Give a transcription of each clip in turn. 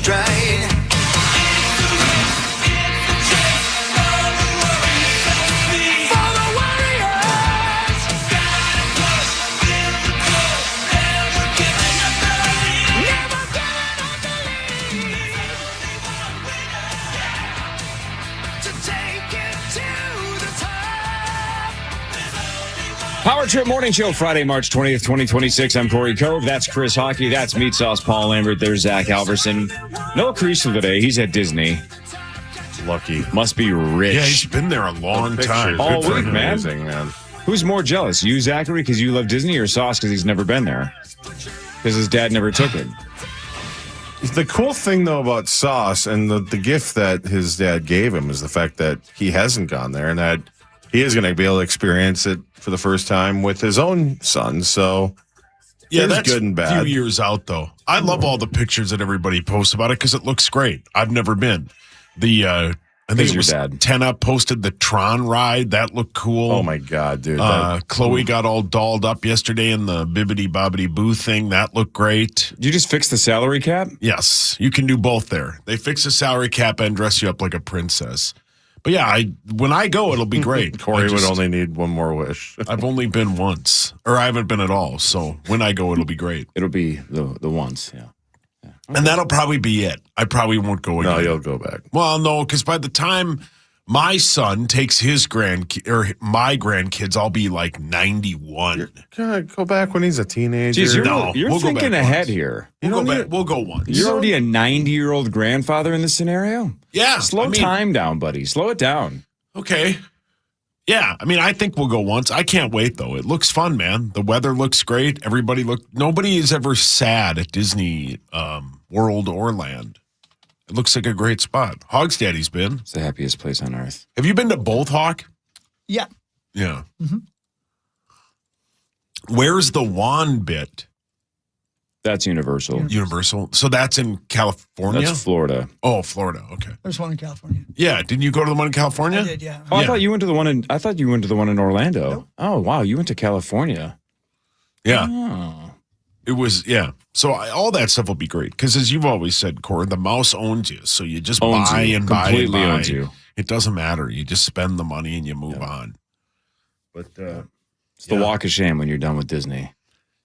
stride. Power Trip Morning Show, Friday, March 20th, 2026. I'm Corey Cove. That's Chris Hockey. That's Meat Sauce Paul Lambert. There's Zach Alverson. No Creasel today. He's at Disney. Lucky. Must be rich. Yeah, he's been there a long time. All week, man. Amazing, man. Who's more jealous? You, Zachary, because you love Disney, or Sauce because he's never been there? Because his dad never took it. The cool thing, though, about Sauce and the gift that his dad gave him is the fact that he hasn't gone there and that he is going to be able to experience it for the first time with his own son. So, yeah, that's that's good and bad. A few years out, though. I love all the pictures that everybody posts about it because it looks great. I've never been. I think it was dad. Tenna posted the Tron ride. That looked cool. Oh, my God, dude. Chloe got all dolled up yesterday in the Bibbidi Bobbidi Boo thing. That looked great. Did you just fix the salary cap? Yes, you can do both there. They fix the salary cap and dress you up like a princess. But yeah, when I go, it'll be great. Corey would only need one more wish. I've only been once, or I haven't been at all. So when I go, it'll be great. It'll be the once, yeah. Okay. And that'll probably be it. I probably won't go again. No, you'll go back. Well, no, because by the time my son takes his my grandkids, I'll be like 91. Go back when he's a teenager. Jeez, you're we'll go thinking back ahead once. here. We'll go once. You're already a 90-year-old grandfather in this scenario? Yeah. Slow time down, buddy. Slow it down. Okay. Yeah. I mean, I think we'll go once. I can't wait, though. It looks fun, man. The weather looks great. Nobody is ever sad at Disney World or Land. It looks like a great spot. Hog's Daddy's been. It's the happiest place on earth. Have you been to both, Hawk? Yeah. Yeah. Mm-hmm. Where's the wand bit? That's Universal. Universal. So that's in California? That's Florida. Oh, Florida. Okay. There's one in California. Yeah. Didn't you go to the one in California? I did, yeah. Oh, I thought you went to the one in Orlando. Nope. Oh, wow. You went to California. Yeah. Oh. It was, yeah. So all that stuff will be great. Because as you've always said, Corey, the mouse owns you. So you just Owns buy you. and buy and Completely buy. owns you. It doesn't matter. You just spend the money and you move on. But It's the walk of shame when you're done with Disney.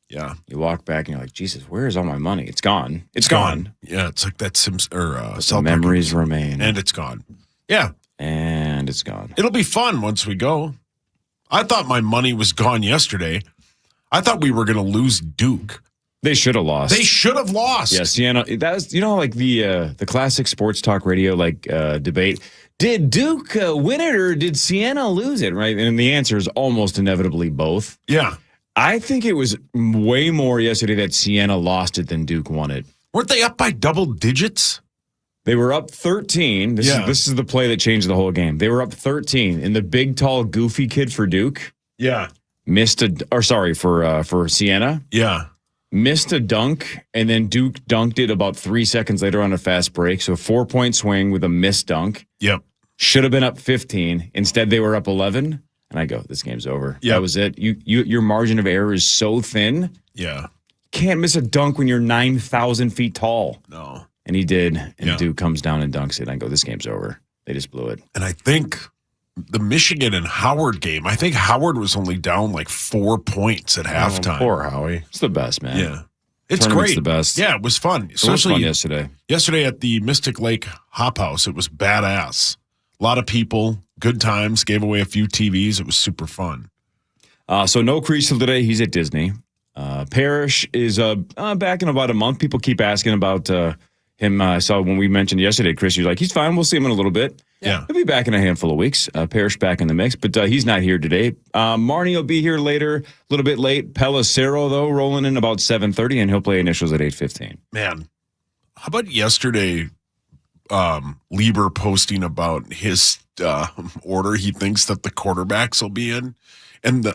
Yeah. You walk back and you're like, Jesus, where is all my money? It's gone. It's gone. Yeah, it's like that The memories remain. And it's gone. Yeah. And it's gone. It'll be fun once we go. I thought my money was gone yesterday. I thought we were going to lose Duke. They should have lost. They should have lost. Yeah, Sienna. That was, like the classic sports talk radio debate. Did Duke win it or did Sienna lose it? Right, and the answer is almost inevitably both. Yeah, I think it was way more yesterday that Sienna lost it than Duke won it. Weren't they up by double digits? They were up 13. This is the play that changed the whole game. They were up 13, and the big, tall, goofy kid for Duke. Yeah, for Sienna. Yeah. Missed a dunk, and then Duke dunked it about 3 seconds later on a fast break. So 4-point swing with a missed dunk. Yep. Should have been up 15. Instead, they were up 11. And I go, this game's over. Yep. That was it. Your margin of error is so thin. Yeah. Can't miss a dunk when you're 9,000 feet tall. No. And he did. And Duke comes down and dunks it. And I go, this game's over. They just blew it. And I think the Michigan and Howard game, I think Howard was only down like 4 points at halftime. Poor Howie. It's the best, man. Yeah. It's Tournament's great. the best. Yeah, it was fun. It was fun yesterday. Yesterday at the Mystic Lake Hop House, it was badass. A lot of people, good times, gave away a few TVs. It was super fun. So no Creasel today. He's at Disney. Parrish is back in about a month. People keep asking about him. I saw when we mentioned yesterday, Chris, you're like, he's fine. We'll see him in a little bit. Yeah. He'll be back in a handful of weeks. Parrish back in the mix, but he's not here today. Marnie will be here later, a little bit late. Pellicero, though, rolling in about 7:30, and he'll play initials at 8:15. Man, how about yesterday, Lieber posting about his order he thinks that the quarterbacks will be in, and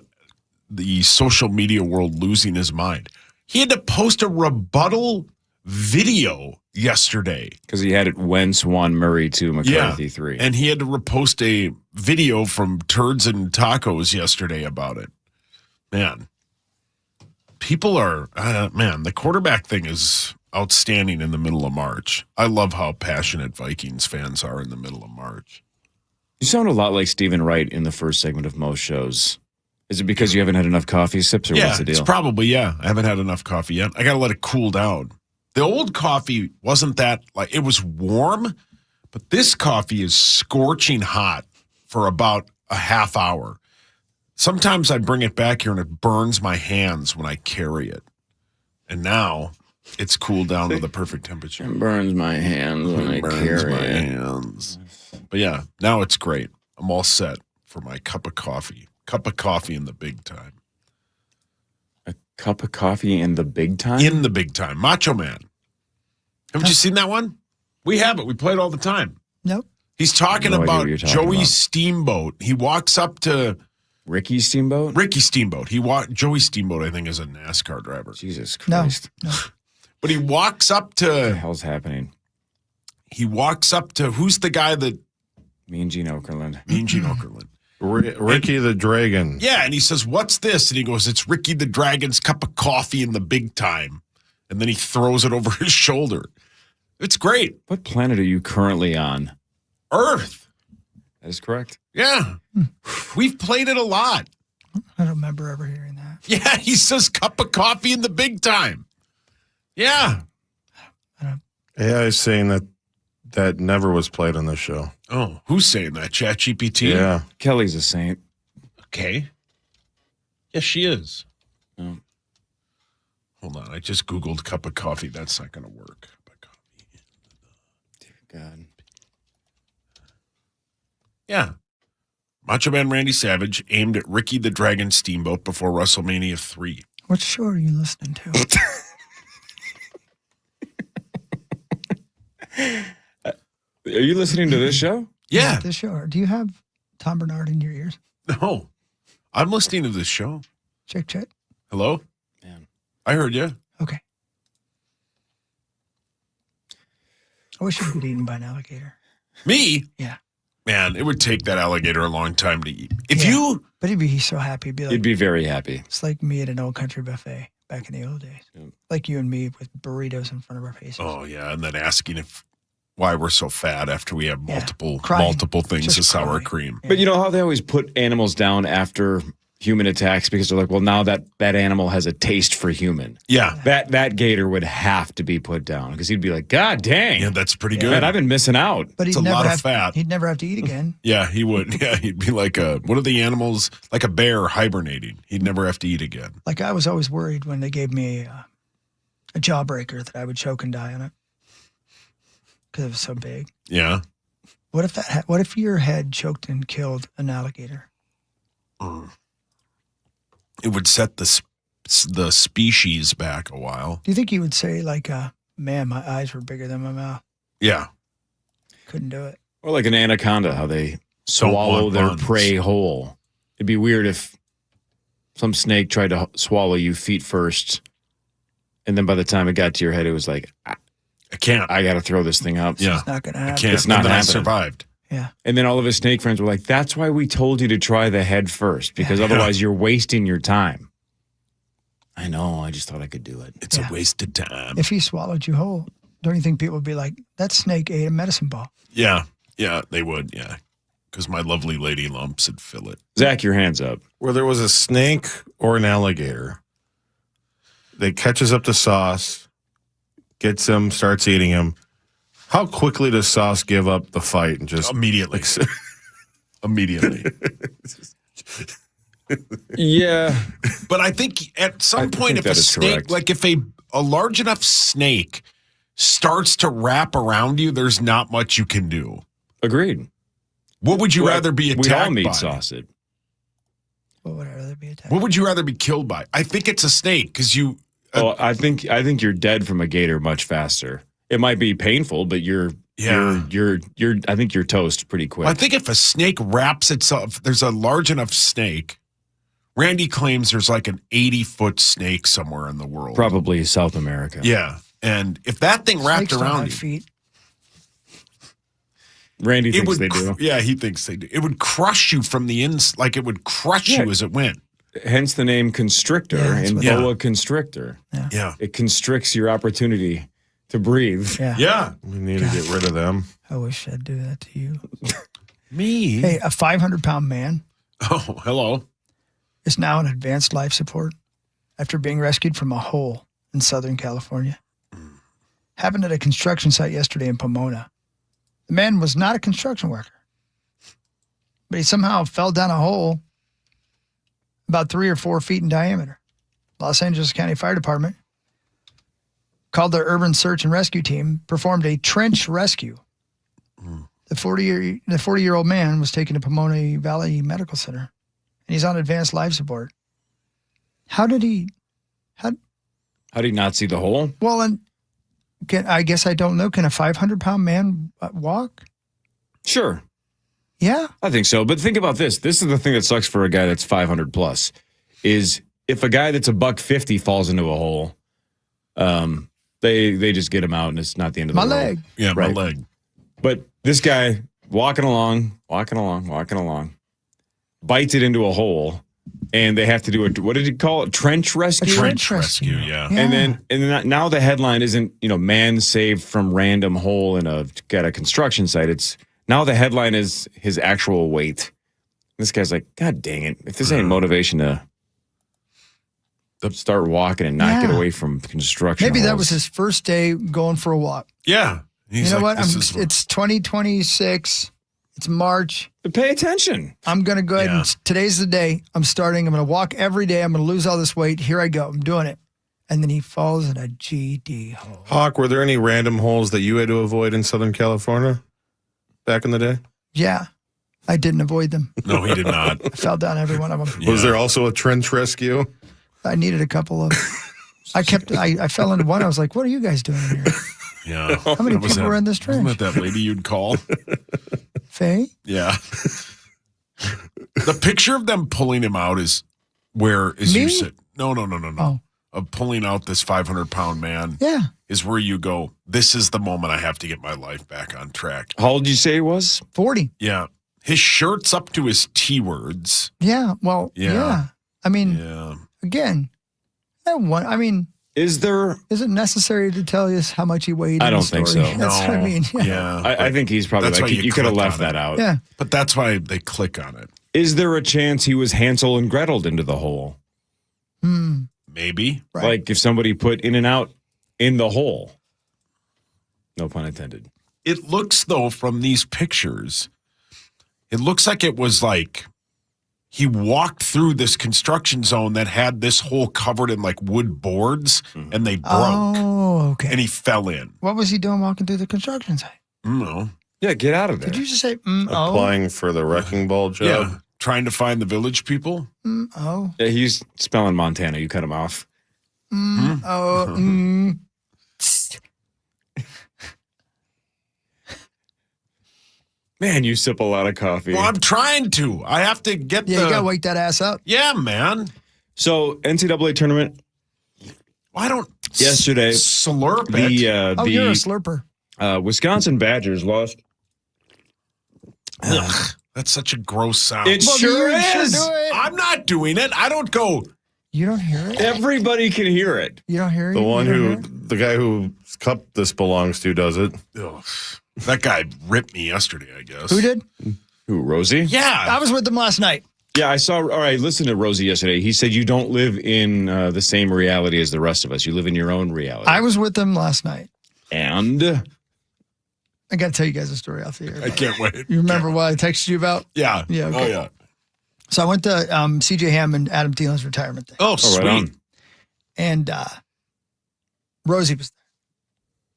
the social media world losing his mind. He had to post a rebuttal video yesterday. Because he had it Wentz 1, Murray 2, McCarthy 3. And he had to repost a video from Turds and Tacos yesterday about it. Man, people are, the quarterback thing is, outstanding in the middle of March. I love how passionate Vikings fans are in the middle of March. You sound a lot like Stephen Wright in the first segment of most shows. Is it because you haven't had enough coffee sips, or what's the deal? It's probably, I haven't had enough coffee yet. I got to let it cool down. The old coffee wasn't that, like, it was warm, but this coffee is scorching hot for about a half hour. Sometimes I bring it back here and it burns my hands when I carry it. And now it's cooled down to the perfect temperature. It burns my hands when I carry it. Hands. But yeah, now it's great. I'm all set for my cup of coffee. Cup of coffee in the big time. A cup of coffee in the big time? In the big time. Macho Man. Haven't you seen that one? We have it. We play it all the time. Nope. He's talking No idea about what you're talking Joey about. Steamboat. He walks up to Ricky Steamboat? Ricky Steamboat. Joey Steamboat, I think, is a NASCAR driver. Jesus No. Christ. No. But he walks up What the to hell's happening? who's the guy that Mean Gene Okerlund. Mean Gene Okerlund. Ricky the Dragon. Yeah, and he says, "What's this?" And he goes, "It's Ricky the Dragon's cup of coffee in the big time." And then he throws it over his shoulder. It's great. What planet are you currently on? Earth. That is correct. Yeah. We've played it a lot. I don't remember ever hearing that. Yeah, he says cup of coffee in the big time. Yeah. AI is saying that never was played on the show. Oh, who's saying that? ChatGPT? Yeah. Kelly's a saint. Okay. Yes, she is. Oh. Hold on. I just Googled cup of coffee. That's not going to work. Cup of coffee. Dear God. Yeah. Macho Man Randy Savage aimed at Ricky the Dragon Steamboat before WrestleMania 3. What show are you listening to? Are you listening to this show? Yeah. This show. Or do you have Tom Bernard in your ears? No. I'm listening to this show. Check, check. Hello? Man. I heard you. Okay. I wish you'd been eaten by an alligator. Me? Yeah. Man, it would take that alligator a long time to eat. If Yeah. you... But he'd be so happy. He'd be like, You'd be very happy. it's like me at an old country buffet back in the old days. Yeah. Like you and me with burritos in front of our faces. Oh, yeah. And then asking why we're so fat after we have Yeah. multiple Crying. things Just of sour crying. cream. But you know how they always put animals down after human attacks because they're like, well, now that animal has a taste for human. Yeah. That gator would have to be put down because he'd be like, God dang. Yeah, that's pretty good. Man, I've been missing out. But It's he'd a never lot of have, fat. He'd never have to eat again. Yeah, he would. Yeah, he'd be like what are the animals? Like a bear hibernating. He'd never have to eat again. Like I was always worried when they gave me a jawbreaker that I would choke and die on it because it was so big. Yeah. What if your head choked and killed an alligator? It would set the species back a while. Do you think he would say like, "Man, my eyes were bigger than my mouth. Yeah. Couldn't do it." Or like an anaconda, how they swallow want their buns. prey whole. It'd be weird if some snake tried to swallow you feet first, and then by the time it got to your head, it was like, I can't. I got to throw this thing up. Yeah. It's not going to I happen. can't. It's not and then I happening. survived. Yeah. And then all of his snake friends were like, that's why we told you to try the head first, because otherwise you're wasting your time. I know. I just thought I could do it. It's Yeah. a wasted time. If he swallowed you whole, don't you think people would be like, "That snake ate a medicine ball"? Yeah. Yeah, they would. Yeah. Because my lovely lady lumps would fill it. Zach, your hands up. Where there was a snake or an alligator that catches up to Sauce, gets him, starts eating him. How quickly does Sauce give up the fight and just Immediately. Immediately. Yeah. But I think at some point, think if a that is snake, correct. like if a large enough snake starts to wrap around you, there's not much you can do. Agreed. What would you rather be attacked We all meat by? sausage. What would I rather be attacked? What would you rather be killed by? I think it's a snake because you. Oh, I think you're dead from a gator much faster. It might be painful, but you're I think you're toast pretty quick. I think if a snake wraps itself, there's a large enough snake. Randy claims there's like an 80-foot snake somewhere in the world. Probably South America. Yeah. And if that thing wrapped Snakes don't around have you, feet. Randy it thinks would. they do. Yeah, he thinks they do. It would crush you from the ins, like it would crush Yeah. you as it went. Hence the name constrictor Yeah, that's and what- boa constrictor. Yeah. It constricts your opportunity to breathe. Yeah. Yeah. We need to get rid of them. I wish I'd do that to you. Me? Hey, a 500-pound man Oh, hello. is now in advanced life support after being rescued from a hole in Southern California. Happened at a construction site yesterday in Pomona. The man was not a construction worker, but he somehow fell down a hole about 3 or 4 feet in diameter. Los Angeles County Fire Department called their urban search and rescue team, performed a trench rescue. The 40-year-old man was taken to Pomona Valley Medical Center, and he's on advanced life support. How did he not see the hole? Well, and I guess I don't know. Can a 500-pound man walk? Sure. Yeah. I think so. But think about this. This is the thing that sucks for a guy that's 500 plus is if a guy that's $150 falls into a hole, they just get him out and it's not the end of the world. My leg. Yeah, Right. my leg. But this guy walking along, bites it into a hole, and they have to do what did he call it? Trench rescue? Trench rescue, rescue. yeah. And then now the headline isn't, man saved from random hole at a construction site. It's now the headline is his actual weight. This guy's like, God dang it. If this ain't motivation to start walking and not get away from construction. Maybe that holes. was his first day going for a walk. Yeah. He's You know like, what? this is- It's 2026. It's March. Pay attention. I'm going to go ahead Yeah. and today's the day. I'm starting. I'm going to walk every day. I'm going to lose all this weight. Here I go. I'm doing it. And then he falls in a GD hole. Hawk, were there any random holes that you had to avoid in Southern California back in the day? Yeah. I didn't avoid them. No, he did not. I fell down every one of them. Was there also a trench rescue? I needed a couple of. I fell into one. I was like, what are you guys doing in here? Yeah. How many Was people were in this Wasn't trench? that that lady you'd call? Faye? Yeah. The picture of them pulling him out is where is Me? you said no. Oh. Of pulling out this 500-pound man Yeah. is where you go, this is the moment I have to get my life back on track. How old did you say he was? 40. Yeah. His shirt's up to his T-words. Yeah. Well, Yeah. yeah. I mean, Yeah. again, that one, I mean, Is there? is it necessary to tell you how much he weighed? I in the don't think story? so. That's what I mean. Yeah. I think he's probably That's like, why you you could have click left on that it. out. Yeah. But that's why they click on it. Is there a chance he was Hansel and Greteled into the hole? Maybe. Right. Like if somebody put In and Out in the hole. No pun intended. It looks, though, from these pictures, it looks like it was like he walked through this construction zone that had this hole covered in like wood boards and they broke Oh, okay. and he fell in. What was he doing walking through the construction site? No. Yeah, get out of there. Did you just say, oh? Applying for the wrecking ball job? Yeah. Trying to find the village people. Oh. Yeah, he's spelling Montana. You cut him off. Oh. Man, you sip a lot of coffee. Well, I'm trying to. I have to get Yeah, the. you got to wake that ass up. Yeah, man. So NCAA tournament Why don't yesterday. slurp it? The You're a slurper. Wisconsin Badgers lost. Ugh, that's such a gross sound. It Well, sure you sure is. do it. I'm not doing it. I don't go. You don't hear it? Everybody can hear it. You don't hear it? The one You don't who, hear it? the guy whose cup this belongs to does it. Ugh. That guy ripped me yesterday, I guess. Who did? Who, Rosie? Yeah. I was with them last night. Yeah, I saw. All right, listen to Rosie yesterday. He said you don't live in the same reality as the rest of us. You live in your own reality. I was with them last night. And I got to tell you guys a story off the air. I can't wait. You remember what I texted you about? Yeah. Yeah, okay. Oh, yeah. So I went to CJ Ham and Adam Thielen's retirement thing. Oh, oh, sweet. right on. And Rosie was there.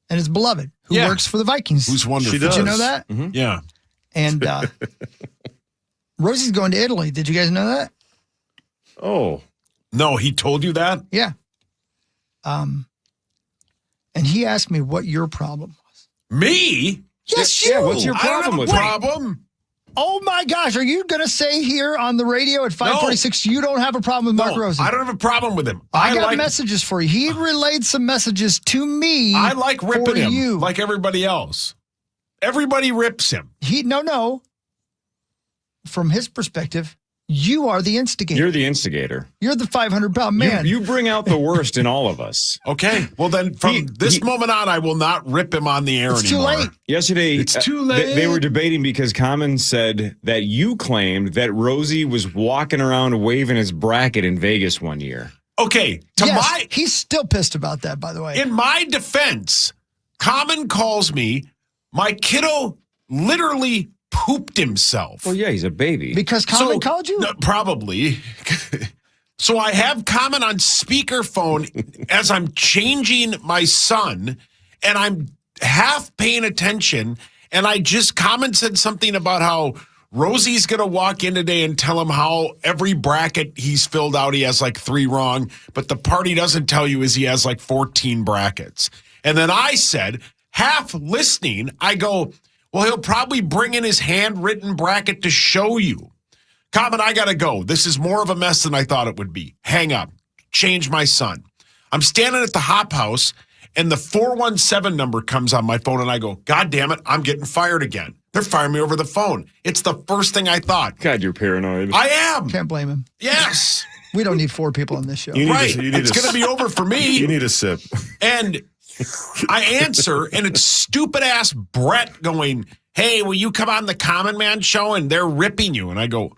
And his beloved, who Yeah. works for the Vikings. Who's wonderful. She Did does. you know that? Yeah. And Rosie's going to Italy. Did you guys know that? Oh, No, he told you that? Yeah. And he asked me what your problem was. Me? Yes, Yeah, you. what's your I don't problem have with a it? problem. Oh my gosh, are you going to say here on the radio at 546 you don't have a problem with Mark No, Rosie? I don't have a problem with him. I got like, messages for you. He relayed some messages to me. I like ripping for him you. like everybody else. Everybody rips him. No. From his perspective, You are the instigator. You're the instigator. You're the 500-pound man. You bring out the worst in all of us. Okay. Well, then from this moment on, I will not rip him on the air It's anymore. too late. Yesterday, It's too late. They were debating because Common said that you claimed that Rosie was walking around waving his bracket in Vegas one year. Okay. He's still pissed about that, by the way. In my defense, Common calls me, my kiddo literally pooped himself. Well, yeah, he's a baby. Because Common called you? No, probably. So I have Common on speakerphone as I'm changing my son, and I'm half paying attention, and Common said something about how Rosie's going to walk in today and tell him how every bracket he's filled out, he has like 3 wrong, but the part he doesn't tell you is he has like 14 brackets. And then I said, half listening, I go, well, he'll probably bring in his handwritten bracket to show you. Common, I got to go. This is more of a mess than I thought it would be. Hang up. Change my son. I'm standing at the Hop House, and the 417 number comes on my phone, and I go, God damn it, I'm getting fired again. They're firing me over the phone. It's the first thing I thought. God, you're paranoid. I am. Can't blame him. Yes. We don't need 4 people on this show. It's going to be over for me. You need a sip. And I answer, and it's stupid-ass Brett going, hey, will you come on the Common Man show? And they're ripping you. And I go,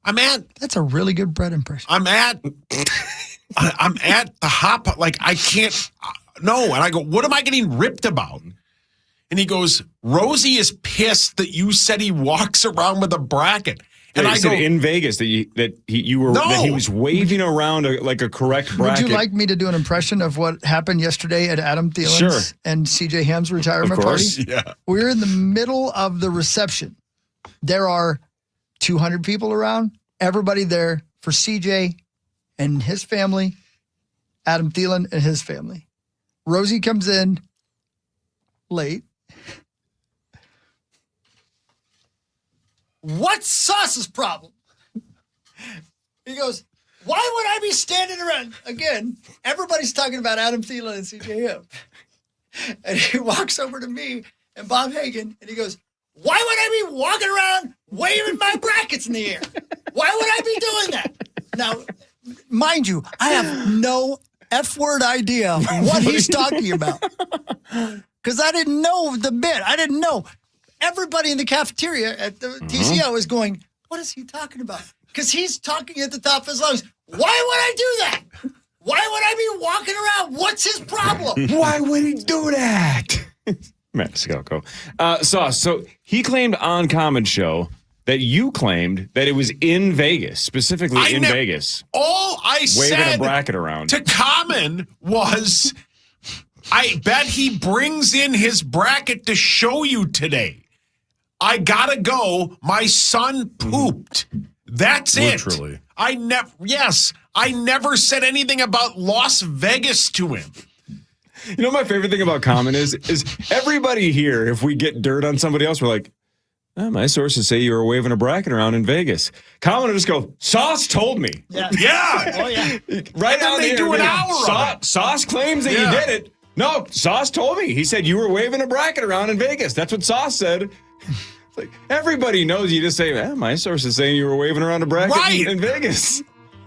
That's a really good Brett impression. I'm at the Hop. Like, I can't, no. And I go, what am I getting ripped about? And he goes, Rosie is pissed that you said he walks around with a bracket. And I I said go, in Vegas that he was waving around like a correct bracket. Would you like me to do an impression of what happened yesterday at Adam Thielen's Sure. and CJ Ham's retirement Of course. party? yeah. We're in the middle of the reception. There are 200 people around. Everybody there for CJ and his family, Adam Thielen and his family. Rosie comes in late. What's Sauce's problem? He goes, why would I be standing around? Again, everybody's talking about Adam Thielen and CJ Ham. And he walks over to me and Bob Hagan, and he goes, why would I be walking around waving my brackets in the air? Why would I be doing that? Now, mind you, I have no F-word idea what he's talking about. Because I didn't know the bit. I didn't know. Everybody in the cafeteria at the TCO is going, what is he talking about? Because he's talking at the top of his lungs. Why would I do that? Why would I be walking around? What's his problem? Why would he do that? Matt Scalco. Sauce, so he claimed on Common Show that you claimed that it was in Vegas, specifically in Vegas. All I waving said a bracket around to Common was, I bet he brings in his bracket to show you today. I gotta go. My son pooped. That's Literally. it. I never said anything about Las Vegas to him. You know, my favorite thing about Common is everybody here, if we get dirt on somebody else, we're like, oh, my sources say you were waving a bracket around in Vegas. Common will just go, Sauce told me. Yeah. Yeah. Oh, yeah. Right then on they the do air, an hour of it. Sauce claims that you did it. No, Sauce told me. He said you were waving a bracket around in Vegas. That's what Sauce said. It's like, everybody knows you just say, my source is saying you were waving around a bracket in Vegas.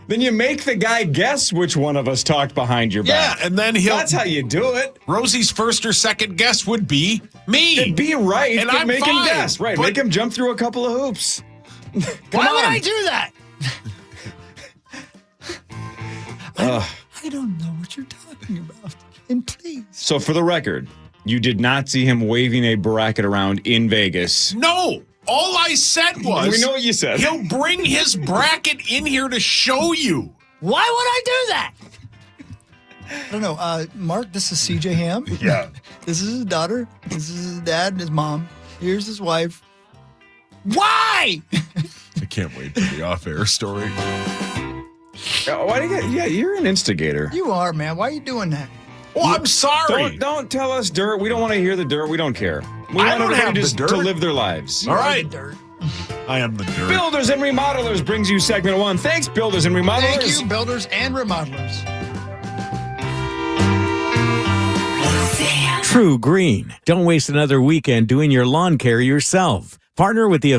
Then you make the guy guess which one of us talked behind your back. Yeah, and then That's how you do it. Rosie's first or second guess would be me. Be right, And but I'm make him fine. guess. Right, But- make him jump through a couple of hoops. Why would I do that? I don't know what you're talking about. And please. So for the record, you did not see him waving a bracket around in Vegas. No. All I said was, We know what you said. he'll bring his bracket in here to show you. Why would I do that? I don't know. Mark, this is CJ Ham. Yeah. This is his daughter. This is his dad and his mom. Here's his wife. Why? I can't wait for the off-air story. Why do you get, you're an instigator. You are, man. Why are you doing that? Well, I'm sorry. Don't tell us dirt. We don't want to hear the dirt. We don't care. We I want don't everybody have the just dirt. to live their lives. All right. Dirt. I am the dirt. Builders and Remodelers brings you segment 1. Thanks, Builders and Remodelers. Thank you, builders and remodelers. True Green. Don't waste another weekend doing your lawn care yourself. Partner with the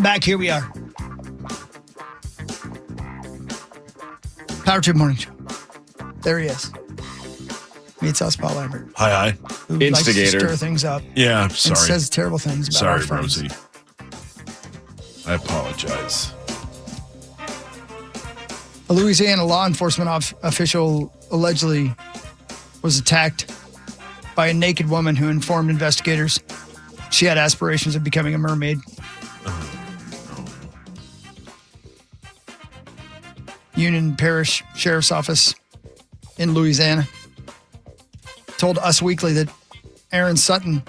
back. Here we are. Power Trip Morning Show. There he is. Meets us, Paul Lambert. Hi. Who likes to Instigator. stir things up. Yeah, And sorry. says terrible things about our Sorry, friends. Rosie. I apologize. A Louisiana law enforcement official allegedly was attacked by a naked woman who informed investigators she had aspirations of becoming a mermaid. Union Parish Sheriff's Office in Louisiana told Us Weekly that Aaron Sutton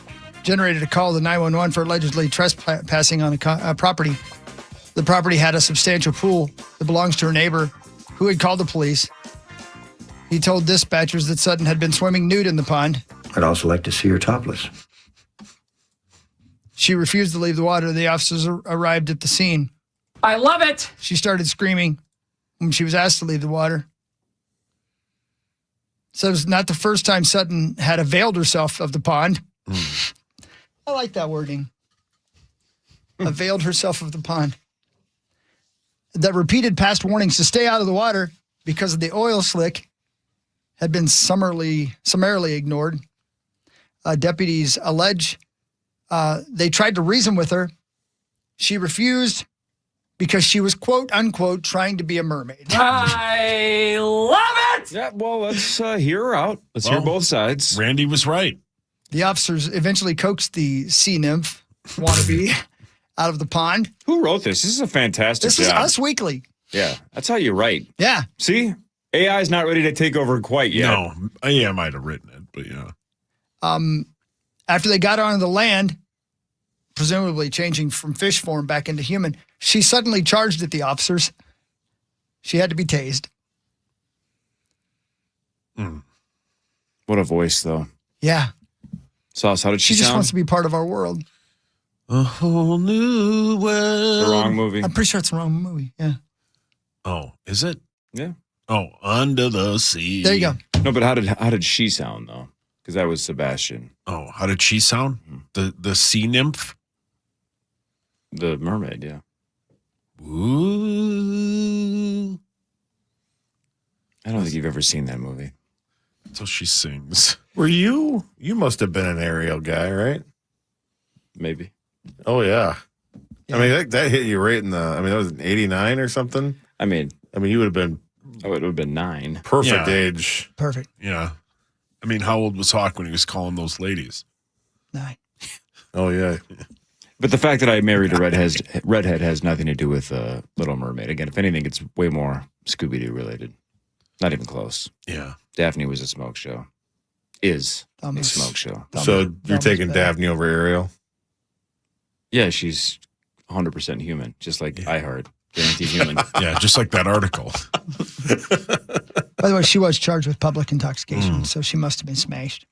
generated a call to 911 for allegedly trespassing on a property. The property had a substantial pool that belongs to her neighbor, who had called the police. He told dispatchers that Sutton had been swimming nude in the pond. I'd also like to see her topless. She refused to leave the water. The officers arrived at the scene. I love it. She started screaming when she was asked to leave the water. So it was not the first time Sutton had availed herself of the pond. I like that wording. Availed herself of the pond. That repeated past warnings to stay out of the water because of the oil slick had been summarily ignored. Deputies allege they tried to reason with her. She refused because she was, quote unquote, trying to be a mermaid. I love it. Yeah, well, let's hear her out. Let's hear both sides. Randy was right. The officers eventually coaxed the sea nymph wannabe out of the pond. Who wrote this? This is a fantastic This is job. Us Weekly. Yeah, that's how you write. Yeah. See? AI is not ready to take over quite yet. No, I might have written it, but yeah. After they got onto the land, presumably changing from fish form back into human, she suddenly charged at the officers. She had to be tased. What a voice, though. Yeah. Sauce, how did She she just sound? wants to be part of our world. A whole new world. The wrong movie. I'm pretty sure it's the wrong movie. Yeah. Oh, is it? Yeah. Oh, Under the Sea. There you go. No, but how did she sound, though? Because that was Sebastian, Oh, how did she sound? The sea nymph? the mermaid, yeah. Ooh. I don't think you've ever seen that movie. So she sings. Were you must have been an Ariel guy, right? Maybe. Oh, yeah. I mean, that hit you right in that was an 89 or something. I mean, You would have been it would have been 9. perfect Yeah. age. Perfect. Yeah. I mean, how old was Hawk when he was calling those ladies? 9. Oh, yeah. But the fact that I married a redhead has nothing to do with Little Mermaid. Again, if anything, it's way more Scooby-Doo related. Not even close. Yeah. Daphne was a smoke show. Is a Almost. smoke show. So you're taking bad. Daphne over Ariel? Yeah, she's 100% human, just like iHeart. Guaranteed human. Yeah, just like that article. By the way, she was charged with public intoxication, so she must have been smashed.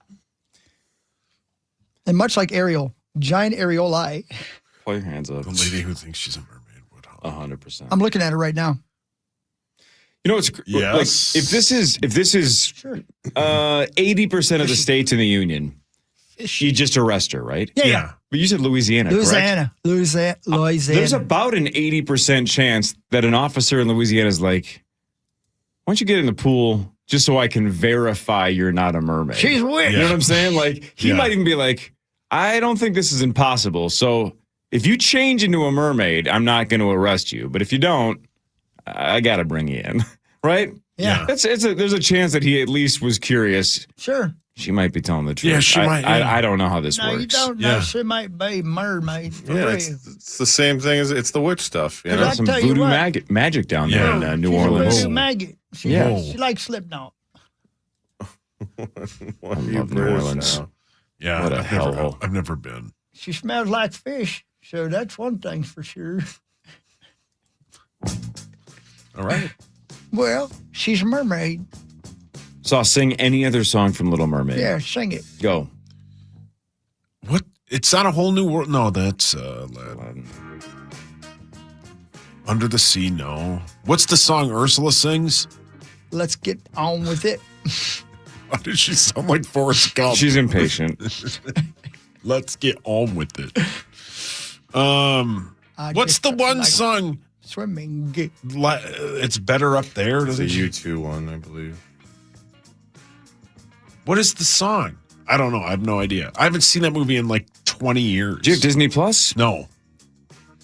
And much like Ariel, giant areoli. Pull your hands up. The lady who thinks she's a mermaid would holler. 100%. I'm looking at her right now. You know, it's Yes. like if this is Sure. 80% of the states in the union, you just arrest her, right? Yeah. But you said Louisiana, correct? Louisiana. There's about an 80% chance that an officer in Louisiana is like, why don't you get in the pool just so I can verify you're not a mermaid? She's weird. You know what I'm saying? Like, he Yeah. might even be like, I don't think this is impossible. So if you change into a mermaid, I'm not going to arrest you. But if you don't, I got to bring you in. Right? Yeah. There's a chance that he at least was curious. Sure. She might be telling the truth. Yeah, she might, yeah. I don't know how this No, works. you don't know. Yeah. She might be mermaid. For Yeah, real. it's the same thing as it's the witch stuff. You But know? I Some tell you voodoo what. magic down there Yeah. in New She's a Orleans. voodoo maggot. She, Yeah. she likes Slipknot. What I are you love New British Orleans. now? Yeah. What a I've never- hellhole. I've never been. She smells like fish. So that's one thing for sure. All right. Well, she's a mermaid. So I'll sing any other song from Little Mermaid. Yeah, sing it. Go. What? It's not a whole new world. No, that's Under the Sea. No. What's the song Ursula sings? Let's get on with it. Why does she sound like Forrest Gump? She's impatient. Let's get on with it. What's the one song? Swimming. It's better up there. It's a U2 one, I believe. What is the song? I don't know. I have no idea. I haven't seen that movie in like 20 years. Do you have Disney Plus? No.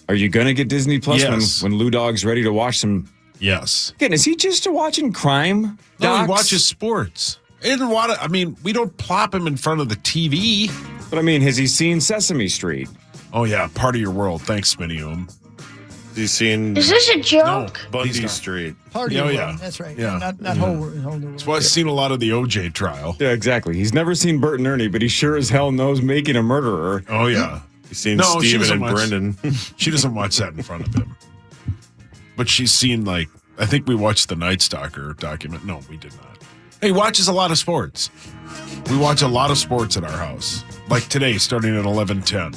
Are you going to get Disney Plus Yes. when Lou Dog's ready to watch some? Yes. Again, is he just watching crime? No, docs? he watches sports. He didn't want to. I mean, we don't plop him in front of the TV. But I mean, has he seen Sesame Street? Oh, yeah. Part of your world. Thanks, Minium. Have you seen Is this a joke? Bundy Street? Party Yeah, world. yeah. That's right. Yeah. Not whole new world. So I've seen a lot of the OJ trial. Yeah, exactly. He's never seen Bert and Ernie, but he sure as hell knows Making a Murderer. Oh, yeah. You've seen No, she Steven doesn't and watch- Brendan. She doesn't watch that in front of him. But she's seen, like, I think we watched the Night Stalker document. No, we did not. He watches a lot of sports. We watch a lot of sports at our house. Like today, starting at 11:10.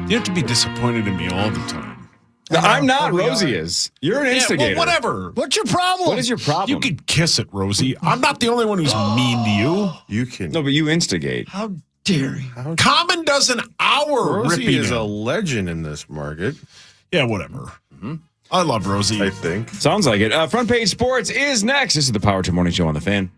You have to be disappointed in me all the time. I'm not. we Rosie are. is. You're an Yeah, instigator. well, whatever. What's your problem? What is your problem? You can kiss it, Rosie. I'm not the only one who's mean to you. You can. No, but you instigate. How dare you? Common does an hour Rosie ripping is him. a legend in this market, Yeah, whatever. I love Rosie. I think. Sounds like it. Front Page Sports is next. This is the Power to Morning Show on the Fan.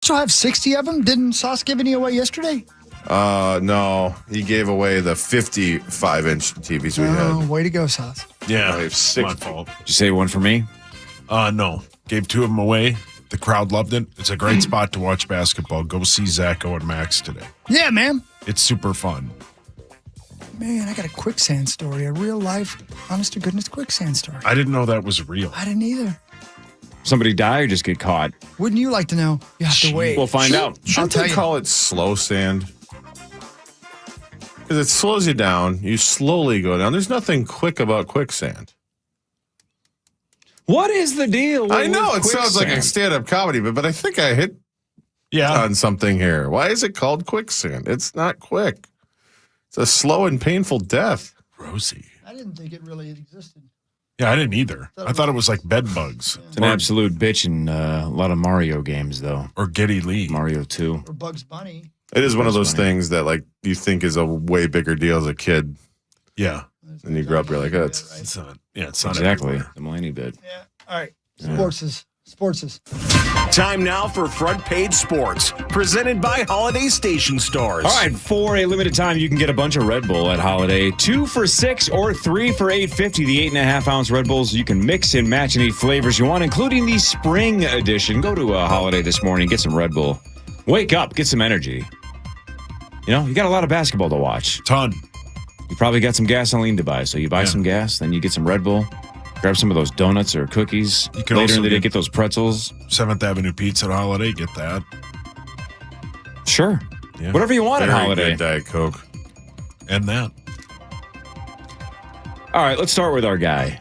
So I have 60 of them? Didn't Sauce give any away yesterday? No. He gave away the 55-inch TVs we had. Way to go, Sauce. Yeah, I have it's 60. my fault. Did you say one for me? No. Gave 2 of them away. The crowd loved it. It's a great spot to watch basketball. Go see Zacho and Max today. Yeah, man. It's super fun. Man, I got a quicksand story. A real life, honest to goodness quicksand story. I didn't know that was real. I didn't either. Somebody die or just get caught? Wouldn't you like to know? You have to wait. We'll find out. Shouldn't tell they you. call it slow sand? Because it slows you down. You slowly go down. There's nothing quick about quicksand. What is the deal? I know with it sounds like a quicksand? stand-up comedy, but I think I hit on something here. Why is it called quicksand? It's not quick. It's a slow and painful death. Rosie. I didn't think it really existed. Yeah, I didn't either. I thought it was like bed bugs. It's an absolute bitch in a lot of Mario games, though. Or Geddy Lee. Mario 2. Or Bugs Bunny. It is one of That's those funny. things that like you think is a way bigger deal as a kid, Yeah. and you grow up, you're like, oh, it's It's not. Yeah, it's not Exactly. everywhere. The Mulaney bit. Yeah. All right. Sports. Time now for Front Page Sports, presented by Holiday Station Stores. All right, for a limited time, you can get a bunch of Red Bull at Holiday. 2 for $6 or 3 for $8.50. The 8.5-ounce Red Bulls. You can mix and match any flavors you want, including the spring edition. Go to a Holiday this morning, get some Red Bull. Wake up, get some energy. You know, you got a lot of basketball to watch. Ton. You probably got some gasoline to buy, so you buy some gas, then you get some Red Bull. Grab some of those donuts or cookies. You can Later also in the day, get- get those pretzels. 7th Avenue Pizza at Holiday. Get that. Sure. Yeah. Whatever you want at very Holiday. good Diet Coke. And that. All right, let's start with our guy.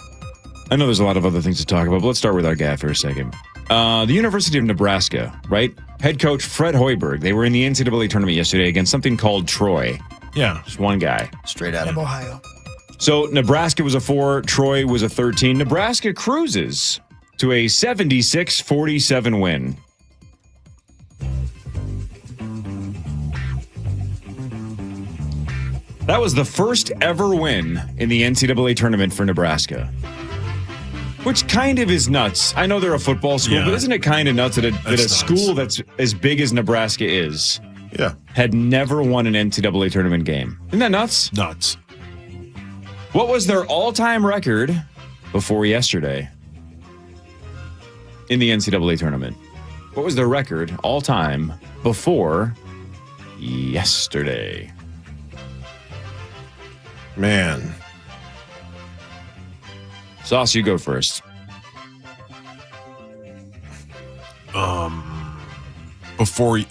I know there's a lot of other things to talk about, but let's start with our guy for a second. The University of Nebraska, right? Head coach Fred Hoiberg. They were in the NCAA tournament yesterday against something called Troy. Yeah. Just one guy. Straight out of Ohio. So Nebraska was a 4, Troy was a 13. Nebraska cruises to a 76-47 win. That was the first ever win in the NCAA tournament for Nebraska. Which kind of is nuts. I know they're a football school, Yeah. but isn't it kind of nuts that a That's school nuts. that's as big as Nebraska is Yeah. had never won an NCAA tournament game? Isn't that nuts? Nuts. What was their all-time record before yesterday in the NCAA tournament? What was their record all-time before yesterday? Man. Sauce, you go first. Before. You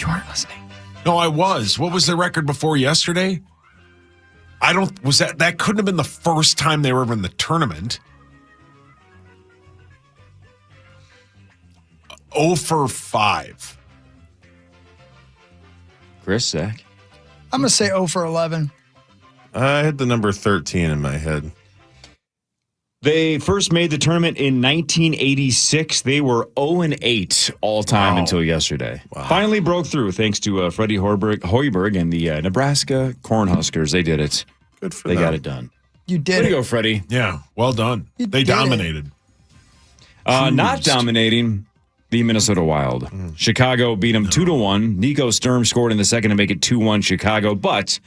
aren't listening. No, I was. What was the record before yesterday? Was that couldn't have been the first time they were ever in the tournament. 0 for 5. Chris, Zach? I'm going to say 0 for 11. I had the number 13 in my head. They first made the tournament in 1986. They were 0-8 all-time until yesterday. Wow. Finally broke through thanks to Freddie Hoiberg and the Nebraska Cornhuskers. They did it. Good for They them. got it done. You Way did to it. go, Freddie. Yeah, well done. You They did it. dominated. Not Cruised. dominating the Minnesota Wild. Chicago beat them 2-1. Nico Sturm scored in the second to make it 2-1 Chicago, but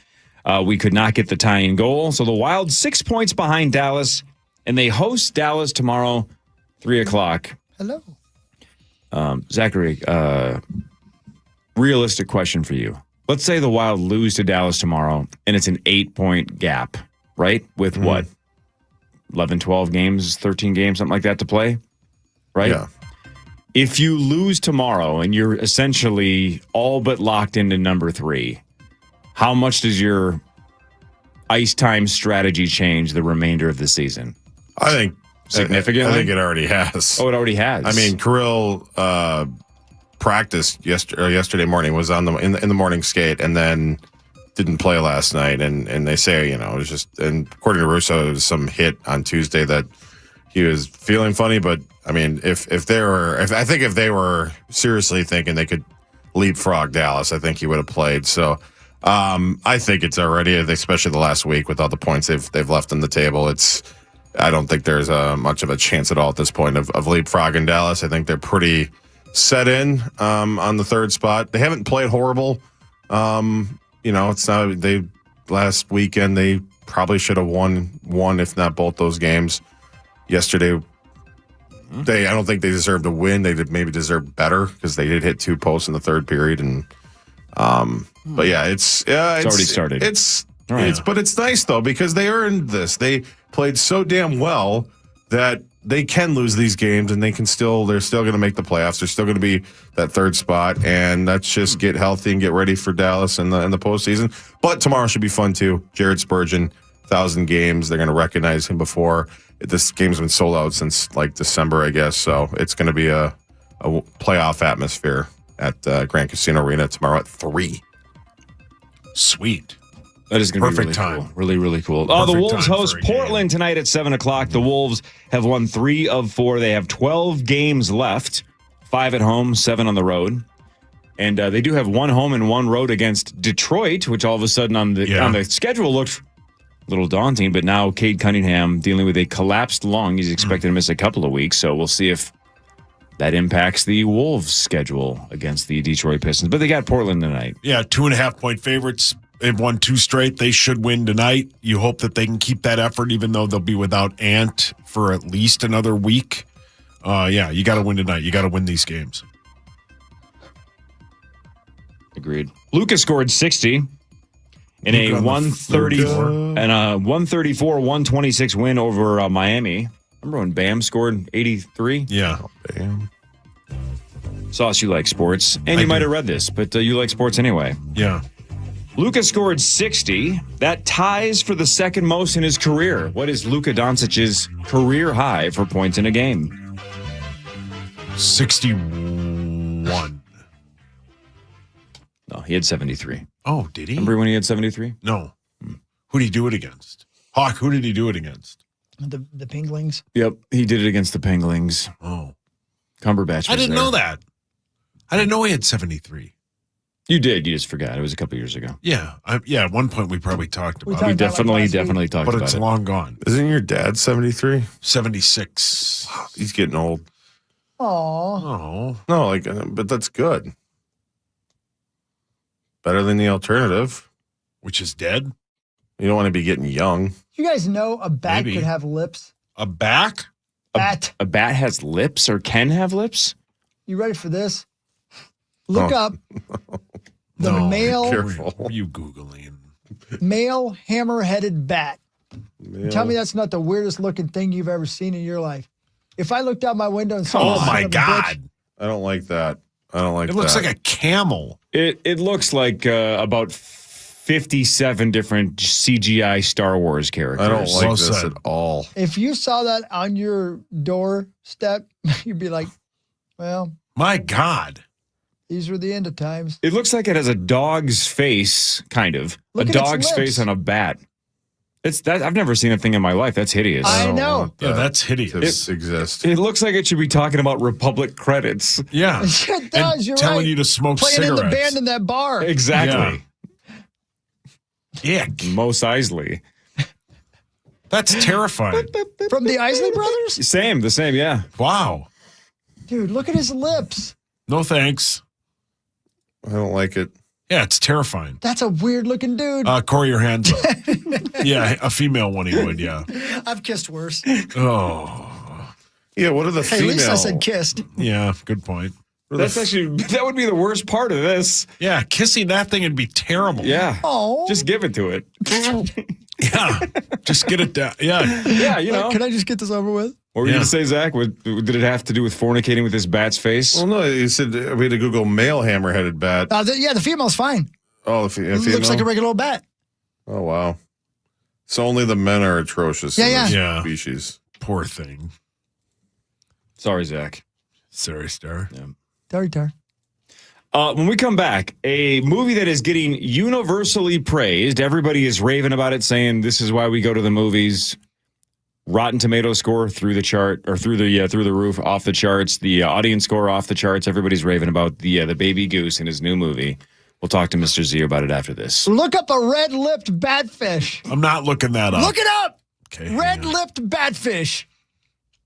we could not get the tying goal. So the Wild 6 points behind Dallas, and they host Dallas tomorrow, 3 o'clock. Hello. Zachary, realistic question for you. Let's say the Wild lose to Dallas tomorrow, and it's an 8-point gap, right? With what? 11, 12 games, 13 games, something like that to play, right? Yeah. If you lose tomorrow and you're essentially all but locked into number 3, how much does your ice time strategy change the remainder of the season? I think Significantly? I think it already has. Oh, it already has. I mean, Kirill practiced yesterday morning, was on in the morning skate, and then didn't play last night. And they say, it was just, and according to Russo, it was some hit on Tuesday that he was feeling funny. But I mean, if they were seriously thinking they could leapfrog Dallas, I think he would have played. So I think it's already, especially the last week with all the points they've left on the table. I don't think there's much of a chance at all at this point of leapfrogging Dallas. I think they're pretty set in on the third spot. They haven't played horrible. It's not last weekend they probably should have won one, if not both those games. Yesterday, I don't think they deserved a win. They maybe deserved better because they did hit 2 posts in the third period. And but yeah, it's already started. But it's nice though because they earned this. They played so damn well that they can lose these games and they're still going to make the playoffs. They're still going to be that third spot, and let's just get healthy and get ready for Dallas in the postseason. But tomorrow should be fun too. Jared Spurgeon, 1,000 games. They're going to recognize him before. This game's been sold out since like December, I guess. So it's going to be a playoff atmosphere at Grand Casino Arena tomorrow at 3. Sweet. That is going to be Perfect really time. cool. Really, really cool. The Perfect Wolves time host for a game. Portland tonight at 7 o'clock. The Wolves have won 3 of 4. They have 12 games left, 5 at home, 7 on the road. And they do have 1 home and 1 road against Detroit, which all of a sudden on the schedule looked a little daunting. But now Cade Cunningham dealing with a collapsed lung. He's expected to miss a couple of weeks. So we'll see if that impacts the Wolves' schedule against the Detroit Pistons. But they got Portland tonight. Yeah, 2.5-point favorites. They've won 2 straight. They should win tonight. You hope that they can keep that effort, even though they'll be without Ant for at least another week. You got to win tonight. You got to win these games. Agreed. Luka scored 60 in a 134-126 win over Miami. Remember when Bam scored 83? Yeah. Bam. Sauce, you like sports, and you might have read this, but you like sports anyway. Yeah. Luka scored 60. That ties for the second most in his career. What is Luka Doncic's career high for points in a game? 61. No, he had 73. Oh, did he? Remember when he had 73? No. Who did he do it against? Hawk, who did he do it against? The Penguins. Yep, he did it against the Penguins. Oh. Cumberbatch was I didn't there. know that. I didn't know he had 73. You did. You just forgot. It was a couple years ago. Yeah. At one point we probably talked about talked it, about Definitely talked but about it's it. long gone. Isn't your dad 73? 76. He's getting old. Aw. Oh. No, but that's good. Better than the alternative. Which is dead? You don't want to be getting young. You guys know a bat Maybe. could have lips? A back? Bat. A bat has lips or can have lips? You ready for this? Look up the No, male careful. What are you Googling? hammer-headed bat. Yeah. Tell me that's not the weirdest looking thing you've ever seen in your life. If I looked out my window and saw Oh, a son my of a God. bitch, I don't like that. It looks like a camel. It looks like about 57 different CGI Star Wars characters. I don't like Well this said. at all. if you saw that on your doorstep, you'd be like, well, My God. these were the end of times. It looks like it has a dog's face, kind of. Look a at its dog's lips. face on a bat. It's that I've never seen a thing in my life. That's hideous. I don't know. want Yeah, that that's hideous. to exist. It looks like it should be talking about Republic credits. Yeah. It does, And you're telling right. you to smoke Playing cigarettes. in the band in that bar. Exactly. Ick. Mos Eisley. That's terrifying. From the Isley Brothers? The same, yeah. Wow. Dude, look at his lips. No thanks. I don't like it. Yeah, it's terrifying. That's a weird looking dude. Corey, your hands up. Yeah, a female one he would, yeah. I've kissed worse. Oh, Yeah, what are the Hey, at female? least I said kissed. yeah, good point. That would be the worst part of this. Yeah, kissing that thing would be terrible. Yeah. Oh. Just give it to it. Yeah, just get it down. Yeah. Yeah, you know. Can I just get this over with? What were you Yeah. going to say, Zach? Did it have to do with fornicating with this bat's face? Well, no, you said we had to Google male hammer-headed bat. The female's fine. Oh, the female? Looks like a regular old bat. Oh, wow. So only the men are atrocious in Yeah, this yeah. species. Poor thing. Sorry, Zach. Sorry, Star. Tar. When we come back, a movie that is getting universally praised. Everybody is raving about it, saying this is why we go to the movies. Rotten Tomatoes score through the chart or through the roof, off the charts. The audience score off the charts. Everybody's raving about the Baby Goose in his new movie. We'll talk to Mr. Z about it after this. Look up a red-lipped batfish. I'm not looking that up. Look it up. Okay, hang on. Red-lipped batfish.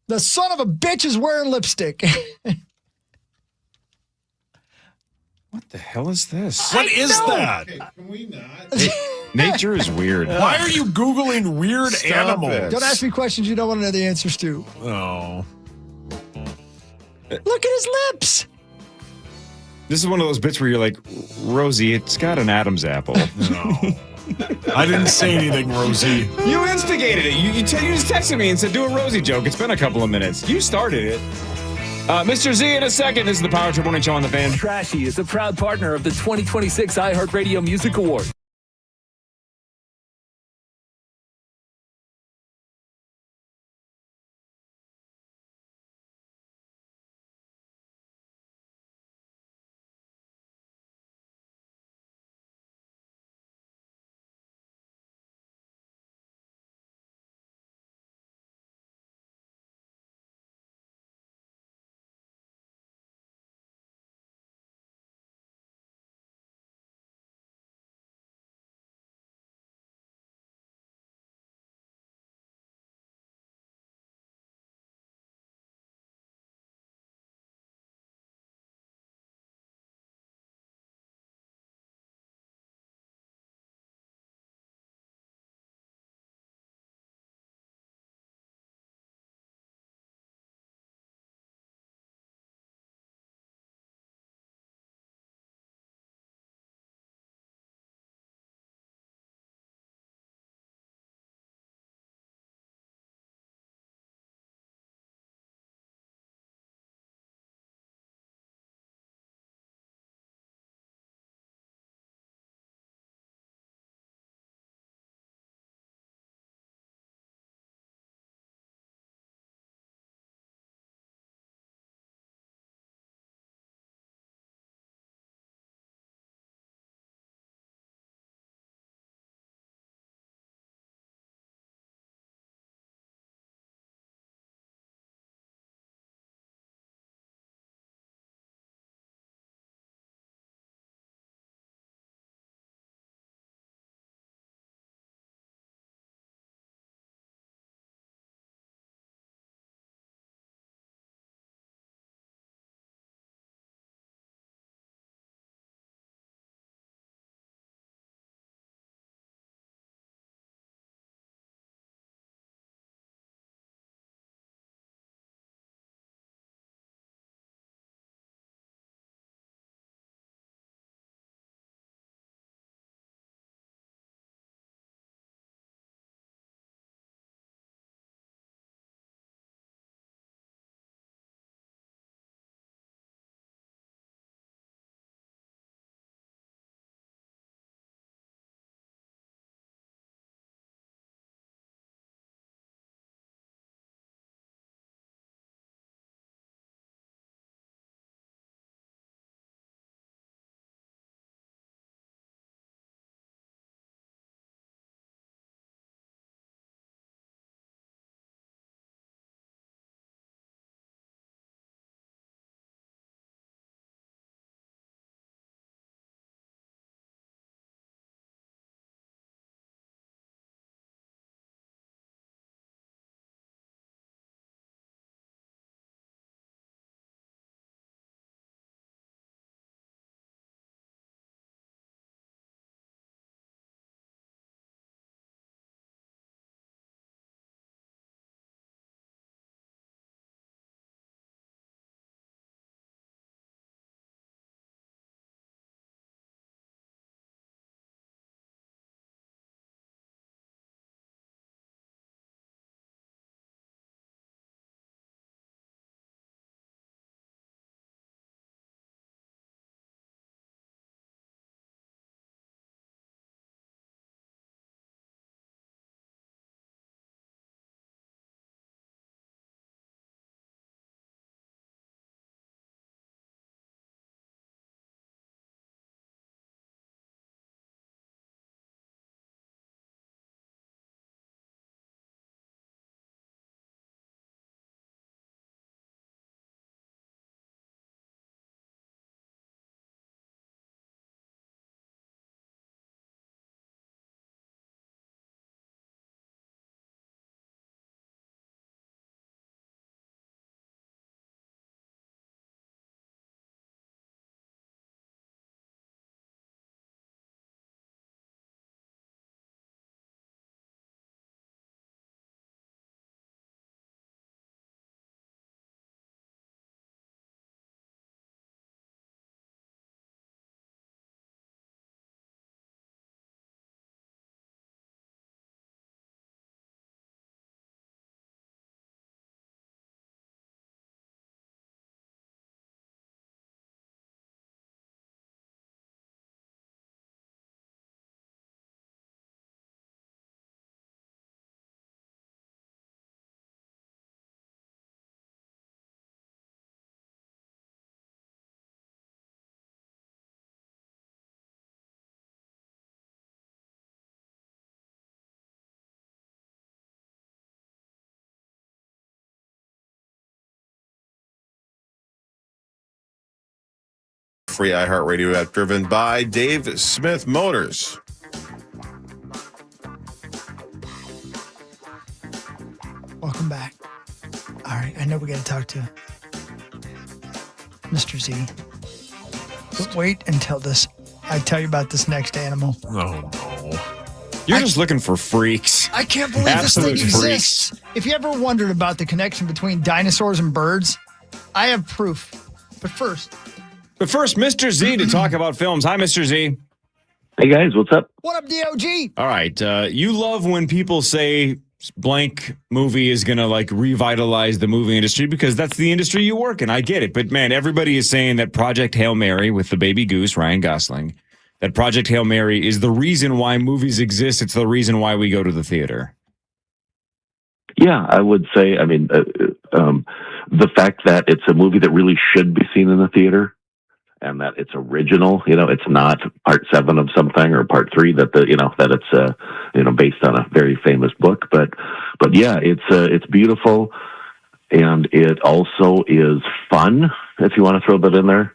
The son of a bitch is wearing lipstick. What the hell is this? What is that? Can we not? Nature is weird. Why are you Googling weird Stop animals? it. Don't ask me questions you don't want to know the answers to. Oh. Look at his lips. This is one of those bits where you're like, Rosie, it's got an Adam's apple. No. I didn't say anything, Rosie. You instigated it. You just texted me and said, do a Rosie joke. It's been a couple of minutes. You started it. Mr. Z in a second. This is the Power Trip Morning Show on the Fan. Trashy is a proud partner of the 2026 iHeartRadio Music Awards. free iHeartRadio app, driven by Dave Smith Motors. Welcome back. All right, I know we got to talk to Mr. Z. But wait until I tell you about this next animal. Oh, no. You're just looking for freaks. I can't believe this thing Absolute exists. freaks. If you ever wondered about the connection between dinosaurs and birds, I have proof. But first, Mr. Z to talk about films. Hi, Mr. Z. Hey guys, what's up? what up, DOG? All right. You love when people say blank movie is going to like revitalize the movie industry because that's the industry you work in. I get it. But man, everybody is saying that Project Hail Mary with the baby goose, Ryan Gosling, that Project Hail Mary is the reason why movies exist. It's the reason why we go to the theater. Yeah, I would say, the fact that it's a movie that really should be seen in the theater and that it's original, it's not part 7 of something or part 3 that it's, based on a very famous book. But yeah, it's beautiful. And it also is fun, if you want to throw that in there.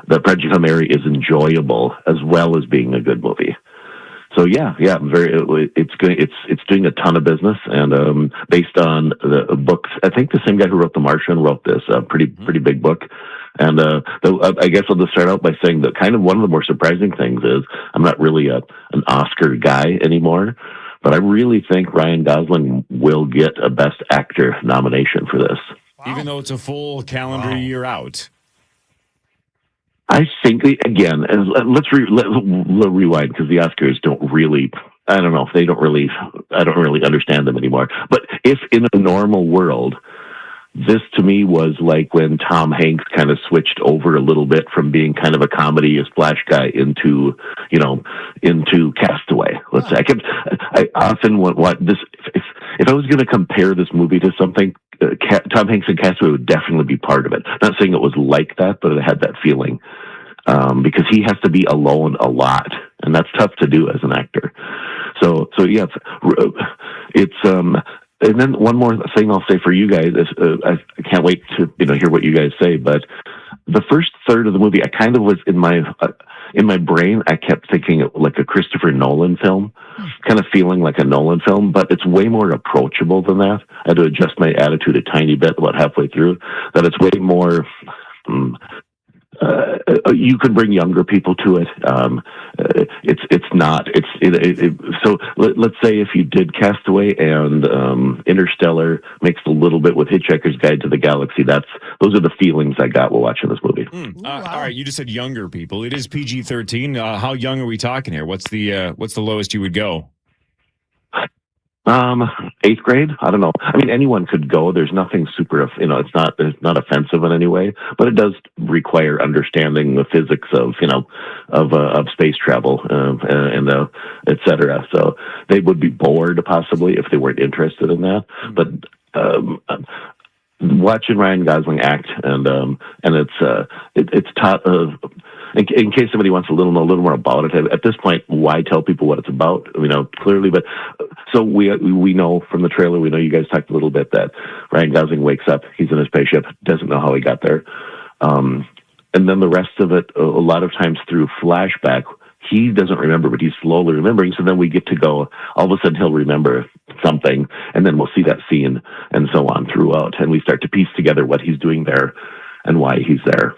The Project Hail Mary is enjoyable as well as being a good movie. So yeah, it's doing a ton of business, and based on the books, I think the same guy who wrote The Martian wrote this pretty big book. And I guess I'll just start out by saying that kind of one of the more surprising things is I'm not really an Oscar guy anymore, but I really think Ryan Gosling will get a Best Actor nomination for this. Wow. Even though it's a full calendar year out. I think, again, let's rewind, because the Oscars don't really, I don't know, I don't really understand them anymore. But if in a normal world, this to me was like when Tom Hanks kind of switched over a little bit from being kind of a comedy, a splash guy into Castaway. Let's say I often want this. If I was going to compare this movie to something, Tom Hanks and Castaway would definitely be part of it. Not saying it was like that, but it had that feeling because he has to be alone a lot, and that's tough to do as an actor. So yeah, it's. And then one more thing I'll say for you guys is I can't wait to hear what you guys say. But the first third of the movie, I kind of was in my brain, I kept thinking it like a Christopher Nolan film, kind of feeling like a Nolan film, but it's way more approachable than that. I had to adjust my attitude a tiny bit about halfway through, that it's way more. You can bring younger people to it. So let's say if you did Castaway and Interstellar mixed a little bit with Hitchhiker's Guide to the Galaxy, those are the feelings I got while watching this movie. All right, you just said younger people. It is PG-13. How young are we talking here? What's the lowest you would go? 8th grade. I don't know. I mean, anyone could go. There's nothing super, it's not offensive in any way, but it does require understanding the physics of space travel, and et cetera. So they would be bored possibly if they weren't interested in that. But, watching Ryan Gosling act and it's taught in case somebody wants to know a little more about it. At this point, why tell people what it's about? Clearly, but so we know from the trailer. We know you guys talked a little bit that Ryan Gosling wakes up, he's in his spaceship, doesn't know how he got there, and then the rest of it, a lot of times through flashback, he doesn't remember, but he's slowly remembering. So then we get to go, all of a sudden he'll remember something, and then we'll see that scene and so on throughout. And we start to piece together what he's doing there and why he's there.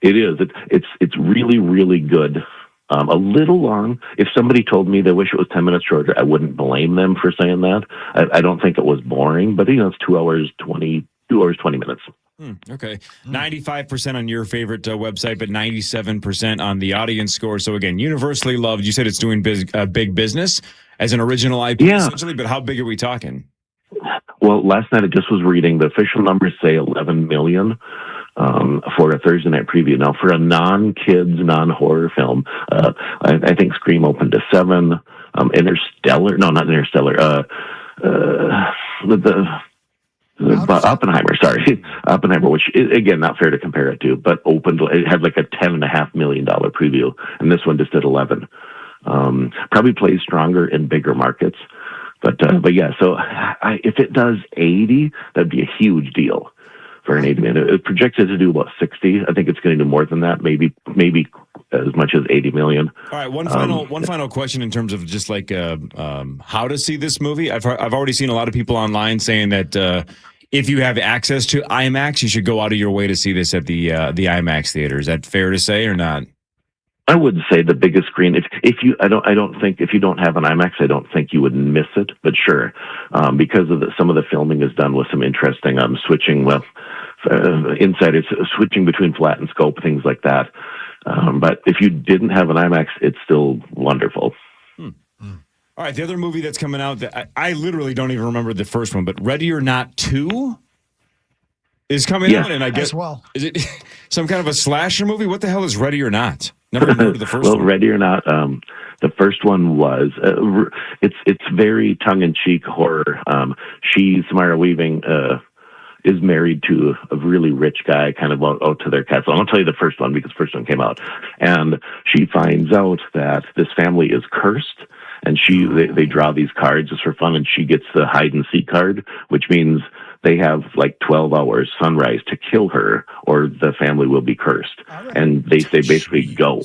It's really, really good. A little long. If somebody told me they wish it was 10 minutes shorter, I wouldn't blame them for saying that. I don't think it was boring, but it's 2 hours, 20 minutes. Okay. 95% on your favorite website, but 97% on the audience score. So again, universally loved. You said it's doing big business as an original IP, essentially, but how big are we talking? Well, last night I just was reading the official numbers say 11 million for a Thursday night preview. Now, for a non-kids, non-horror film, I think Scream opened to 7. Interstellar, no, not Interstellar. Oppenheimer, which is, again, not fair to compare it to, but it had like a $10.5 million preview, and this one just did 11. Probably plays stronger in bigger markets, but yeah. So if it does 80, that'd be a huge deal. for an 80 minute. It's projected to do about 60. I think it's going to do more than that. Maybe as much as 80 million. All right, one final question in terms of just like how to see this movie. I've already seen a lot of people online saying that if you have access to IMAX, you should go out of your way to see this at the IMAX theater. Is that fair to say or not? I would say the biggest screen. I don't think if you don't have an IMAX, I don't think you would miss it. But sure, because of some of the filming is done with some interesting switching inside. It's switching between flat and scope, things like that. But if you didn't have an IMAX, it's still wonderful. All right, the other movie that's coming out that I literally don't even remember the first one, but Ready or Not 2 is coming out, and I guess is it some kind of a slasher movie? What the hell is Ready or Not? Never even heard of the first one. Well, Ready or Not, the first one was it's very tongue in cheek horror. Samara Weaving is married to a really rich guy, kind of out to their castle. I won't tell you the first one because the first one came out, and she finds out that this family is cursed. And they draw these cards just for fun, and she gets the hide and seek card, which means they have like 12 hours sunrise to kill her, or the family will be cursed. And they say basically go,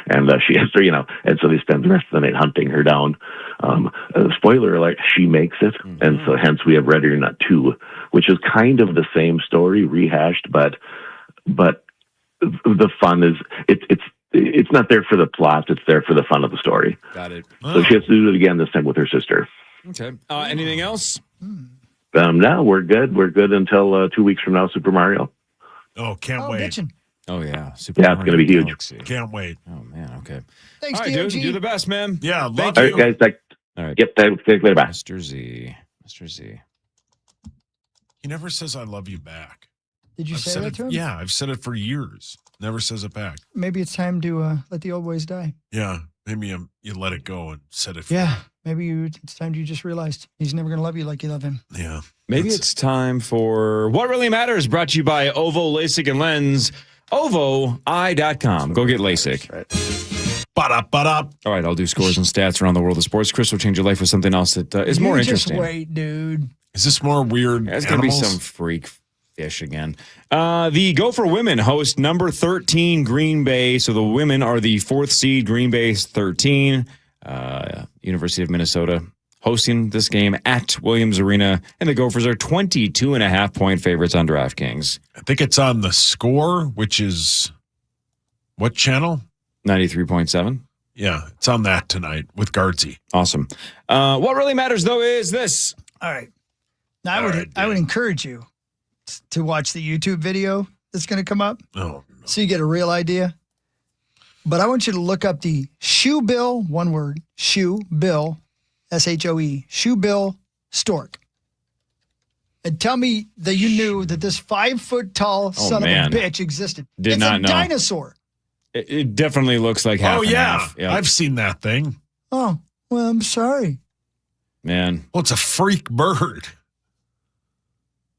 and she has to, and so they spend the rest of the night hunting her down. Spoiler alert: she makes it, and so hence we have Ready or Not 2, which is kind of the same story rehashed, but the fun is it's not there for the plot. It's there for the fun of the story. Got it. So she has to do it again, this time with her sister. Okay. Anything else? No, we're good. We're good until 2 weeks from now, Super Mario. Oh, can't wait. Bitchin'. Oh, yeah. Super Yeah, it's going to be huge. Galaxy. Can't wait. Oh, man. Okay. Thanks, all right, DOG. dude. You're the best, man. Yeah, love Thank All you. right, guys. All right. Yep, thanks later. Bye. Mr. Z. He never says I love you back. Did you I've say said that it, to him? Yeah, I've said it for years. Never says it back. Maybe it's time to let the old ways die. Yeah, maybe you let it go and said it. Yeah, maybe it's time you just realized he's never going to love you like you love him. Yeah. Maybe it's time for What Really Matters, brought to you by Ovo LASIK and Lens. OvoEye.com. Go get LASIK. Ba-da-ba-da. All right, I'll do scores and stats around the world of sports. Chris will change your life with something else that is more interesting. Just wait, dude. Is this more weird? It's going to be some freak fish again. The Gopher women host number 13 Green Bay. So the women are the 4th seed. Green Bay's 13. University of Minnesota hosting this game at Williams Arena. And the Gophers are 22.5-point favorites on DraftKings. I think it's on The Score, which is what channel? 93.7. Yeah, it's on that tonight with Guardsy. Awesome. What really matters, though, is this. All right. Now, I would encourage you to watch the YouTube video that's going to come up. Oh, no. So you get a real idea. But I want you to look up the Shoe Bill, one word, Shoe Bill, SHOE, Shoe Bill Stork. And tell me that you knew that this 5-foot-tall son of a bitch existed. Did not know. It's a dinosaur. It definitely looks like half. Oh, and yeah. half. Yep. I've seen that thing. Oh, well, I'm sorry. Man. Well, it's a freak bird.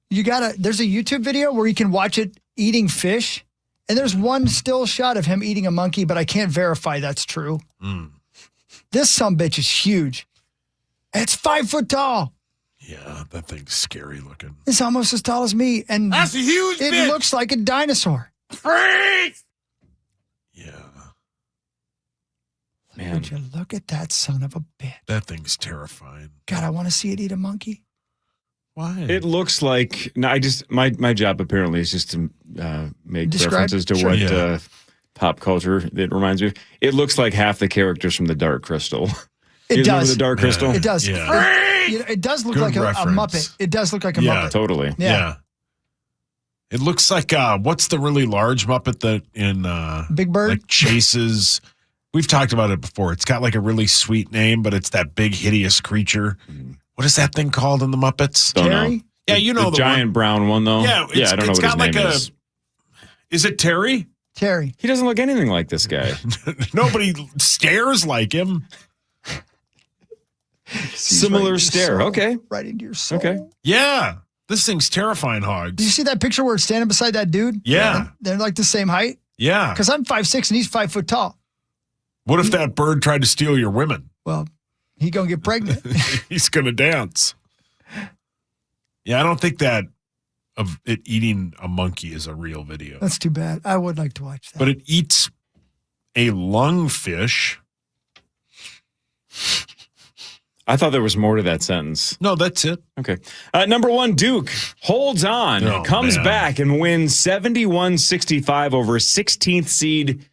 There's a YouTube video where you can watch it eating fish. And there's one still shot of him eating a monkey, but I can't verify that's true. This sumbitch is huge. It's 5 foot tall. Yeah, that thing's scary looking. It's almost as tall as me. And that's a huge It bitch. looks like a dinosaur. Freak! Yeah. Man. Would you look at that son of a bitch? That thing's terrifying. God, I want to see it eat a monkey. Why? It looks like my job apparently is just to make Describe- references to sure. what pop culture it reminds me of. It looks like half the characters from the Dark Crystal. It You remember does. the Dark Crystal? It does. Yeah. It does look Good like a reference. Muppet. It does look like a Yeah. Muppet. Totally. Yeah. It looks like what's the really large Muppet that in Big Bird? like chases? We've talked about it before. It's got like a really sweet name, but it's that big hideous creature. What is that thing called in the Muppets? Don't know. Terry? Yeah, you know the giant one. brown one though. Yeah, I don't know it's what his got like name a. is. Is it Terry? Terry. He doesn't look anything like this guy. Nobody stares like him. Similar stare. Okay. Right into your soul. Okay. Yeah, this thing's terrifying, Hogs. Do you see that picture where it's standing beside that dude? Yeah. And they're like the same height? Yeah. Because I'm 5'6" and he's 5 foot tall. What if that bird tried to steal your women? Well, he gonna get pregnant. He's gonna dance. Yeah, I don't think that of it eating a monkey is a real video. That's too bad. I would like to watch that. But it eats a lungfish. I thought there was more to that sentence. No, that's it. Okay. Number 1, Duke holds on, comes back, and wins 71-65 over 16th seed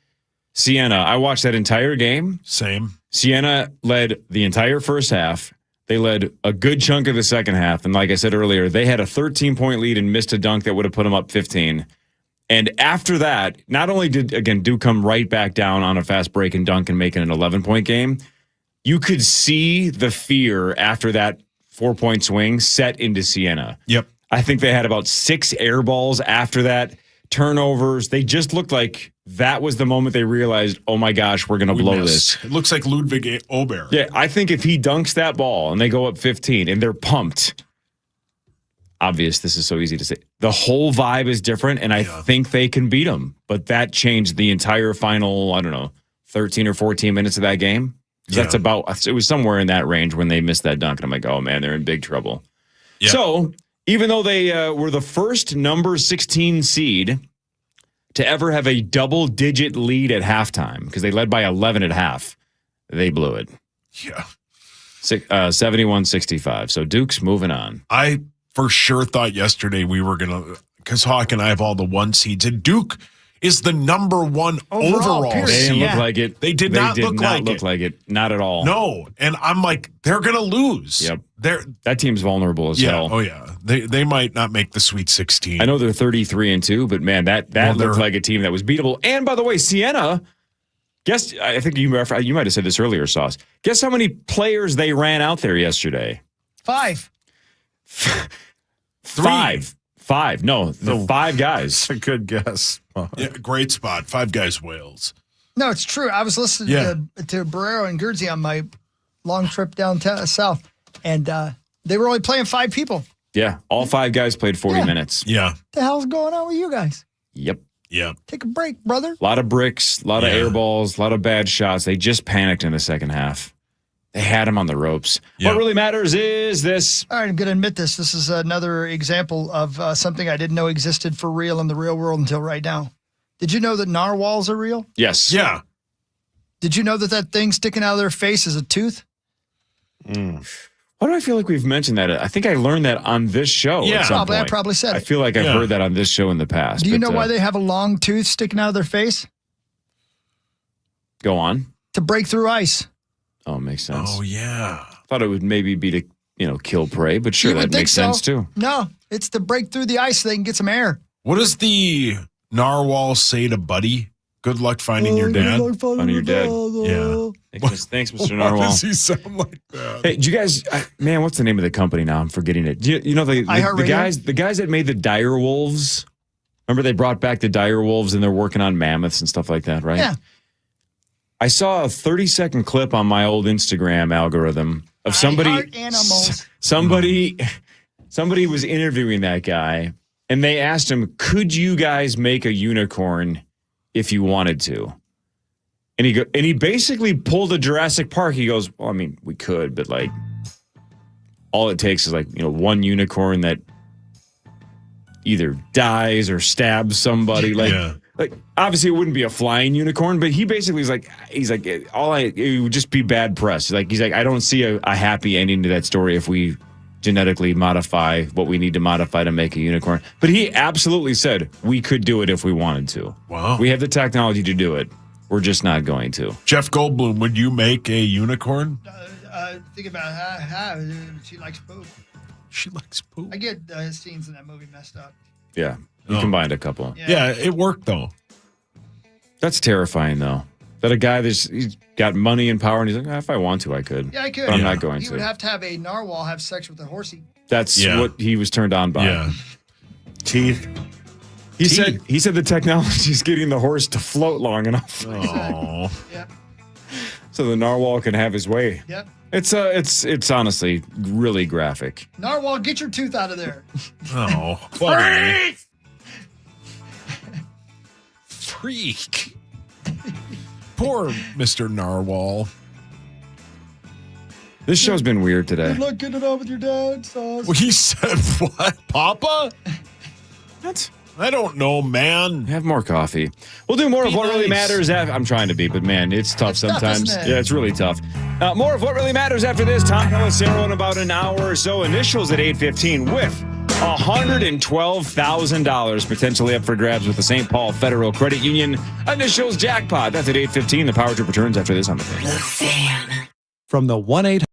Siena. I watched that entire game. Same. Siena led the entire first half. They led a good chunk of the second half. And like I said earlier, they had a 13-point lead and missed a dunk that would have put them up 15. And after that, not only did, again, Duke come right back down on a fast break and dunk and make it an 11-point game, you could see the fear after that 4-point swing set into Siena. Yep. I think they had about 6 air balls after that, turnovers. They just looked like that was the moment they realized, oh my gosh, we're going to blow this. It looks like Ludwig Ober. Yeah, I think if he dunks that ball and they go up 15 and they're pumped, obvious, this is so easy to say. The whole vibe is different, and I think they can beat them. But that changed the entire final, 13 or 14 minutes of that game. That's about, it was somewhere in that range when they missed that dunk. And I'm like, oh man, they're in big trouble. Yeah. So even though they were the first number 16 seed to ever have a double-digit lead at halftime, because they led by 11 at half, they blew it. Yeah. 71-65. So Duke's moving on. I for sure thought yesterday we were going to, because Hawk and I have all the 1 seeds, and Duke is the number 1 overall. They didn't look like it. They did not look like it. Not at all. No. And I'm like, they're going to lose. Yep. That team's vulnerable as hell. Oh, yeah. They might not make the Sweet 16. I know they're 33-2, but man, that looked like a team that was beatable. And by the way, Siena, I think you might have said this earlier, Sauce. Guess how many players they ran out there yesterday? 5. 5. No, the 5 guys. That's a good guess. Yeah, great spot. 5 Guys Wales. No, it's true. I was listening to Barrero and Guernsey on my long trip down south, and they were only playing 5 people. Yeah, all 5 guys played 40 minutes. Yeah. What the hell's going on with you guys? Yep. Yeah. Take a break, brother. A lot of bricks, a lot of air balls, a lot of bad shots. They just panicked in the second half. They had him on the ropes. What really matters is this. All right, I'm going to admit this. This is another example of something I didn't know existed for real in the real world until right now. Did you know that narwhals are real? Yes. Yeah. Did you know that thing sticking out of their face is a tooth? Why do I feel like we've mentioned that? I think I learned that on this show. Yeah, at some point. I probably said it. I feel like I've heard that on this show in the past. Do you know why they have a long tooth sticking out of their face? Go on. To break through ice. Oh, makes sense. Oh, yeah. Thought it would maybe be to kill prey, but sure, that makes sense too. No, it's to break through the ice so they can get some air. What does the narwhal say to Buddy? Good luck finding your dad. Finding your dad. Yeah. Thanks, Mr. Narwhal. Why does he sound like that? Hey, do you guys, man, what's the name of the company now? I'm forgetting it. You know the guys that made the dire wolves? Remember they brought back the dire wolves and they're working on mammoths and stuff like that, right? Yeah. I saw a 30-second clip on my old Instagram algorithm of somebody. Animals. Somebody was interviewing that guy, and they asked him, "Could you guys make a unicorn if you wanted to?" And he basically pulled a Jurassic Park. He goes, "Well, I mean, we could, but like, all it takes is one unicorn that either dies or stabs somebody." Like, obviously it wouldn't be a flying unicorn, but he basically he's like, it would just be bad press. He's like, I don't see a happy ending to that story if we genetically modify what we need to modify to make a unicorn. But he absolutely said we could do it if we wanted to. Wow. We have the technology to do it. We're just not going to. Jeff Goldblum, would you make a unicorn? Think about how she likes poop. She likes poop. I get scenes in that movie messed up. Yeah. You combined a couple. Yeah, it worked, though. That's terrifying, though. That a guy he's got money and power, and he's like, if I want to, I could. Yeah, I could. But I'm not going to. He would have to have a narwhal have sex with a horsey. That's what he was turned on by. Yeah. Teeth. He said the technology is getting the horse to float long enough. Oh. Yep. So the narwhal can have his way. Yep. It's honestly really graphic. Narwhal, get your tooth out of there. Oh. Freak! Freak. Poor Mr. Narwhal. This show's been weird today. Good luck getting it on with your dad, Sauce. Well, he said what? Papa? What? I don't know, man. Have more coffee. We'll do more of Be what really nice. matters. I'm trying to be, but man, it's tough It's tough, sometimes. isn't it? Yeah, it's really tough. More of what really matters after this. Tom Pelissero in about an hour or so. Initials at 8:15 with $112,000 potentially up for grabs with the St. Paul Federal Credit Union. Initials jackpot. That's at 8:15. The Power Trip returns after this on the Fan. From the 1-800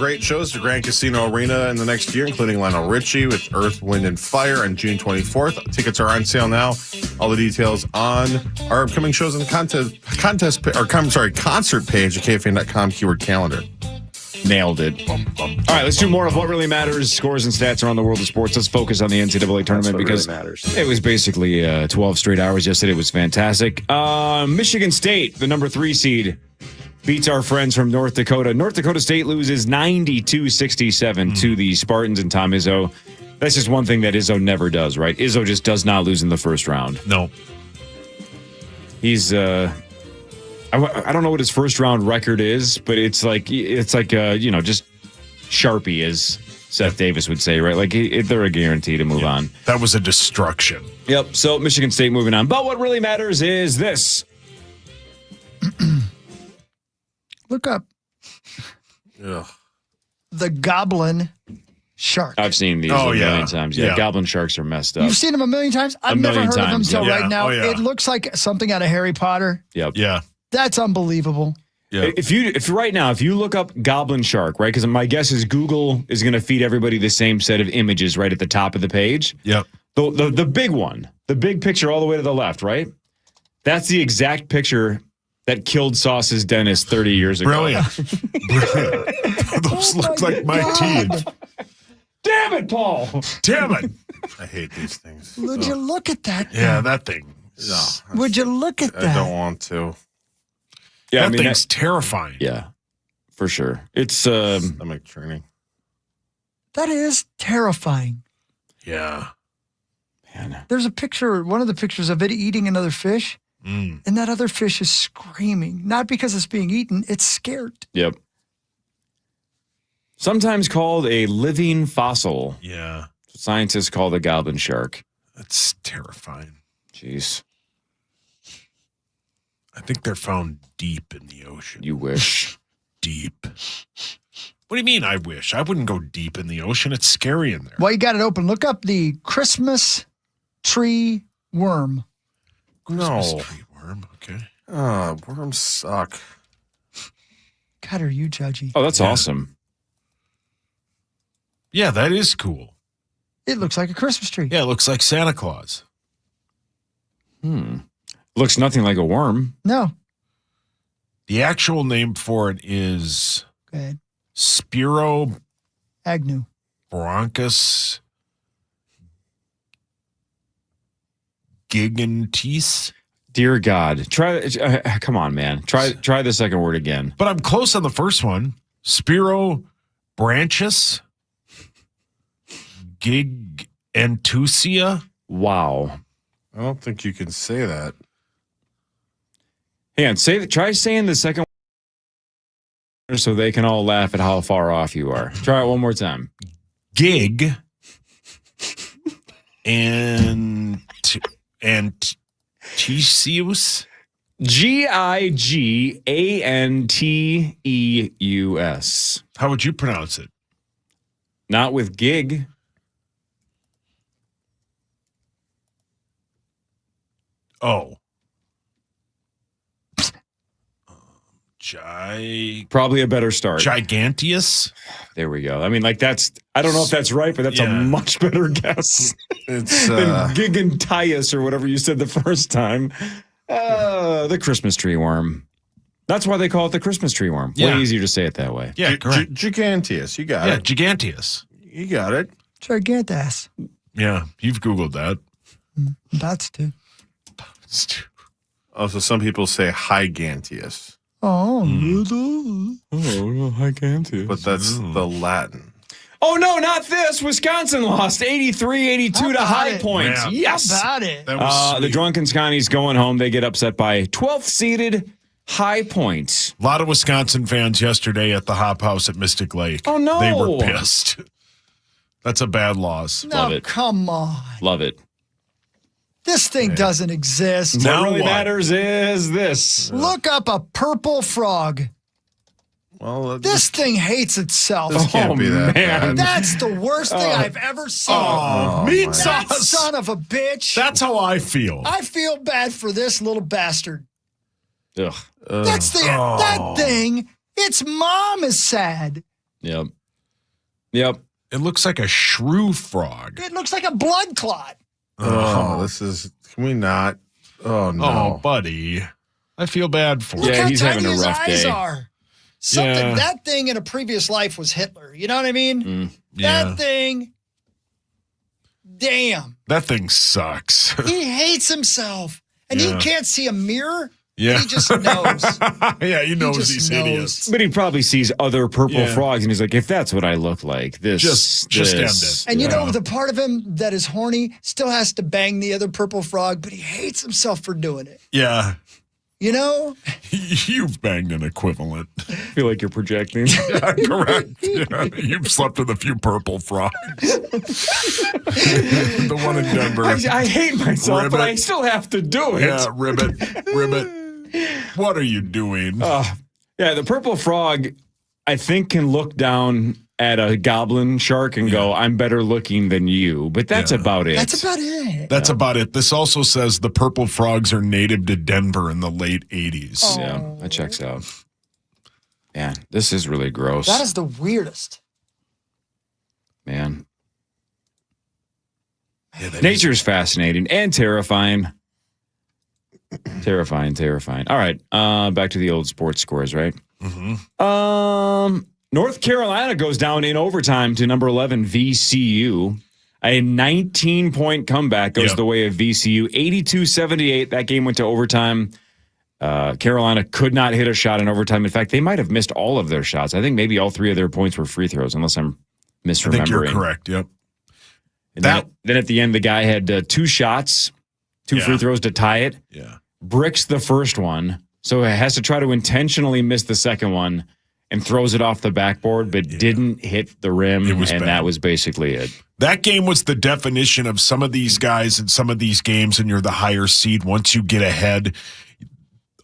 great shows at Grand Casino Arena in the next year, including Lionel Richie with Earth, Wind, and Fire on June 24th. Tickets are on sale now. All the details on our upcoming shows and concert page at KFAN.com, keyword calendar. Nailed it. All right, let's do more of what really matters. Scores and stats around the world of sports. Let's focus on the NCAA tournament because it was basically 12 straight hours yesterday. It was fantastic. Michigan State, the number 3 seed, beats our friends from North Dakota. North Dakota State loses 92-67 to the Spartans and Tom Izzo. That's just one thing that Izzo never does, right? Izzo just does not lose in the first round. No. He's I don't know what his first round record is, but it's like just Sharpie, as Seth Davis would say, right? Like they're a guarantee to move on. That was a destruction. Yep. So Michigan State moving on. But what really matters is this. Look up Ugh. the goblin shark. I've seen these a million times. Yeah, goblin sharks are messed up. You've seen them a million times? I've never heard of them until right now. It looks like something out of Harry Potter. Yep. Yeah. That's unbelievable. Yeah. If you look up goblin shark, right? Because my guess is Google is going to feed everybody the same set of images right at the top of the page. Yep. The big one, the big picture all the way to the left, right? That's the exact picture that killed Sauce's dentist 30 years ago. Brilliant. Those look like my teeth. Damn it, Paul. Damn it. I hate these things. Would you look at that? Yeah, that thing. No, Would you look at that? I don't want to. Yeah, that thing's terrifying. Yeah, for sure. It's stomach churning. That is terrifying. Yeah. Man. There's a picture, one of the pictures of it eating another fish, and that other fish is screaming. Not because it's being eaten, it's scared. Yep. Sometimes called a living fossil. Yeah. Scientists call the goblin shark. That's terrifying. Jeez. I think they're found deep in the ocean. You wish. Deep. What do you mean, I wish? I wouldn't go deep in the ocean. It's scary in there. Well, you got it open. Look up the Christmas tree worm. Christmas tree worm. Okay. Oh, worms suck. God, are you judgy? Oh, that's awesome. Yeah, that is cool. It looks like a Christmas tree. Yeah, it looks like Santa Claus. Looks nothing like a worm. No. The actual name for it is Go ahead. Spirobrachus Agnew. giganteus. Dear God. Come on, man. Try the second word again. But I'm close on the first one. Spirobrachus giganteus. Wow. I don't think you can say that. Hang on, try saying the second word so they can all laugh at how far off you are. Try it one more time. Gig and Tisius. Giganteus. How would you pronounce it? Not with gig. Oh. Probably a better start. Giganteus? There we go. I mean, I don't know if that's right, but that's a much better guess. It's than Giganteus or whatever you said the first time. The Christmas tree worm. That's why they call it the Christmas tree worm. Yeah. Way easier to say it that way. Yeah, correct. Giganteus. You got it. Giganteus. You got it. Gigantas. Yeah, you've Googled that. That's too. Also, some people say Giganteus. Oh. Giganteus. But that's the Latin. Oh, no, not this. Wisconsin lost 83-82 to High Point. Yeah. Yes. How about it? That was The Drunken Scotties going home. They get upset by 12th seeded High Point. a lot of Wisconsin fans yesterday at the Hop House at Mystic Lake. Oh, no. They were pissed. That's a bad loss. No, Love it. come on. Love it. This thing doesn't exist. Now what really what? matters is this. Look up a purple frog. Well, This thing hates itself. this can't be that man. bad. That's the worst thing I've ever seen. Oh, meat that sauce. son of a bitch. That's how I feel. I feel bad for this little bastard. Ugh. That's that thing. Its mom is sad. Yep. Yep. It looks like a shrew frog. It looks like a blood clot. Can we not? Oh, no. Oh, buddy. I feel bad for Look you. Yeah, how he's tiny having a his rough eyes day. are. Something, Yeah. that thing in a previous life was Hitler. You know what I mean? Yeah. That thing, damn. That thing sucks. He hates himself. And Yeah. he can't see a mirror. Yeah. He just knows. Yeah, he knows just these knows. idiots. But he probably sees other purple Yeah. frogs, and he's like, if that's what I look like, this. Just end this. it. And you Yeah. know, the part of him that is horny still has to bang the other purple frog, but he hates himself for doing it. Yeah. You know? You've banged an equivalent. I feel like you're projecting. Yeah, correct. Yeah. You've slept with a few purple frogs. The one in Denver. I hate myself, but Ribbit. I still have to do it. Yeah, ribbit. What are you doing? Yeah, the purple frog, I think, can look down at a goblin shark and go, I'm better looking than you. But that's Yeah. about it. That's about it. That's about it. This also says the purple frogs are native to Denver in the late 80s. Oh. Yeah, that checks out. Man, this is really gross. That is the weirdest. Man. Yeah, that is- Nature's fascinating and terrifying. Terrifying. All right, back to the old sports scores, right? North Carolina goes down in overtime to number 11 VCU. A 19-point comeback goes the way of VCU, 82-78. That game went to overtime. Carolina could not hit a shot in overtime. In fact, they might have missed all of their shots. I think maybe all three of their points were free throws, unless I'm misremembering. I think you're correct. Yep. And then at the end, the guy had two shots, two free throws to tie it. Yeah. Bricks the first one, so it has to try to intentionally miss the second one and throws it off the backboard, but didn't hit the rim, It was and bad. that was basically it. That game was the definition of some of these guys in some of these games, and you're the higher seed. Once you get ahead,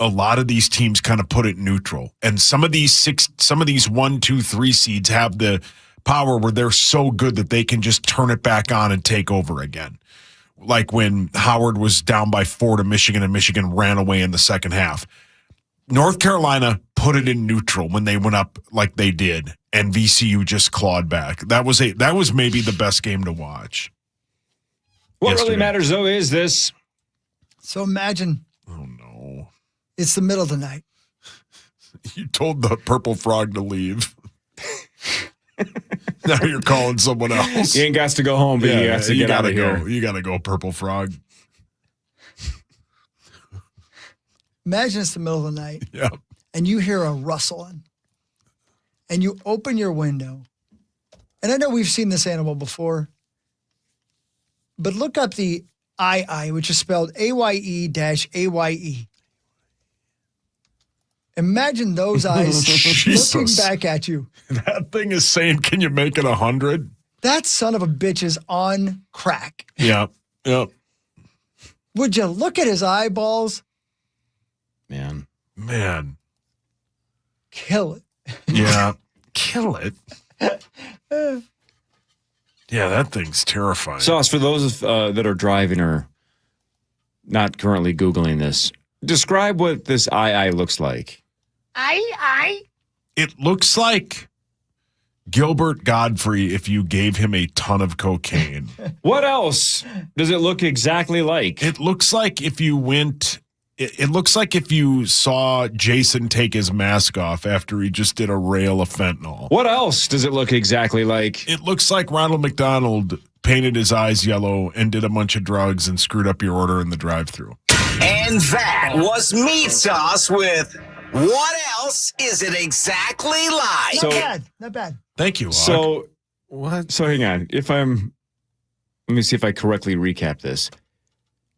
a lot of these teams kind of put it neutral. And some of these 1, 2, 3 seeds have the power where they're so good that they can just turn it back on and take over again. Like when Howard was down by 4 to Michigan and Michigan ran away in the second half. North Carolina put it in neutral when they went up like they did, and VCU just clawed back. That was maybe the best game to watch. What yesterday. really matters, though, is this. So imagine Oh, no. it's the middle of the night. You told the purple frog to leave. Now you're calling someone else. You ain't got to go home, but you have to get out gotta of here. go. You got to go, purple frog. Imagine it's the middle of the night Yeah. and you hear a rustling and you open your window. And I know we've seen this animal before, but look up the II, which is spelled AYE-AYE. Imagine those eyes looking Jesus. back at you. That thing is saying, can you make it 100? That son of a bitch is on crack. Yeah. Yep. Would you look at his eyeballs? Man. Kill it. Yeah. Kill it. Yeah, that thing's terrifying. Sauce, for those that are driving or not currently Googling this, describe what this II looks like. It looks like Gilbert Godfrey if you gave him a ton of cocaine. What else does it look exactly like? It looks like if you went... It looks like if you saw Jason take his mask off after he just did a rail of fentanyl. What else does it look exactly like? It looks like Ronald McDonald painted his eyes yellow and did a bunch of drugs and screwed up your order in the drive-thru. And that was Meat Sauce with What Else Is It Exactly Like? Not bad. Not bad. Thank you, Hawk. So, What? so hang on. Let me see if I correctly recap this.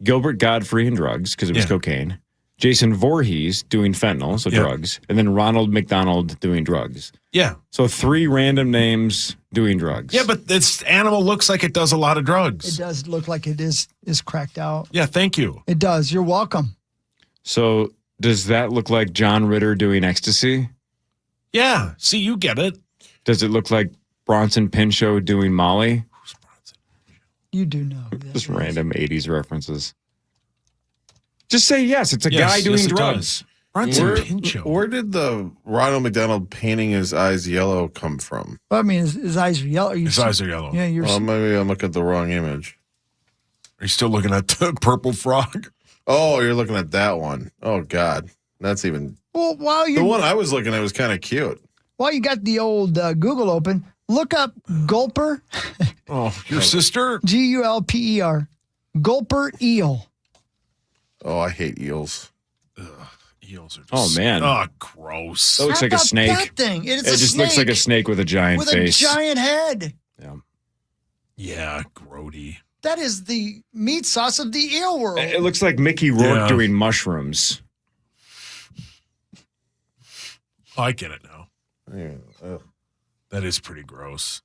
Gilbert Godfrey and drugs, because it was cocaine. Jason Voorhees doing fentanyl, so drugs. And then Ronald McDonald doing drugs. Yeah. So 3 random names doing drugs. Yeah, but this animal looks like it does a lot of It drugs. does look like it is cracked out. Yeah, thank you. It does. You're welcome. So does that look like John Ritter doing ecstasy? Yeah. See, you get it. Does it look like Bronson Pinchot doing Molly? You do know. This Just random 80s references. Just say yes. It's a Yes, guy doing yes, it drugs. does. Bronson Pinchot. Where did the Ronald McDonald painting his eyes yellow come from? Well, I mean, his eyes are yellow. His eyes are yellow. Yeah, you're. Maybe I'm looking at the wrong image. Are you still looking at the purple frog? Oh, you're looking at that one. Oh, God. That's even... Well, the one I was looking at was kind of cute. While you got the old Google open, look up Gulper. Oh, your sister? Gulper. Gulper eel. Oh, I hate eels. Eels are just... Oh, man. Oh, gross. That looks like a How about snake. that thing? It just looks like a snake with a giant face. With a giant head. Yeah. Yeah, grody. That is the meat sauce of the eel world. It looks like Mickey Rourke doing mushrooms. Oh, I get it now. Yeah. That is pretty gross.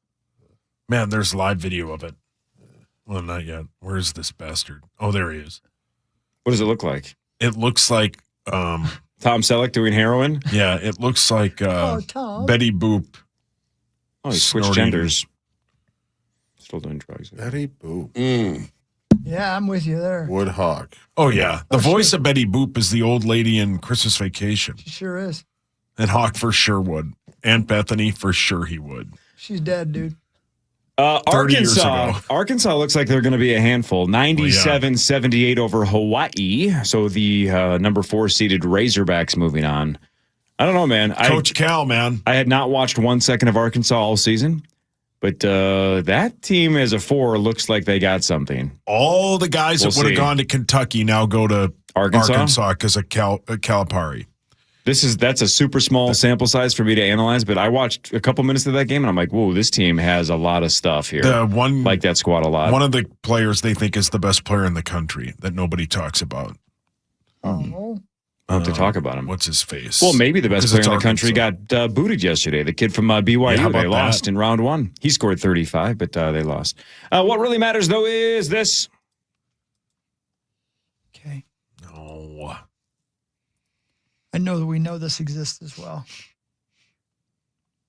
Man, there's live video of it. Well, not yet. Where's this bastard? Oh, there he is. What does it look like? It looks like... Tom Selleck doing heroin? Yeah, it looks like Tom. Betty Boop. Oh, he switched Snorting. genders. Still doing drugs. Betty Boop. Yeah, I'm with you there. Woodhawk. Oh, yeah. The voice of Betty Boop is the old lady in Christmas Vacation. She sure is. And Hawk for sure would. Aunt Bethany, for sure he would. She's dead, dude. 30 years ago. Arkansas looks like they're going to be a handful. 97-78 over Hawaii. So the number 4 seeded Razorbacks moving on. I don't know, man. Coach Cal, man. I had not watched 1 second of Arkansas all season, but that team as a 4 looks like they got something. All the guys that would have gone to Kentucky now go to Arkansas because of Calipari. That's a super small sample size for me to analyze, but I watched a couple minutes of that game and I'm like, whoa, this team has a lot of stuff here. Like that squad a lot. One of the players they think is the best player in the country that nobody talks about. Oh. I don't have to talk about him. What's his face? Well, maybe the best player in the country Arkansas. got booted yesterday. The kid from BYU, how about they lost that? in round 1. He scored 35, but they lost. What really matters, though, is this. Okay. No. I know that we know this exists as well.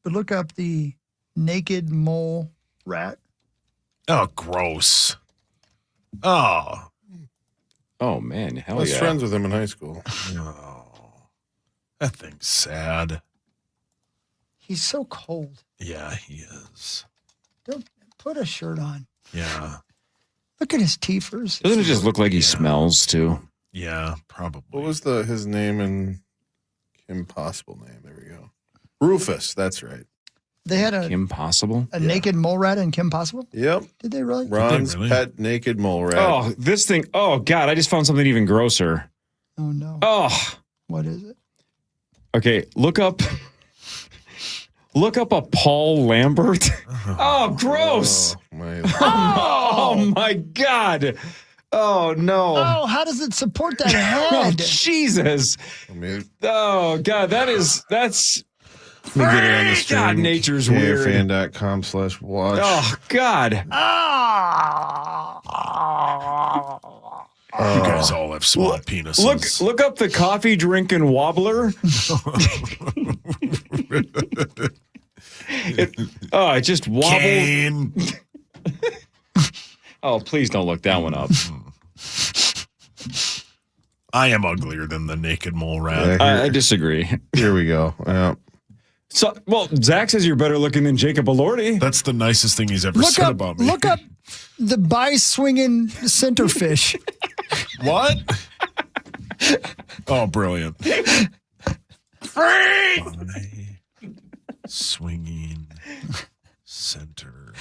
But look up the naked mole rat. Oh, gross. Oh. Oh, man. Hell I was yeah. friends with him in high school. Oh. That thing's sad. He's so cold. Yeah, he is. Don't put a shirt on. Yeah. Look at his teethers. Doesn't it just look like he smells, too? Yeah, probably. What was his name in Kim Possible name? There we go. Rufus, that's right. They had Kim Possible? a naked mole rat in Kim Possible? Yep. Did they really? Ron's pet naked mole rat. Oh, this thing. Oh, God. I just found something even grosser. Oh, no. Oh. What is it? Okay. Look up a Paul Lambert. Oh, gross. Oh, my God. Oh, no. Oh, how does it support that Oh, head? Jesus. Oh, God. That's. Let me get it on the stream. God, nature's weird. KFAN.com/watch. Oh, God. You guys all have small penises. Look up the coffee drinking wobbler. It just wobbled. Kane. Oh, please don't look that one up. I am uglier than the naked mole rat. I disagree. Here we go. Yeah. So, well, Zach says you're better looking than Jacob Elordi. That's the nicest thing he's ever said about me. Look up the bi-swinging centerfish. What? Oh, brilliant. Swinging center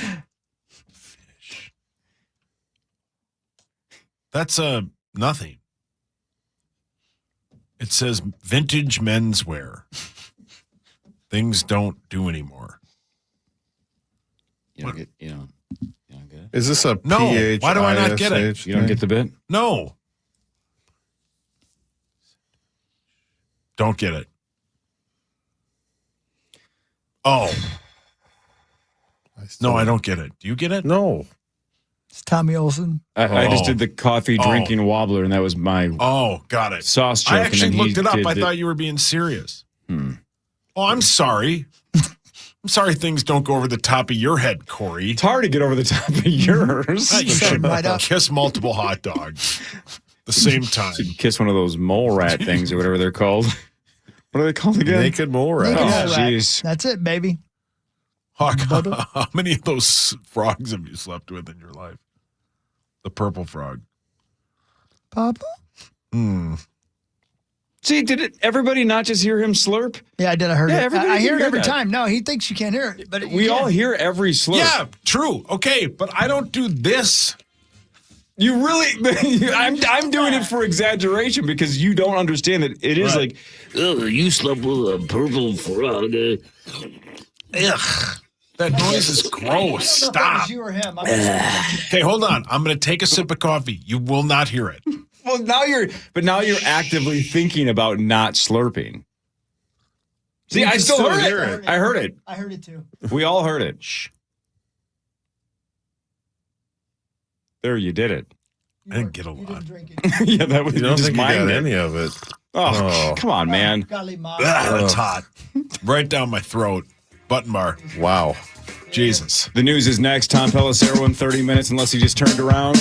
fish. That's nothing. It says vintage menswear. Things don't do anymore. You don't get it? Is this a No, why do I not get it? PHISH You don't get the bit? No. Don't get it. Oh. No, I don't get it. Do you get it? No. It's Tommy Olsen. I just did the coffee drinking wobbler, and that was my got it. sauce joke. I actually and then looked it up. did I thought you were being serious. Oh, I'm sorry. I'm sorry things don't go over the top of your head, Corey. It's hard to get over the top of yours. You should right up. kiss multiple hot dogs. the same time. Should kiss one of those mole rat things or whatever they're called. What are they called again? Naked mole rat. Naked Oh, mole rat. jeez. That's it, baby. Hawk, how many of those frogs have you slept with in your life? The purple frog. Papa? See, did everybody not just hear him slurp? Yeah, I did. I heard Yeah, it. everybody I can hear it hear every that. time. No, he thinks you can't hear it. But We you all can. hear every slurp. Yeah, true. Okay, but I don't do this. You really, I'm doing it for exaggeration because you don't understand that it is Right. like, oh, you slept with a purple frog. Ugh. That noise is gross. Stop. You or him. Okay, hold on. I'm going to take a sip of coffee. You will not hear it. Well, now you're actively thinking about not slurping. See, You I can still still heard hear it. it. I heard it. I heard it too. We all heard it. Shh. There, you did it. I didn't get a You lot. didn't drink it. Yeah, that was You don't just think you got mimed it. any of it? Oh, come on, man. Golly, Mom. It's hot. Right down my throat. Button bar. Wow. Jesus. The news is next. Tom Pelissero in 30 minutes, unless he just turned around.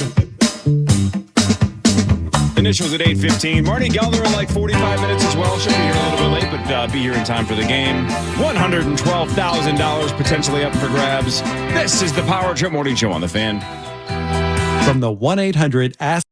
Initials at 8:15. Marty Gelder in like 45 minutes as well. She'll be here a little bit late, but be here in time for the game. $112,000 potentially up for grabs. This is the Power Trip Morning Show on the Fan. From the 1-800-ASK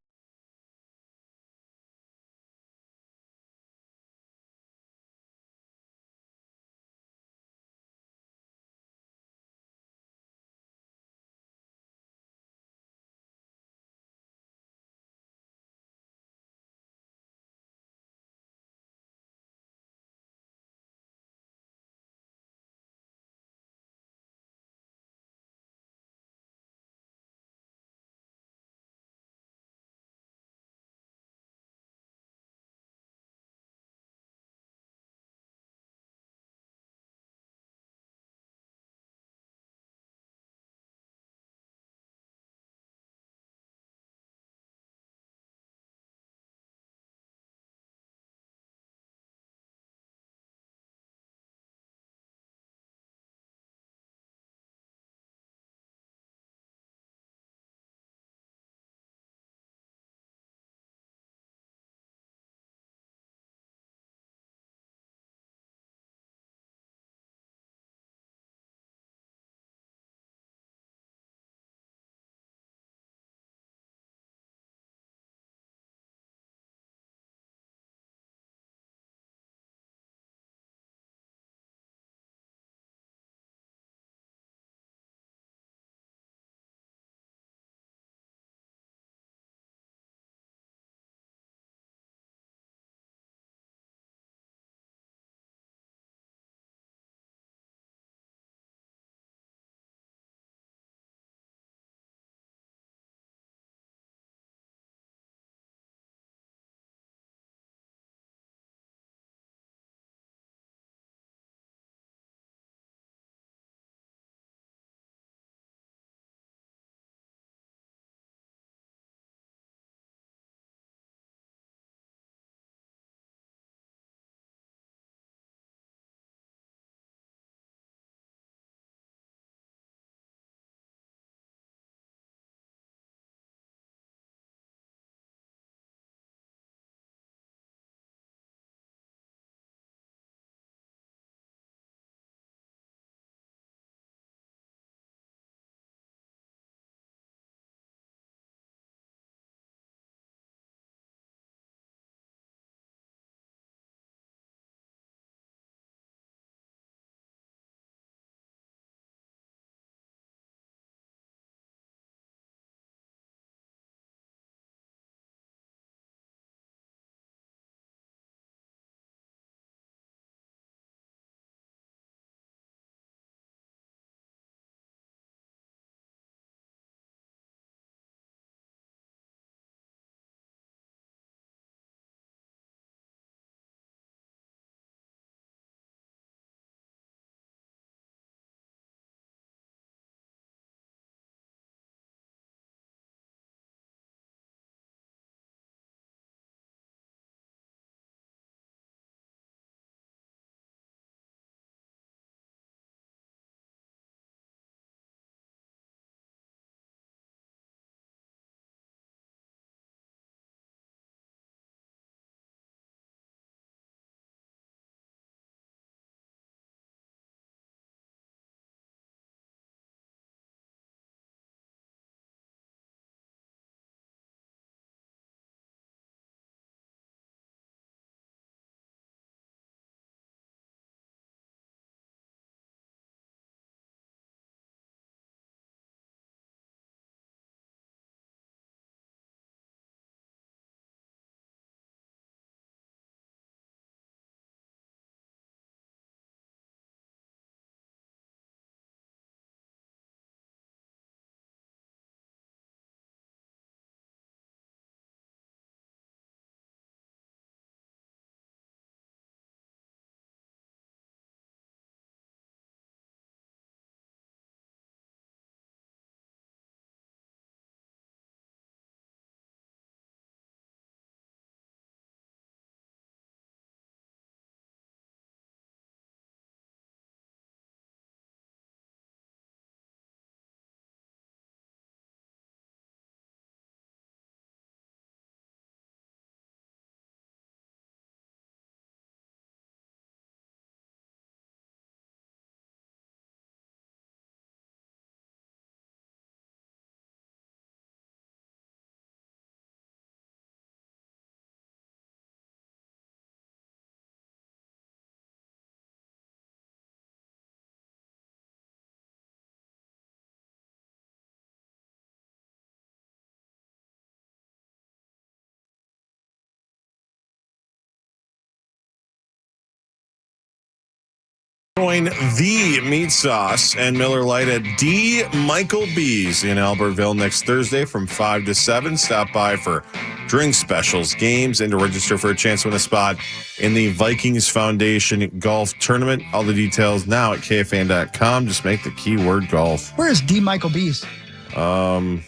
Join the Meat Sauce and Miller Lite at D. Michael B's in Albertville next Thursday from 5 to 7. Stop by for drink specials, games, and to register for a chance to win a spot in the Vikings Foundation Golf Tournament. All the details now at KFAN.com. Just make the keyword golf. Where is D. Michael B's? Sounds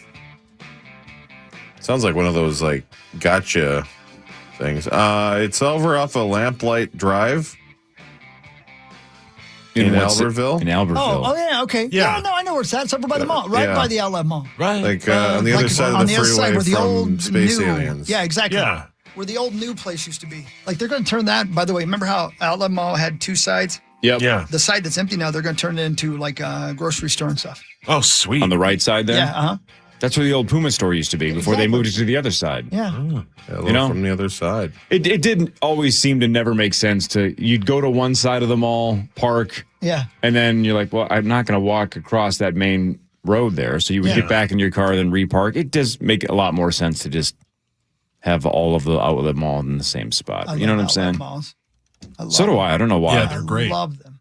like one of those like gotcha things. It's over off of Lamplight Drive. In Albertville? In Albertville. Oh, yeah, okay. Yeah. No, I know where it's at. It's over by the mall, right by the outlet mall. Right. Like on the other side of the freeway where the from old Space new, Aliens. Yeah, exactly. Yeah. Where the old new place used to be. Like they're going to turn that, by the way, remember how outlet mall had two sides? Yep. Yeah. The side that's empty now, they're going to turn it into like a grocery store and stuff. Oh, sweet. On the right side there? Yeah, uh-huh. That's where the old Puma store used to be before they moved it to the other side. Yeah. You know, from the other side. It didn't always seem to never make sense you'd go to one side of the mall, park, Yeah. and then you're like, well, I'm not going to walk across that main road there. So you would get back in your car, then repark. It does make a lot more sense to just have all of the outlet mall in the same spot. You know what I'm saying? Malls. So do I. I don't know why. Yeah, they're great. I love them.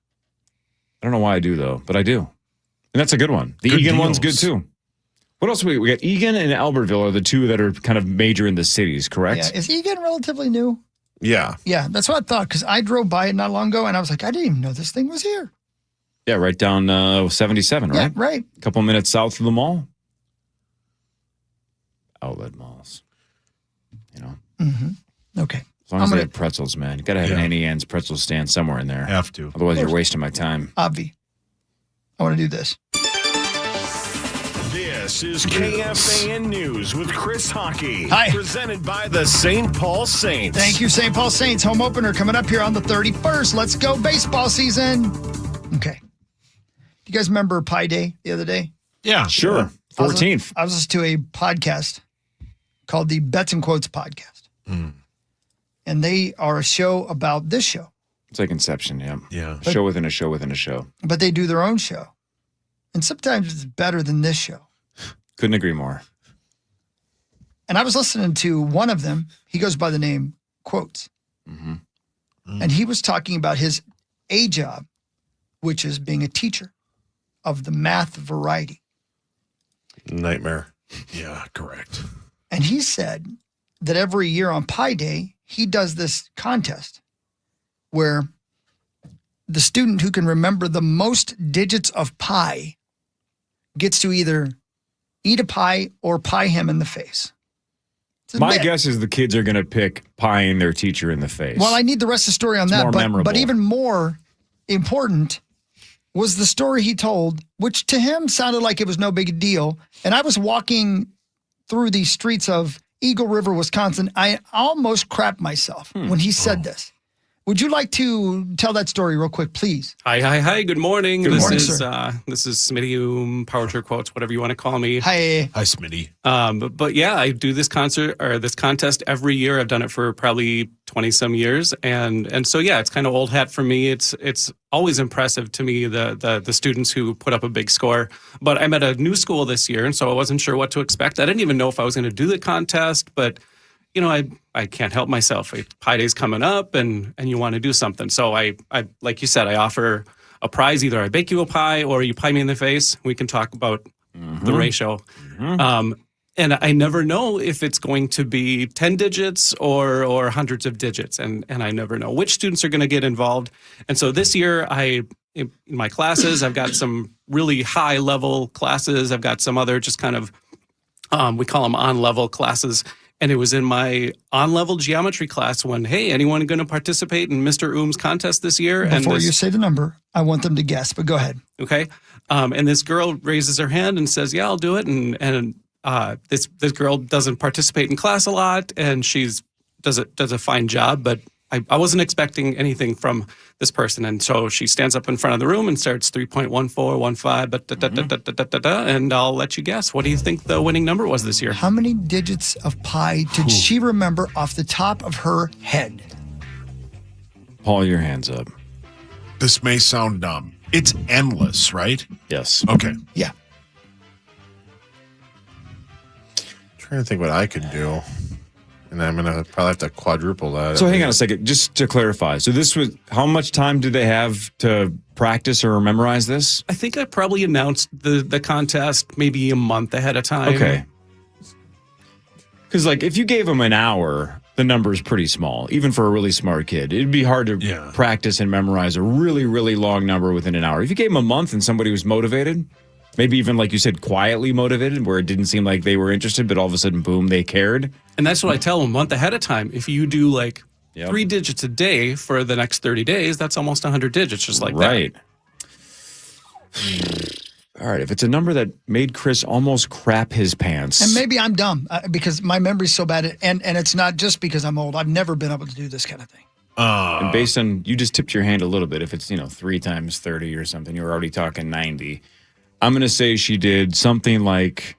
I don't know why I do, though, but I do. And that's a good one. The Good Egan one's good, deals. too. What else we got? Egan and Albertville are the two that are kind of major in the cities, correct? Yeah. Is Egan relatively new? Yeah. Yeah, that's what I thought because I drove by it not long ago and I was like, I didn't even know this thing was here. Yeah, right down 77, right? Yeah, right. A couple minutes south of the mall. Outlet malls. You know? Mm-hmm. Okay. As long as they have pretzels, man. You got to have an Annie Ann's pretzel stand somewhere in there. Have to. Otherwise, you're wasting my time. Obvi. I want to do this. This is KFAN News with Chris Hockey. Hi. Presented by the St. Paul Saints. Thank you, St. Paul Saints. Home opener coming up here on the 31st. Let's go baseball season. Okay. Do you guys remember Pi Day the other day? Yeah. Sure. 14th. I was listening to a podcast called the Bets and Quotes Podcast. And they are a show about this show. It's like Inception, yeah. Yeah. A show within a show within a show. But they do their own show. And sometimes it's better than this show. Couldn't agree more. And I was listening to one of them. He goes by the name Quotes. And he was talking about his A job, which is being a teacher of the math variety. Nightmare. Yeah, correct. And he said that every year on Pi Day, he does this contest where the student who can remember the most digits of pi gets to either eat a pie or pie him in the face. My guess is the kids are going to pick pieing their teacher in the face. Well, I need the rest of the story on It's that. more memorable. But even more important was the story he told, which to him sounded like it was no big deal. And I was walking through the streets of Eagle River, Wisconsin. I almost crapped myself when he said this. Would you like to tell that story real quick, please? Hi. Good morning. Good this morning, is sir. this is Smitty Power Tour Quotes, whatever you want to call me. Hi. Hi, Smitty. But yeah, I do this this contest every year. I've done it for probably 20 some years, and so yeah, it's kind of old hat for me. It's always impressive to me the students who put up a big score. But I'm at a new school this year, and so I wasn't sure what to expect. I didn't even know if I was going to do the contest, but you know, I can't help myself. Pi Day's coming up, and you want to do something. So I like you said, I offer a prize. Either I bake you a pie, or you pie me in the face. We can talk about the ratio. And I never know if it's going to be 10 digits or hundreds of digits, and I never know which students are going to get involved. And so this year, in my classes, I've got some really high level classes. I've got some other just kind of we call them on level classes. And it was in my on-level geometry class when, hey, anyone going to participate in Mr. Oom's contest this year? Before you say the number, I want them to guess, but go ahead. Okay. And this girl raises her hand and says, yeah, I'll do it. And this girl doesn't participate in class a lot, and does a fine job, but I wasn't expecting anything from this person. And so she stands up in front of the room and starts 3.1415, and I'll let you guess. What do you think the winning number was this year? How many digits of pi did she remember off the top of her head? Paul, your hands up. This may sound dumb. It's endless, right? Yes. Okay. Yeah. Trying to think what I could do. And I'm going to probably have to quadruple that. So hang on a second, just to clarify. So this was, how much time did they have to practice or memorize this? I think I probably announced the contest maybe a month ahead of time. Okay. Because, like, if you gave them an hour, the number is pretty small, even for a really smart kid. It'd be hard to practice and memorize a really, really long number within an hour. If you gave them a month and somebody was motivated, maybe even, like you said, quietly motivated, where it didn't seem like they were interested, but all of a sudden, boom, they cared. And that's what I tell them a month ahead of time. If you do, like, 3 digits a day for the next 30 days, that's almost 100 digits, just like that. Right. All right, if it's a number that made Chris almost crap his pants. And maybe I'm dumb because my memory's so bad. And it's not just because I'm old. I've never been able to do this kind of thing. And based on, you just tipped your hand a little bit. If it's, 3 times 30 or something, you're already talking 90. I'm going to say she did something like,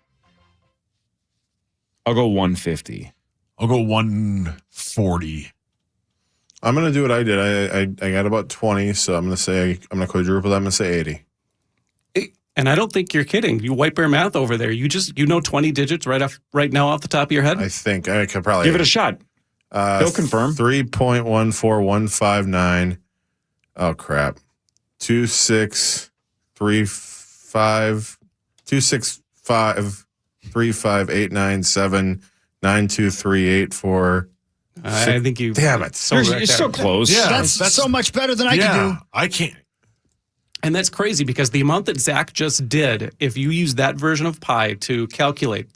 I'll go 150. I'll go 140. I'm going to do what I did. I got about 20, so I'm going to say, I'm going to quadruple that. I'm going to say 80. And I don't think you're kidding. You white bear math over there. You know 20 digits right now off the top of your head? I think I could probably give it a shot. He'll confirm. 3.14159. Oh, crap. 2635 265 35897 92384. I think you. Damn it! You're so close. Yeah, that's so much better than I can do. I can't. And that's crazy because the amount that Zach just did, if you use that version of pi to calculate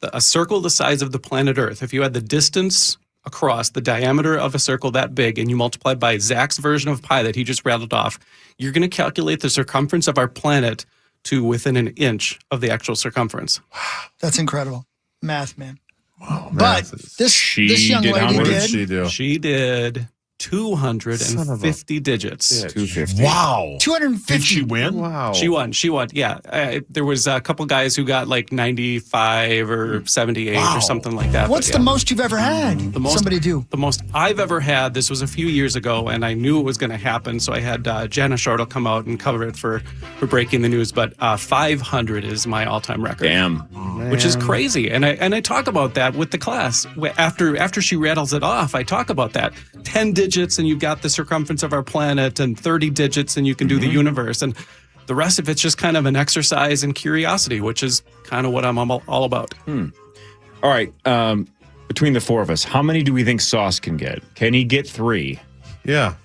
a circle the size of the planet Earth, if you had the distance across the diameter of a circle that big and you multiply by Zach's version of pi that he just rattled off, you're going to calculate the circumference of our planet to within an inch of the actual circumference. Wow. That's incredible. Math, man. Wow, but this young lady what did. She do? She did 250 digits. 250. Wow. 250. Did she win? Wow. She won. Yeah. There was a couple guys who got like 95 or 78 or something like that. What's the most you've ever had? Somebody do. The most I've ever had, this was a few years ago, and I knew it was going to happen, so I had Jana Shortle come out and cover it for breaking the news, but 500 is my all-time record. Damn. Which is crazy. And I talk about that with the class. After she rattles it off, I talk about that. 10 digits and you've got the circumference of our planet, and 30 digits and you can do the universe. And the rest of it's just kind of an exercise in curiosity, which is kind of what I'm all about. All right. Between the four of us, how many do we think Sauce can get? Can he get 3? Yeah.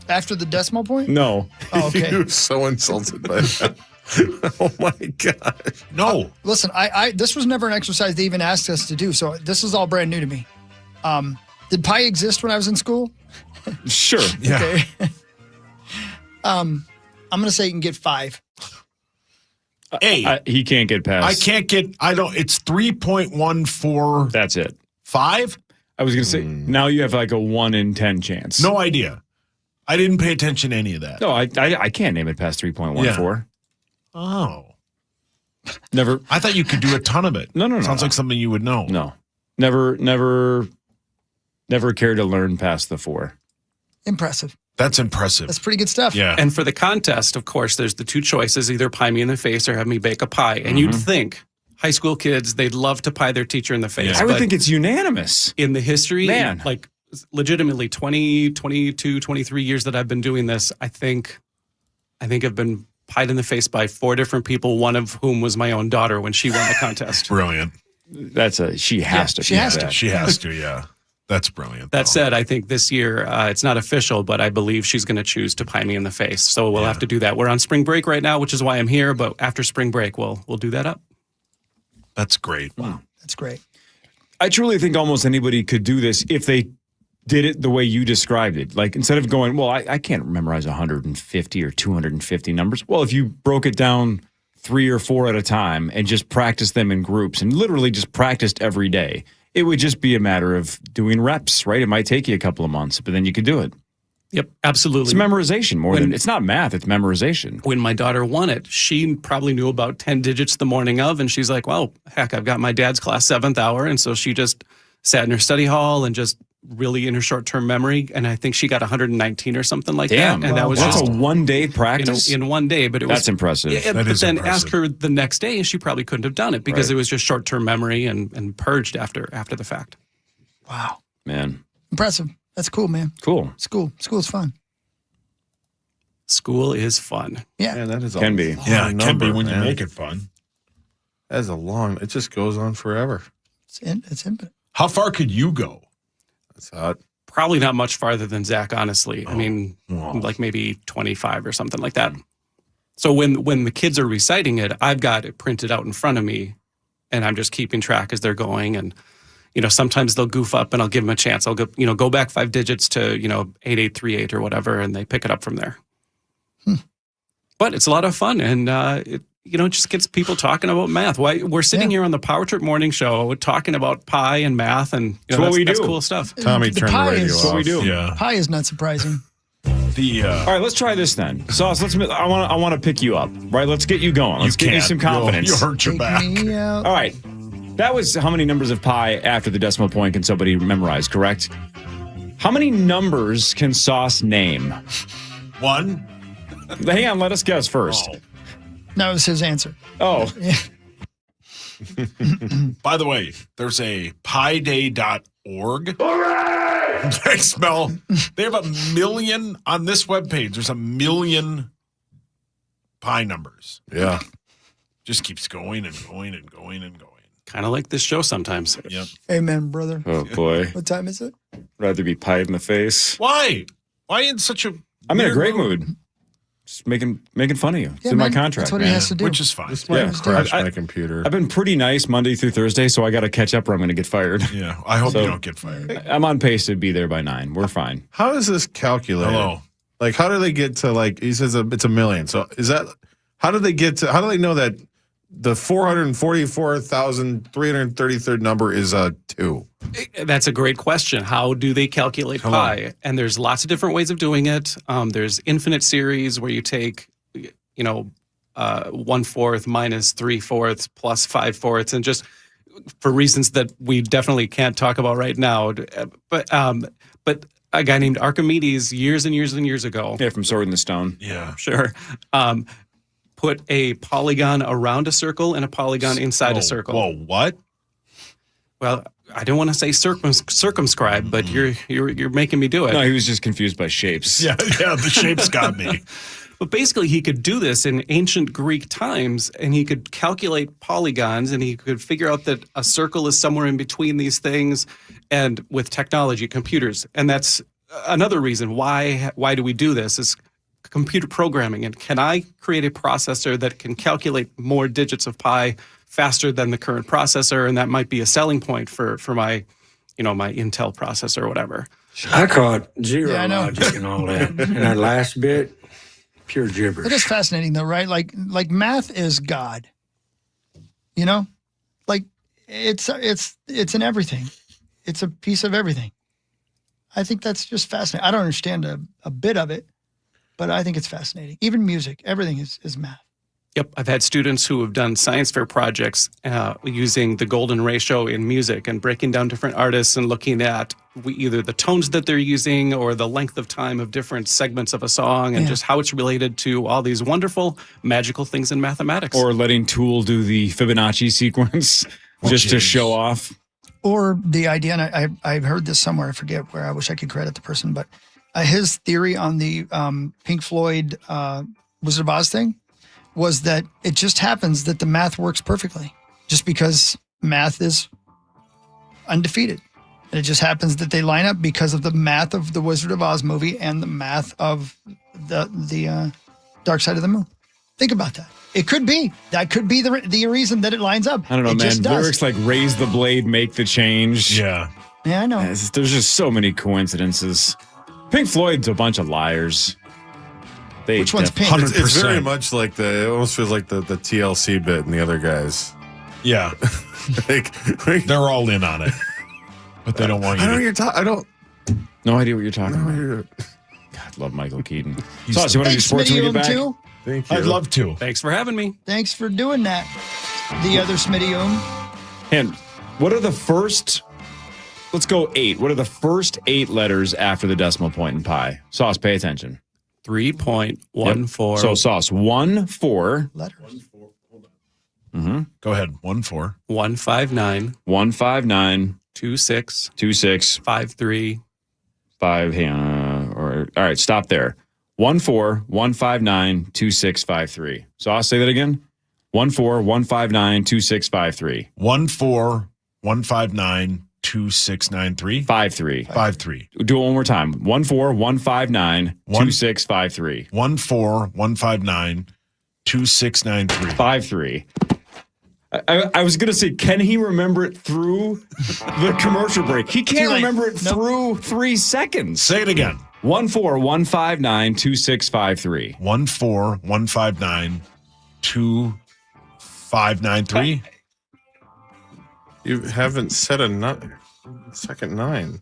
After the decimal point? No. Oh, okay. You're so insulted by that. Oh my gosh. No. Listen, I this was never an exercise they even asked us to do, so this is all brand new to me. Did pi exist when I was in school? Sure. Yeah. Okay. I'm going to say you can get 5. Hey. He can't get past. It's 3.14. That's it. 5? I was going to say, now you have like a 1 in 10 chance. No idea. I didn't pay attention to any of that. No, I can't name it past 3.14. Yeah. Oh. Never. I thought you could do a ton of it. No. Sounds like something you would know. No. Never cared to learn past the 4. Impressive. That's impressive. That's pretty good stuff. Yeah. And for the contest, of course, there's the 2 choices, either pie me in the face or have me bake a pie. And you'd think high school kids, they'd love to pie their teacher in the face. I would think it's unanimous. In the history, Man. like legitimately 20, 22, 23 years that I've been doing this, I think I've been pied in the face by 4 different people, one of whom was my own daughter when she won the contest. Brilliant. She has to. She has to. She has to, yeah. That's brilliant. That said, I think this year, it's not official, but I believe she's going to choose to pie me in the face. So we'll have to do that. We're on spring break right now, which is why I'm here. But after spring break, we'll do that up. That's great. Wow. That's great. I truly think almost anybody could do this if they did it the way you described it. Like, instead of going, well, I can't memorize 150 or 250 numbers. Well, if you broke it down 3 or 4 at a time and just practiced them in groups and literally just practiced every day, it would just be a matter of doing reps, right? It might take you a couple of months, but then you could do it. Yep, absolutely. It's memorization more than, it's not math, it's memorization. When my daughter won it, she probably knew about 10 digits the morning of, and she's like, well, heck, I've got my dad's class 7th hour. And so she just sat in her study hall and just really in her short-term memory, and I think she got 119 or something like that. And that was that's just a one-day practice? in one day, but it was... That's impressive. Yeah, That but is then impressive. ask her the next day, and she probably couldn't have done it because Right. it was just short-term memory and purged after the fact. Wow. Man. Impressive. That's cool, man. Cool. School's fun. School is fun. Yeah. Man, that is Can be. Yeah, it can be number, when man. you make it fun. That is it just goes on forever. It's infinite. How far could you go? That's hot. Probably not much farther than Zach, honestly. I mean, Wow. like maybe 25 or something like that. So when the kids are reciting it, I've got it printed out in front of me, and I'm just keeping track as they're going. And sometimes they'll goof up, and I'll give them a chance. I'll go back 5 digits to 8838 or whatever, and they pick it up from there. But it's a lot of fun, and it just gets people talking about math. Why we're sitting here on the Power Trip Morning Show talking about pi and math, and that's cool stuff. Tommy The turned the pie radio is- off. What we do. Yeah. Pie is not surprising. All right, let's try this then. Sauce, I want to pick you up. Right, let's get you going. Let's give you some confidence. You hurt your Take back. me out. All right. That was how many numbers of pi after the decimal point can somebody memorize, correct? How many numbers can Sauce name? 1. Hang on, let us guess first. Oh. That was his answer. Oh, By the way, there's a piday.org. Thanks, Mel. They have 1 million on this webpage. There's 1 million pi numbers. Yeah. Just keeps going and going and going and going. Kind of like this show sometimes. Yep. Amen, brother. oh boy. What time is it? Rather be pied in the face. Why? Why in such a I'm in a weird great mood. Just making fun of you. It's Yeah, in my man, contract, that's what he man. has to do. Which is fine. Just Yeah. might crash I- my computer. I've been pretty nice Monday through Thursday, so I got to catch up or I'm going to get fired. Yeah. I hope So- you don't get fired. I'm on pace to be there by 9. We're fine. How is this calculated? Hello. Like, how do they get to, like, he says it's 1 million. So how do they know that the 444,333rd number is a 2? That's a great question. How do they calculate pi? And there's lots of different ways of doing it. There's infinite series where you take, 1/4 minus 3/4 plus 5/4, and just for reasons that we definitely can't talk about right now. But a guy named Archimedes years and years and years ago, Yeah, from Sword in the Stone. Yeah. sure, put a polygon around a circle and a polygon inside a circle. Whoa, what? Well, I don't want to say circumscribe, but you're making me do it. No, he was just confused by shapes. Yeah, the shapes got me. But basically, he could do this in ancient Greek times, and he could calculate polygons, and he could figure out that a circle is somewhere in between these things, and with technology, computers. And that's another reason why do we do this is computer programming. And can I create a processor that can calculate more digits of pi faster than the current processor? And that might be a selling point for my, my Intel processor or whatever. I caught zero Yeah, I know. logic and all that. And that last bit, pure gibberish. It is fascinating, though, right? Like math is God. Like it's in everything. It's a piece of everything. I think that's just fascinating. I don't understand a bit of it, but I think it's fascinating. Even music, everything is math. Yep, I've had students who have done science fair projects using the golden ratio in music and breaking down different artists and looking at either the tones that they're using or the length of time of different segments of a song and just how it's related to all these wonderful, magical things in mathematics. Or letting Tool do the Fibonacci sequence just to show off. Or the idea, and I've heard this somewhere, I forget where, I wish I could credit the person, but his theory on the Pink Floyd Wizard of Oz thing was that it just happens that the math works perfectly, just because math is undefeated. And it just happens that they line up because of the math of the Wizard of Oz movie and the math of the Dark Side of the Moon. Think about that. It could be. That could be the reason that it lines up. I don't know, It man. just does. Lyrics like raise the blade, make the change. Yeah. Yeah, I know. There's just so many coincidences. Pink Floyd's a bunch of liars. Which one's Pink? It's very much like it almost feels like the TLC bit and the other guys. Yeah. They're all in on it. But they don't want you I don't know to. what you're talking. I don't. No idea what you're talking about. God, love Michael Keaton. Sauce, you want to do sports when we get back? Too. Thank you. I'd love to. Thanks for having me. Thanks for doing that. The other Smitty-oom. And what are the first, let's go 8. What are the first 8 letters after the decimal point in pi? Sauce, pay attention. 3.14. So Sauce, 1, 4. Letters. Go ahead. 1-4. 159 159 26 26 53 5. All right, stop there. 14159-2653. So I'll say that again. 14159-2653. 14159-2693. 53. 53. Do it one more time. 14159-2653. 14159-2693. 53. I was going to say, can he remember it through the commercial break? He can't remember it through 3 seconds. Say it again. 14159-2653. 14159-2593. You haven't said a second 9.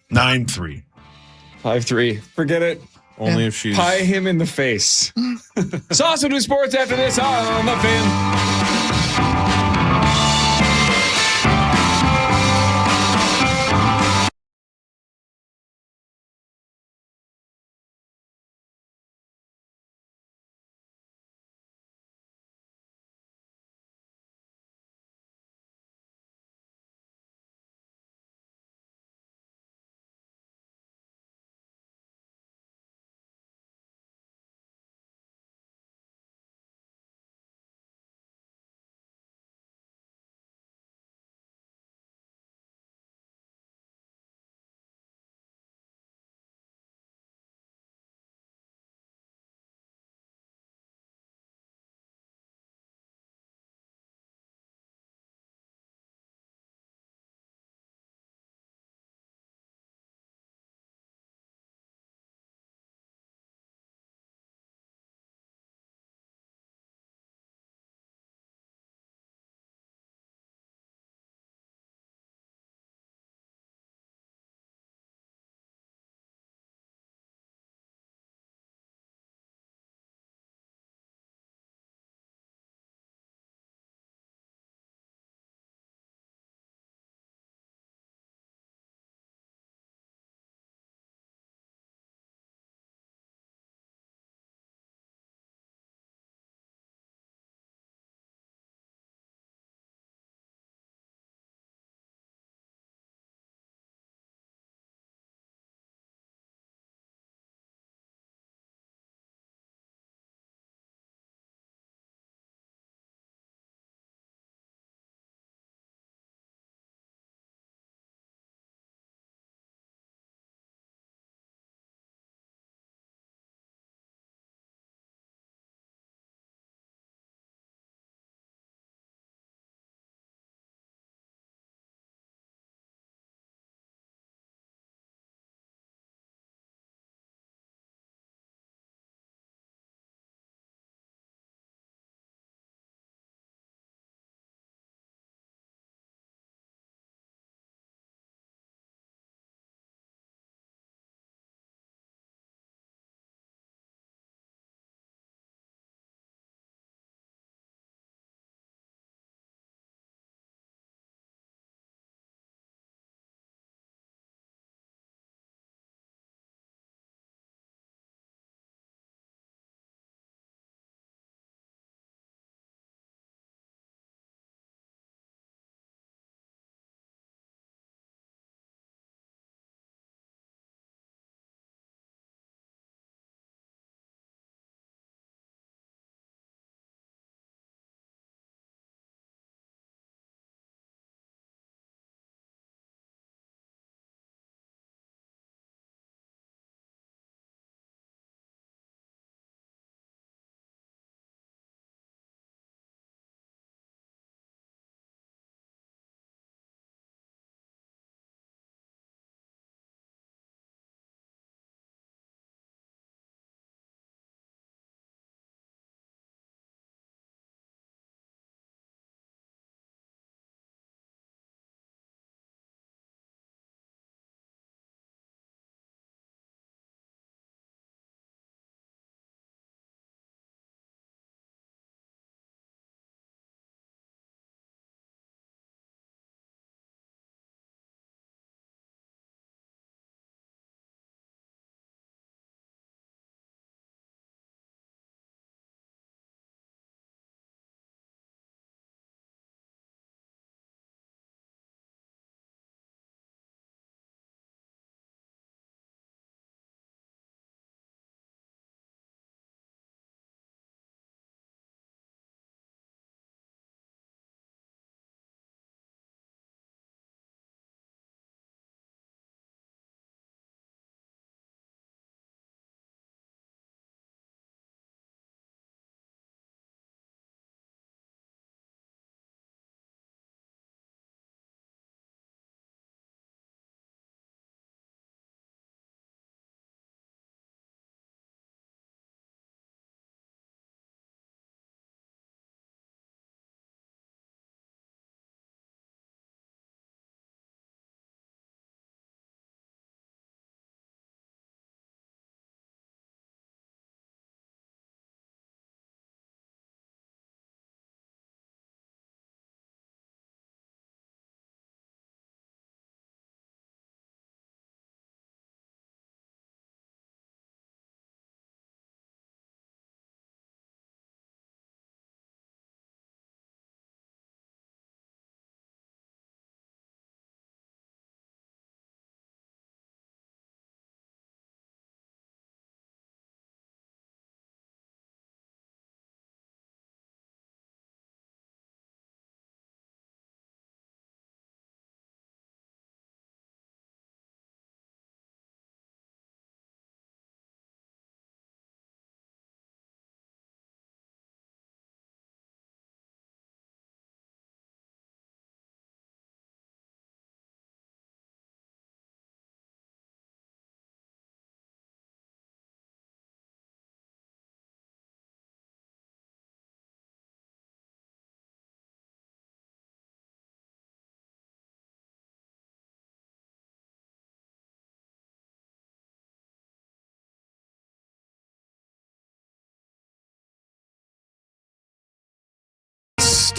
93. 53. Forget it. Only if she's... Pie him in the face. Sauce will do sports after this on the Fan.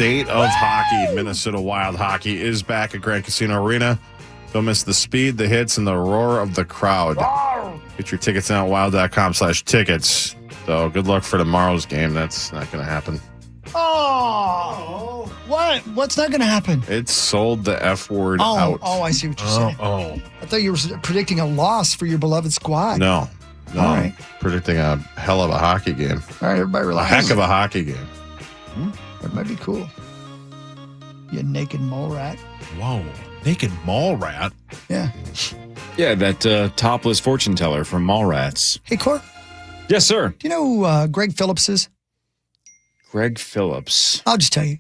state of hockey. Minnesota Wild hockey is back at Grand Casino Arena. Don't miss the speed, the hits, and the roar of the crowd. Get your tickets now at wild.com/tickets. So good luck for tomorrow's game. That's not going to happen. Oh, what? What's not going to happen? It's sold the F word out. Oh, I see what you're saying. I thought you were predicting a loss for your beloved squad. No. All right. Predicting a hell of a hockey game. All right, everybody A relax. heck of a hockey game. That might be cool. You naked mole rat. Whoa. Naked mall rat? Yeah. Yeah, that topless fortune teller from Mallrats. Hey, Court. Yes, sir. Do you know who Greg Phillips is? Greg Phillips. I'll just tell you.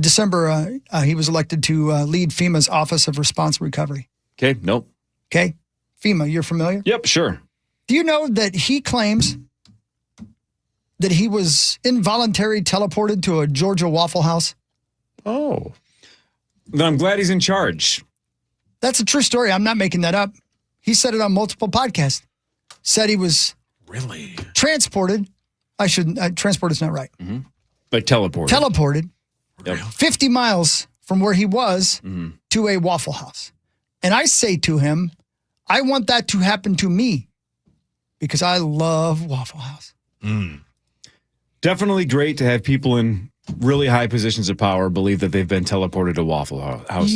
December, he was elected to lead FEMA's Office of Response and Recovery. Okay, nope. Okay? FEMA, you're familiar? Yep, sure. Do you know that he claims that he was involuntarily teleported to a Georgia Waffle House? Oh. Then I'm glad he's in charge. That's a true story. I'm not making that up. He said it on multiple podcasts. Said he was really transported. Transport is not right. Mm-hmm. Like teleported. Teleported Yep. 50 miles from where he was to a Waffle House. And I say to him, I want that to happen to me because I love Waffle House. Definitely great to have people in really high positions of power believe that they've been teleported to Waffle House.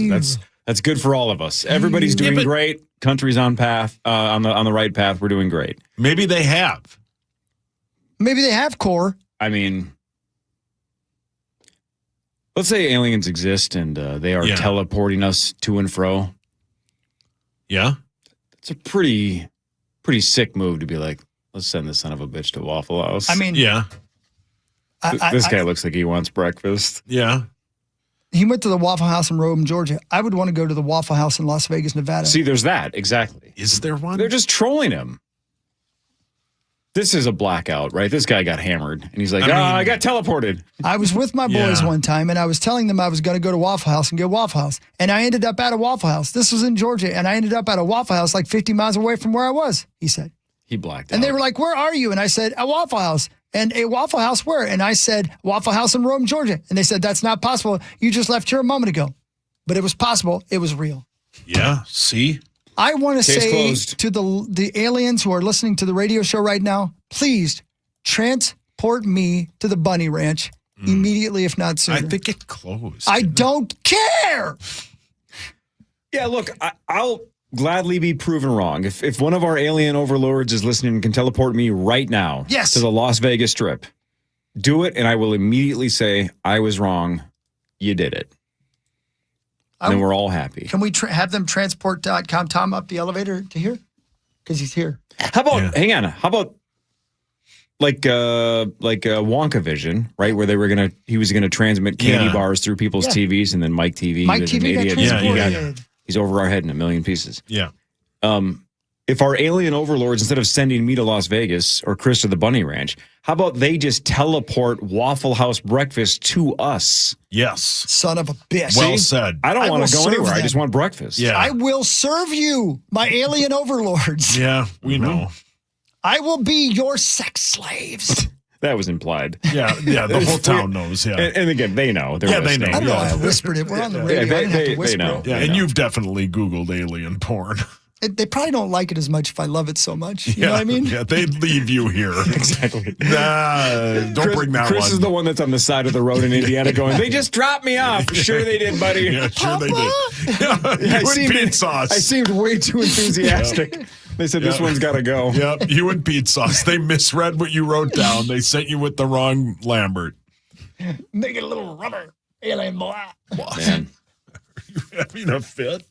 That's good for all of us. Everybody's doing great. Country's on path, on the right path. We're doing great. Maybe they have. Maybe they have, Core. I mean, let's say aliens exist and they are teleporting us to and fro. Yeah. It's a pretty sick move to be like, let's send this son of a bitch to Waffle House. I mean, yeah. This guy looks like he wants breakfast. Yeah. He went to the Waffle House in Rome, Georgia. I would want to go to the Waffle House in Las Vegas, Nevada. See, there's that. Exactly. Is there one? They're just trolling him. This is a blackout, right? This guy got hammered, and he's like, I got teleported. I was with my boys one time, and I was telling them I was going to go to Waffle House and get Waffle House. And I ended up at a Waffle House. This was in Georgia, and I ended up at a Waffle House like 50 miles away from where I was, he said. He blacked out. And they were like, where are you? And I said, a Waffle House. And a Waffle House where? And I said, Waffle House in Rome, Georgia. And they said, that's not possible. You just left here a moment ago. But it was possible. It was real. Yeah, see? I want to say closed. to the aliens who are listening to the radio show right now, please transport me to the Bunny Ranch immediately, if not sooner. I think it closed. I don't care. Yeah, look, I'll gladly be proven wrong. If one of our alien overlords is listening and can teleport me right now to the Las Vegas Strip, do it, and I will immediately say, I was wrong. You did it. And then we're all happy. Can we have them transport Tom up the elevator to here? Because he's here. How about, hang on, how about like Wonka Vision, right? Where he was gonna transmit candy bars through people's TVs, and then Mike TV. Mike TV got transported. He's over our head in a million pieces. Yeah. If our alien overlords, instead of sending me to Las Vegas or Chris to the Bunny Ranch, how about they just teleport Waffle House breakfast to us? Yes. Son of a bitch. Well said. I don't want to go anywhere. them. I just want breakfast. Yeah. I will serve you, my alien overlords. Yeah, we know. I will be your sex slaves. That was implied. Yeah, the whole town knows. Yeah, and again, they know. They're they know. I don't know. I whispered it. We're on the radio. I didn't have to whisper know. it. Yeah, and you've definitely Googled alien porn. They probably don't like it as much if I love it so much. You know what I mean? Yeah, they'd leave you here. Exactly. Nah, don't bring that Chris one. is the one that's on the side of the road in Indiana going, they just dropped me off. Sure they did, buddy. Yeah, sure they did. Yeah, you and Pete Sauce. I seemed way too enthusiastic. They said, this one's got to go. Yep, you and Pete Sauce. They misread what you wrote down. They sent you with the wrong Lambert. Make it a little rubber. Alien boy. Man. Are you having a fit?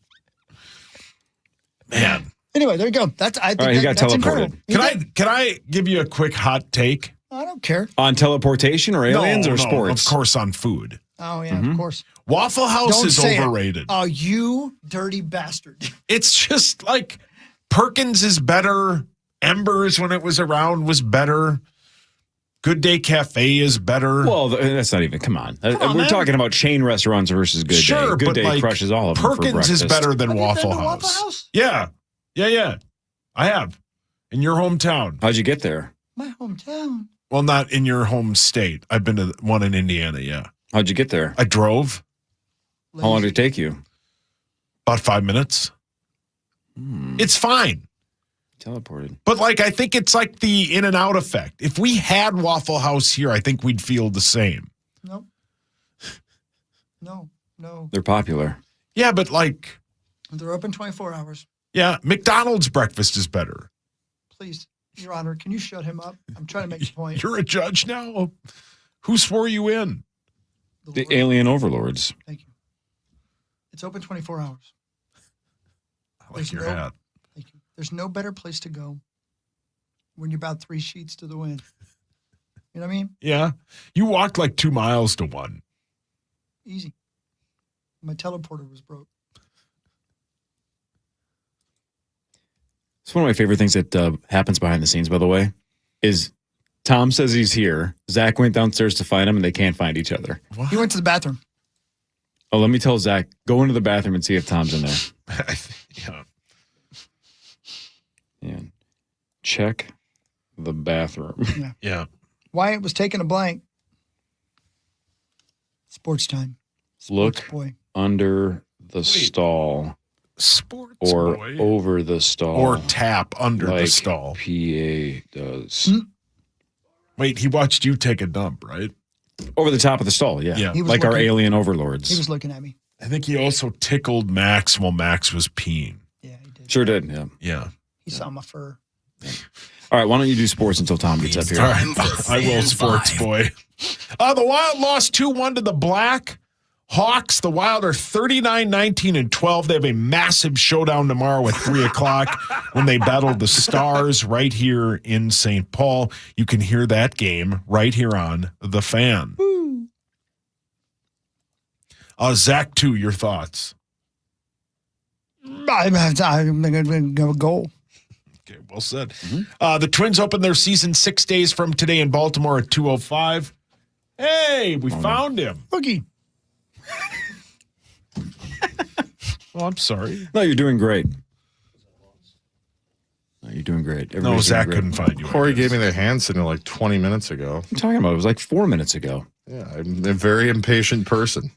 Man. Anyway, there you go. That's I think All right, he got that's teleported. incredible. Can I give you a quick hot take? I don't care. On teleportation or aliens or No, sports? of course on food. Oh yeah, of course. Waffle House Don't is say it. overrated. Oh, you dirty bastard. It's just like Perkins is better. Embers, when it was around, was better. Good Day Cafe is better. Well, that's not even, come on. on, We're man. talking about chain restaurants versus Good Day. Sure, Good but Day like, crushes all of them for Perkins is breakfast. better than Have you been Waffle to House. Waffle House? Yeah. I have. In your hometown. How'd you get there? My hometown. Well, not in your home state. I've been to one in Indiana, yeah. How'd you get there? I drove How long did it take you? about 5 minutes. It's fine. Teleported. But, like, I think it's like the in and out effect. If we had Waffle House here, I think we'd feel the same. Nope. No. They're popular. Yeah, but, like, They're open 24 hours. yeah, McDonald's breakfast is better. Please, Your Honor, can you shut him up? I'm trying to make a point. You're a judge now? Who swore you in? The alien overlords. Thank you. It's open 24 hours. I like your hat. Thank you. There's no better place to go when you're about 3 sheets to the wind. You know what I mean? Yeah. You walked like 2 miles to one. Easy. My teleporter was broke. It's one of my favorite things that happens behind the scenes, by the way, is Tom says he's here. Zach went downstairs to find him, and they can't find each other. What? He went to the bathroom. Oh, let me tell Zach, go into the bathroom and see if Tom's in there. Yeah. Yeah. Check the bathroom. Yeah. Wyatt was taking a blank. Sports time. Look Sports boy. under the stall. Sports or boy. over the stall. Or tap under like the stall. PA does. Wait, he watched you take a dump, right? Over the top of the stall, yeah. Yeah. He was Like our looking- alien overlords. He was looking at me. I think he also tickled Max while Max was peeing. Yeah, he did. Sure did, yeah. Yeah. He saw my fur. All right, why don't you do sports until Tom gets up here? All right. I will, sports boy. The Wild lost 2-1 to the Black Hawks. The Wild are 39-19-12. They have a massive showdown tomorrow at 3 o'clock when they battle the Stars right here in St. Paul. You can hear that game right here on The Fan. Zach, too, your thoughts? I'm going to go. Okay, well said. The Twins open their season 6 days from today in Baltimore at 2:05. Hey, we found him. Boogie. Oh, I'm sorry. No, you're doing great. No, you're doing great. No, Everybody's Zach doing couldn't great. find you. Corey gave me the hand signal like 20 minutes ago. What are you talking about? It was like 4 minutes ago. Yeah, I'm a very impatient person.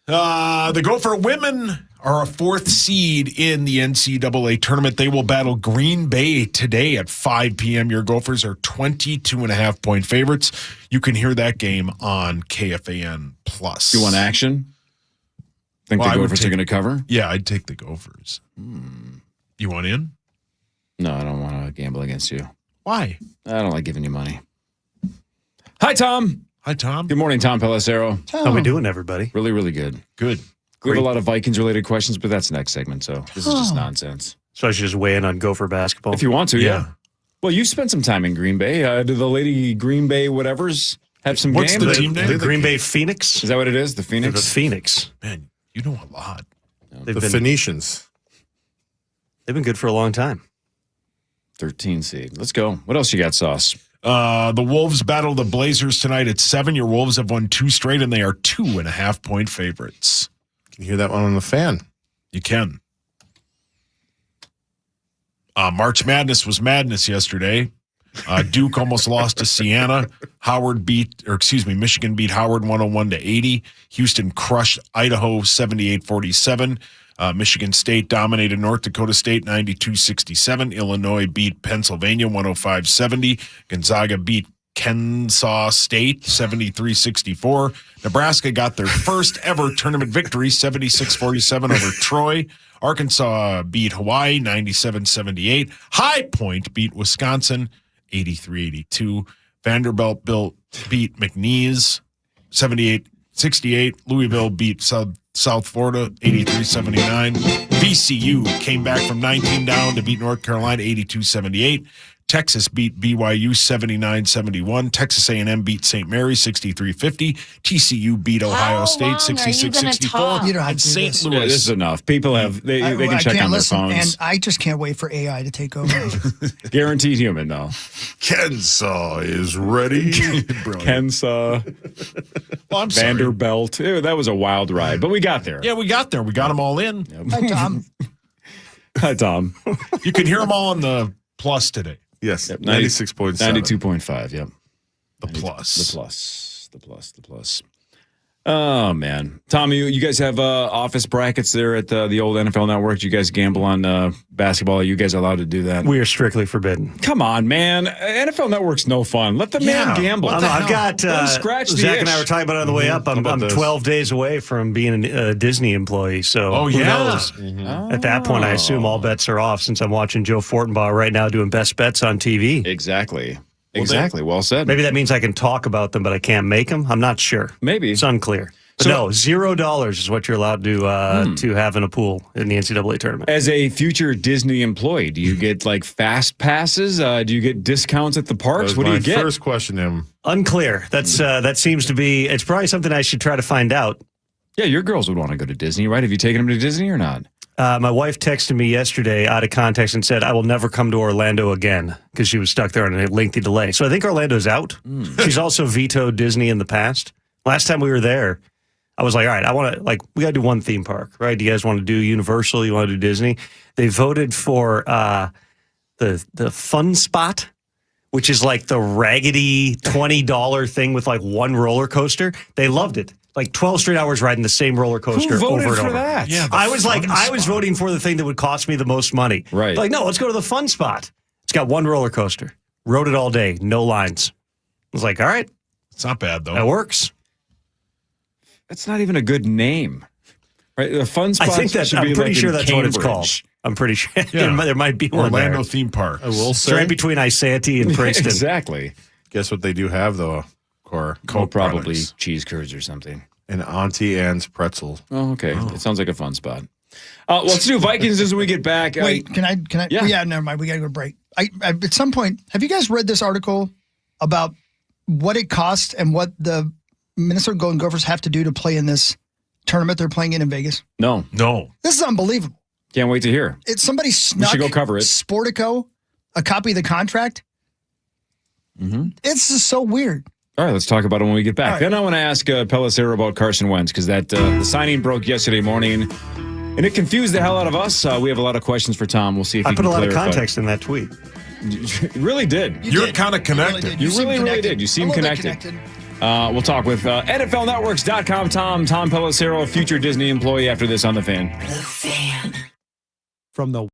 The Gopher women are a 4th seed in the NCAA tournament. They will battle Green Bay today at 5 p.m. Your Gophers are 22.5-point favorites. You can hear that game on KFAN Plus. You want action? Think Well, the I would Gophers are take- going to cover? Yeah, I'd take the Gophers. You want in? No, I don't want to gamble against you. Why? I don't like giving you money. Hi, Tom. Hi, Tom. Good morning, Tom Pelissero. How we doing, everybody? Really, really good. Good. We have a lot of Vikings-related questions, but that's next segment, so this is just nonsense. So I should just weigh in on Gopher basketball. If you want to, Yeah. yeah. Well, you spent some time in Green Bay. Do the Lady Green Bay whatevers have some What's games? the team name? The Green Bay Phoenix. Is that what it is? The The Phoenix? Phoenix. Man, you know a lot. They've The been Phoenicians. they've been good for a long time. 13 seed. Let's go. What else you got, Sauce? The Wolves battle the Blazers tonight at 7. Your Wolves have won 2 straight, and they are 2.5-point favorites. Can you hear that one on the fan? You can. March Madness was madness yesterday. Duke almost lost to Siena. Michigan beat Howard 101-80. Houston crushed Idaho 78-47. Michigan State dominated North Dakota State 92-67. Illinois beat Pennsylvania 105-70. Gonzaga beat Kennesaw State 73-64. Nebraska got their first ever tournament victory 76-47 over Troy. Arkansas beat Hawaii 97-78. High Point beat Wisconsin 83-82. Vanderbilt beat McNeese 78-68. Louisville beat South Florida 83-79. VCU came back from 19 down to beat North Carolina 82-78. Texas beat BYU 79-71. Texas A&M beat St. Mary's 63-50. TCU beat Ohio State 66-64. You don't have And to do St. this. Yeah, Louis. this is enough. People have, they can check on their phones. And I just can't wait for AI to take over. Guaranteed human, though. Kensaw is ready. Kensa, Well, I'm sorry. Vanderbilt. Ew, that was a wild ride, but we got there. Yeah, we got there. We got them all in. Hi, Tom. Hi, Tom. You can hear them all on the Plus today. Yes, Yep, 96.7. 92.5, yep. The plus. The plus. Oh, man. Tom, you guys have office brackets there at the old NFL Network. Do you guys gamble on basketball? Are you guys allowed to do that? We are strictly forbidden. Come on, man. NFL Network's no fun. Let the man gamble. I've got scratch the Zach itch. and I were talking about it on the way up. I'm 12 days away from being a Disney employee. So who knows? At that point, I assume all bets are off since I'm watching Joe Fortenbaugh right now doing best bets on TV. Exactly. Well said. Maybe that means I can talk about them, but I can't make them. I'm not sure. Maybe. It's unclear. But no, $0 is what you're allowed to have in a pool in the NCAA tournament. As a future Disney employee, do you get like fast passes? Do you get discounts at the parks? What do you get? First question, him. Unclear. That seems to be. It's probably something I should try to find out. Yeah, your girls would want to go to Disney, right? Have you taken them to Disney or not? My wife texted me yesterday out of context and said, I will never come to Orlando again because she was stuck there on a lengthy delay. So I think Orlando's out. She's also vetoed Disney in the past. Last time we were there, I was like, all right, I want to, we got to do one theme park, right? Do you guys want to do Universal? You want to do Disney? They voted for the Fun Spot, which is like the raggedy $20 thing with like one roller coaster. They loved it. Like 12 straight hours riding the same roller coaster Who voted over and for over. that? Yeah, I was voting for the thing that would cost me the most money. Right. Like, no, let's go to the Fun Spot. It's got one roller coaster. Rode it all day, no lines. I was like, all right, It's not bad, though. that works. That's not even a good name. Right? The Fun Spot. I think that I'm pretty sure that's what it's called. I'm pretty sure there might be one Orlando there. theme park. I will It's say. right between Isanti and Princeton. Exactly. Guess what they do have, though, Cor? Probably products. cheese curds or something. And Auntie Anne's pretzel. Oh, okay. It sounds like a fun spot. Let's do Vikings as we get back. Wait, can I? Yeah. Never mind. We got to go to break. I at some point, have you guys read this article about what it costs and what the Minnesota Golden Gophers have to do to play in this tournament they're playing in Vegas? No. This is unbelievable. Can't wait to hear. It's somebody snuck should go cover it. Sportico a copy of the contract. It's just so weird. All right, let's talk about it when we get back. All right. Then I want to ask Pelissero about Carson Wentz because the signing broke yesterday morning, and it confused the hell out of us. We have a lot of questions for Tom. We'll see if I he put can a lot of clarify. context in that tweet. You really did. You're kind of connected. You seem really connected. did. You seem A little bit connected. We'll talk with NFLNetworks.com Tom Pelissero, a future Disney employee, after this on The Fan. The Fan. From the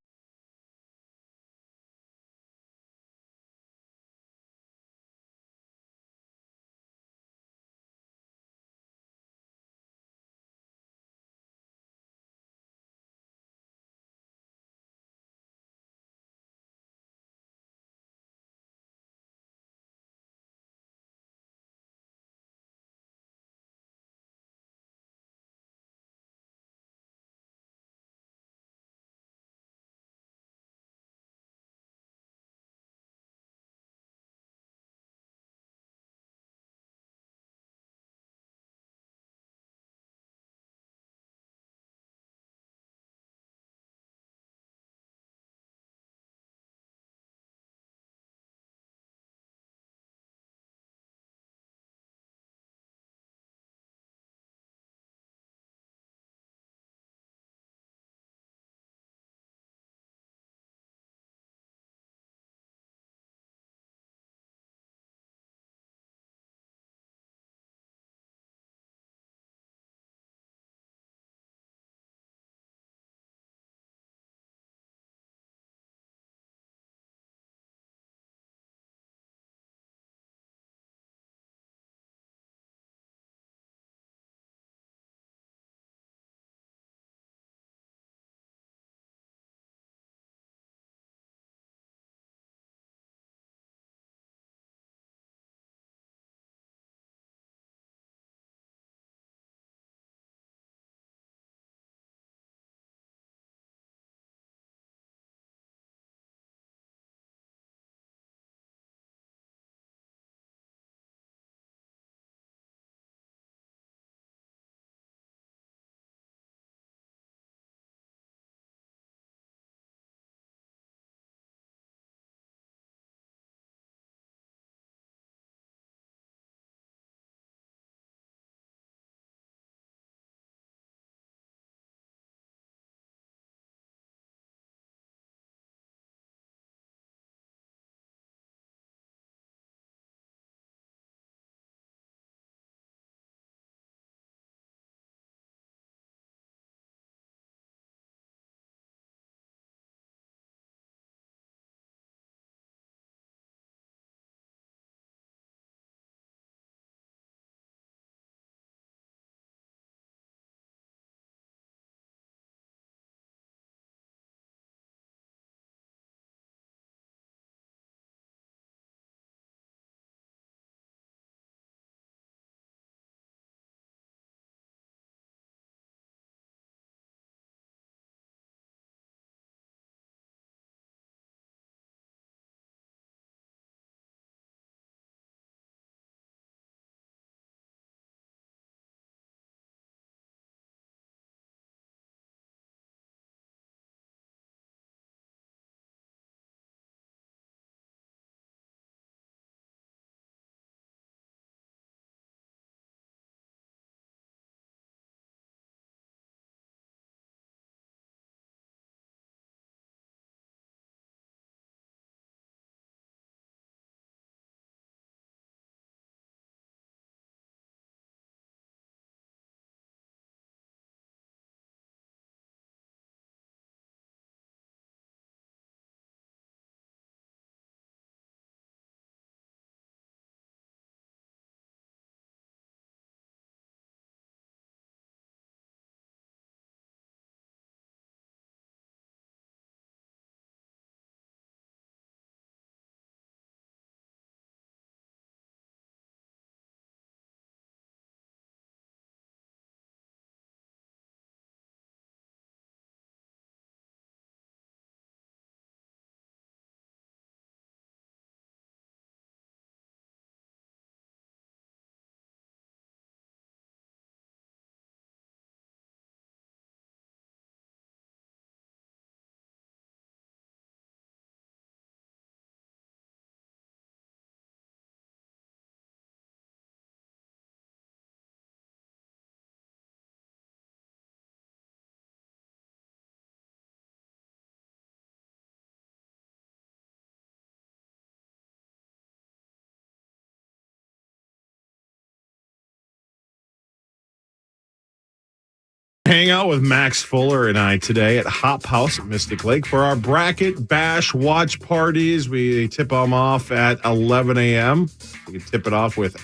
Hang out with Max Fuller and I today at Hop House at Mystic Lake for our Bracket Bash watch parties. We tip them off at 11 a.m. You can tip it off with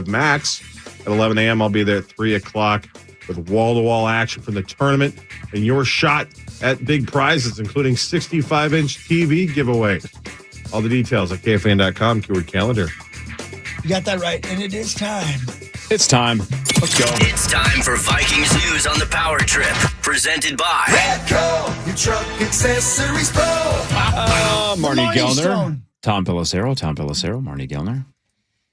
Max at 11 a.m. I'll be there at 3 o'clock with wall-to-wall action from the tournament and your shot at big prizes, including 65-inch TV giveaways. All the details at KFAN.com, keyword calendar. You got that right, and it is time. It's time. Let's go. It's time for Vikings News on the Power Trip, presented by Redco, your truck accessories pro. Marnie Gellner. Tom Pelissero, Marnie Gellner.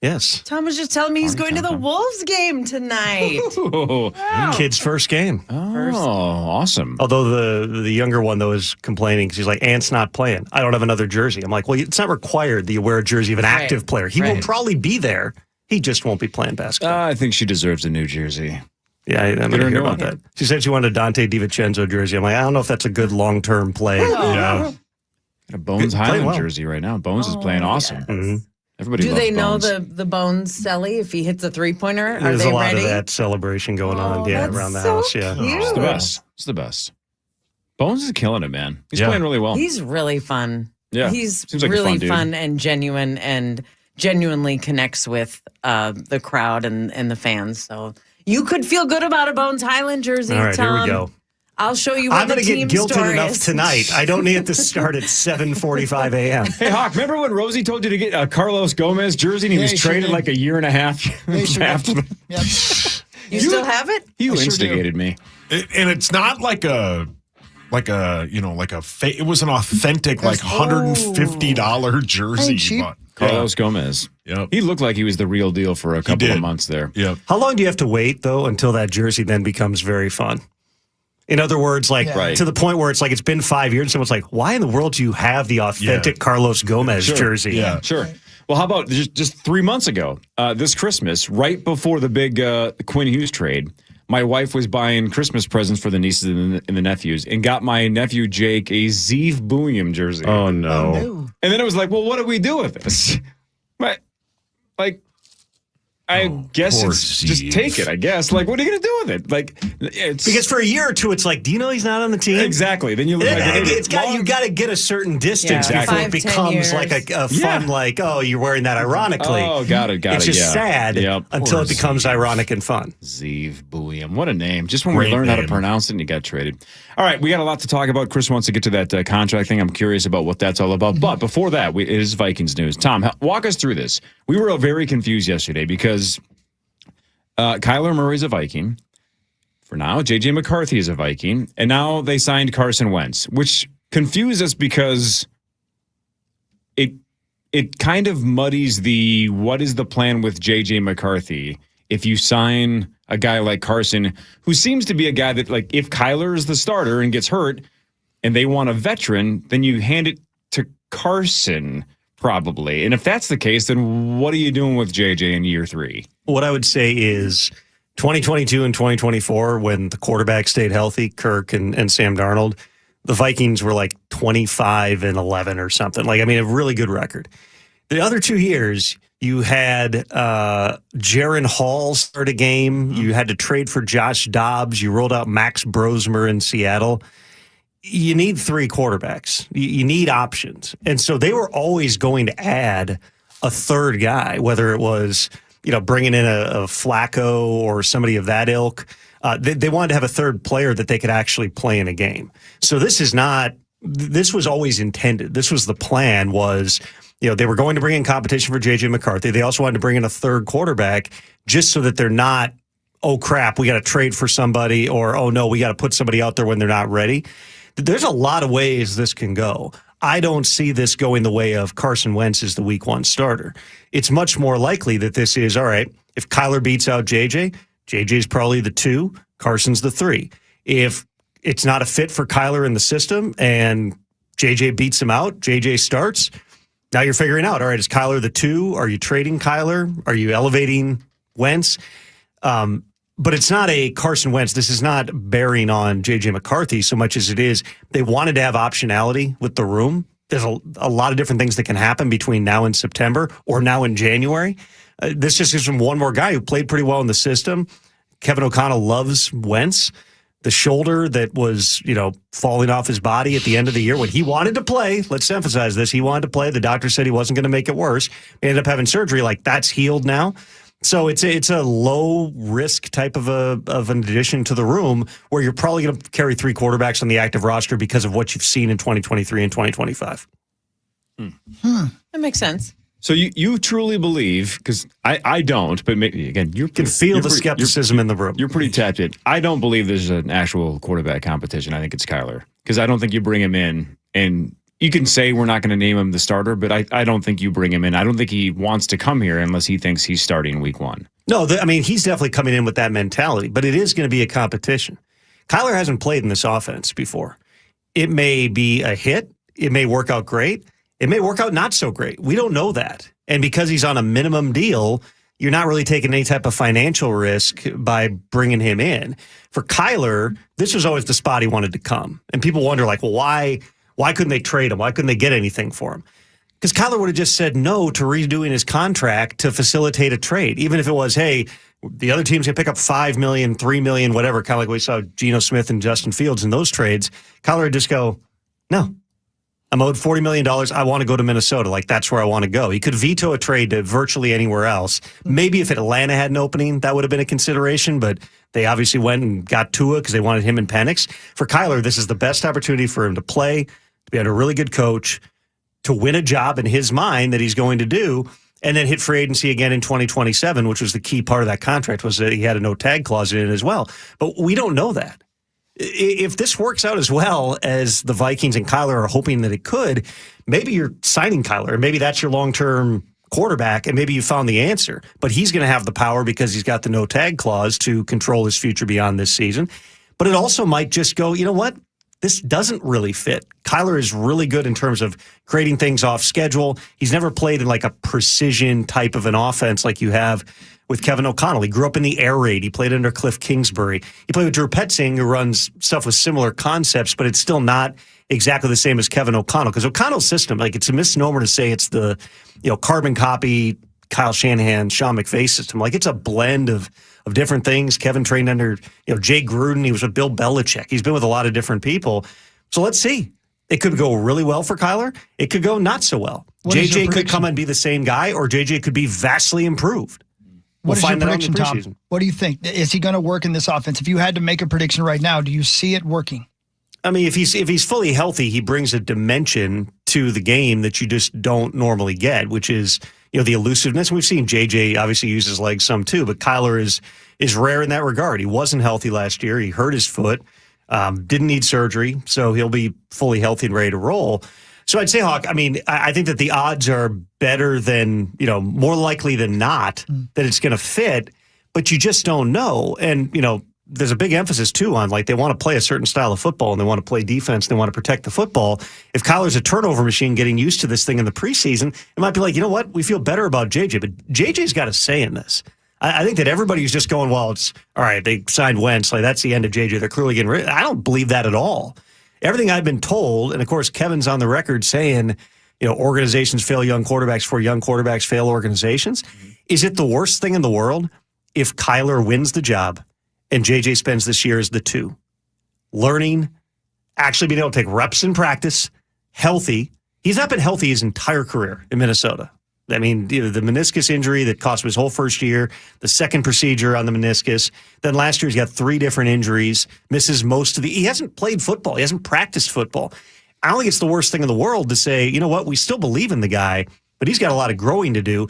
Yes. Tom was just telling me he's going to the Wolves game tonight. Wow. Kid's first game. Oh, awesome. Although the younger one, though, is complaining because he's like, Ant's not playing. I don't have another jersey. I'm like, well, it's not required that you wear a jersey of an active player. He will probably be there. He just won't be playing basketball. I think she deserves a new jersey. Yeah, I'm going to hear about that. She said she wanted a Dante DiVincenzo jersey. I'm like, I don't know if that's a good long-term play. Yeah. Got a Bones Highland jersey right now. Bones is playing awesome. Yes. Mm-hmm. Everybody Do loves they know Bones. the Bones Selly if he hits a three-pointer? Are There's they a lot ready? of that celebration going on, around the house. Yeah, It's the best. It's the best. Bones is killing it, man. He's playing really well. He's really fun. Yeah. He's Seems like a really fun dude. fun and genuine and genuinely connects with the crowd and the fans. So you could feel good about a Bones Highland jersey, All right, Tom. here we go. I'll show you what I'm the going to team get guilted story enough is. tonight. I don't need it to start at 7:45 a.m. Hey, Hawk, remember when Rosie told you to get a Carlos Gomez jersey and he was traded like a year and a half after? You still have it? You instigated me. And it's not like a it was an authentic $150 jersey you bought. Carlos Gomez. Yep. He looked like he was the real deal for a couple of months there. Yep. How long do you have to wait, though, until that jersey then becomes very fun? In other words, to the point where it's like it's been 5 years and someone's like, why in the world do you have the authentic Carlos Gomez jersey? Yeah, sure. Well, how about just 3 months ago, this Christmas, right before the big Quinn Hughes trade, my wife was buying Christmas presents for the nieces and the nephews and got my nephew Jake a Zeev Booyam jersey. Oh, no. And then it was like, well, what do we do with this? But, I guess it's just take it, I guess. Like, what are you going to do with it? Like, it's because for a year or two, it's like, do you know he's not on the team? Exactly. Then you look like an idiot. You got to get a certain distance before it becomes like a fun, you're wearing that ironically. Oh, got it. It's just sad until it becomes ironic and fun. Zeev Booyam. What a name. Just when we learned how to pronounce it and you got traded. All right, we got a lot to talk about. Chris wants to get to that contract thing. I'm curious about what that's all about. But before that, it is Vikings news. Tom, walk us through this. We were very confused yesterday because Kyler Murray's a Viking. For now, J.J. McCarthy is a Viking. And now they signed Carson Wentz, which confused us because it kind of muddies what is the plan with J.J. McCarthy if you sign a guy like Carson, who seems to be a guy that, like, if Kyler is the starter and gets hurt and they want a veteran, then you hand it to Carson probably. And if that's the case, then what are you doing with J.J. in year 3? What I would say is 2022 and 2024, when the quarterback stayed healthy, Kirk and Sam Darnold, the Vikings were like 25-11 or something. A really good record. The other 2 years, you had Jaron Hall start a game. You had to trade for Josh Dobbs. You rolled out Max Brosmer in Seattle. You need 3 quarterbacks. You need options. And so they were always going to add a third guy, whether it was bringing in a Flacco or somebody of that ilk. They wanted to have a third player that they could actually play in a game. So this was always intended. This was the plan was, they were going to bring in competition for J.J. McCarthy. They also wanted to bring in a third quarterback just so that they're not, oh, crap, we got to trade for somebody, or, oh, no, we got to put somebody out there when they're not ready. There's a lot of ways this can go. I don't see this going the way of Carson Wentz as the week 1 starter. It's much more likely that this is, all right, if Kyler beats out JJ, JJ's probably the 2, Carson's the 3. If it's not a fit for Kyler in the system and JJ beats him out, JJ starts, now you're figuring out, all right, is Kyler the 2? Are you trading Kyler? Are you elevating Wentz? But it's not a Carson Wentz. This is not bearing on J.J. McCarthy so much as it is they wanted to have optionality with the room. There's a lot of different things that can happen between now and September or now in January. This just gives them one more guy who played pretty well in the system. Kevin O'Connell loves Wentz. the shoulder that was, falling off his body at the end of the year when he wanted to play. Let's emphasize this. He wanted to play. The doctor said he wasn't going to make it worse. He ended up having surgery. Like, that's healed now. So it's a low risk type of an addition to the room where you're probably going to carry 3 quarterbacks on the active roster because of what you've seen in 2023 and 2025. That makes sense. So you truly believe, because I don't, but maybe, again, you can feel the skepticism in the room. You're pretty tapped in. I don't believe there's an actual quarterback competition. I think it's Kyler, because I don't think you bring him in, and you can say we're not going to name him the starter, but I don't think you bring him in. I don't think he wants to come here unless he thinks he's starting week 1. No, he's definitely coming in with that mentality, but it is going to be a competition. Kyler hasn't played in this offense before. It may be a hit. It may work out great. It may work out not so great. We don't know that. And because he's on a minimum deal, you're not really taking any type of financial risk by bringing him in. For Kyler, this was always the spot he wanted to come. And people wonder, like, well, why couldn't they trade him? Why couldn't they get anything for him? Because Kyler would have just said no to redoing his contract to facilitate a trade. Even if it was, hey, the other team's going to pick up $5 million, $3 million, whatever, kind of like we saw Geno Smith and Justin Fields in those trades. Kyler would just go, no. I'm owed $40 million. I want to go to Minnesota. Like, that's where I want to go. He could veto a trade to virtually anywhere else. Maybe if Atlanta had an opening, that would have been a consideration, but they obviously went and got Tua because they wanted him and Penix. For Kyler, this is the best opportunity for him to play, to be under a really good coach, to win a job in his mind that he's going to do, and then hit free agency again in 2027, which was the key part of that contract, was that he had a no-tag clause in it as well. But we don't know that. If this works out as well as the Vikings and Kyler are hoping that it could, maybe you're signing Kyler, and maybe that's your long-term quarterback, and maybe you found the answer. But he's going to have the power because he's got the no-tag clause to control his future beyond this season. But it also might just go, you know what? This doesn't really fit. Kyler is really good in terms of creating things off schedule. He's never played in like a precision type of an offense like you have with Kevin O'Connell. He grew up in the air raid. He played under Cliff Kingsbury. He played with Drew Petzing, who runs stuff with similar concepts, but it's still not exactly the same as Kevin O'Connell. Because O'Connell's system, like, it's a misnomer to say it's the carbon copy Kyle Shanahan, Sean McVay system. Like, it's a blend of different things. Kevin trained under Jay Gruden. He was with Bill Belichick. He's been with a lot of different people. So let's see. It could go really well for Kyler. It could go not so well. JJ could come and be the same guy, or JJ could be vastly improved. What is your prediction, Tom? What do you think? Is he going to work in this offense? If you had to make a prediction right now, do you see it working? I mean, if he's fully healthy, he brings a dimension to the game that you just don't normally get, which is the elusiveness. We've seen JJ obviously use his legs some too, but Kyler is rare in that regard. He wasn't healthy last year. He hurt his foot, didn't need surgery, so he'll be fully healthy and ready to roll. So I'd say, Hawk, I mean, I think that the odds are better than, more likely than not that it's going to fit, but you just don't know. And, there's a big emphasis, too, on, like, they want to play a certain style of football and they want to play defense and they want to protect the football. If Kyler's a turnover machine getting used to this thing in the preseason, it might be like, you know what, we feel better about JJ, but JJ's got a say in this. I think that everybody's just going, well, it's all right, they signed Wentz, like, that's the end of JJ. They're clearly getting rid. I don't believe that at all. Everything I've been told, and of course, Kevin's on the record saying, organizations fail young quarterbacks before young quarterbacks fail organizations. Is it the worst thing in the world if Kyler wins the job and JJ spends this year as the 2? Learning, actually being able to take reps in practice, healthy. He's not been healthy his entire career in Minnesota. I mean, the meniscus injury that cost him his whole first year, the second procedure on the meniscus. Then last year he's got 3 different injuries, misses most of he hasn't played football. He hasn't practiced football. I don't think it's the worst thing in the world to say, you know what, we still believe in the guy, but he's got a lot of growing to do.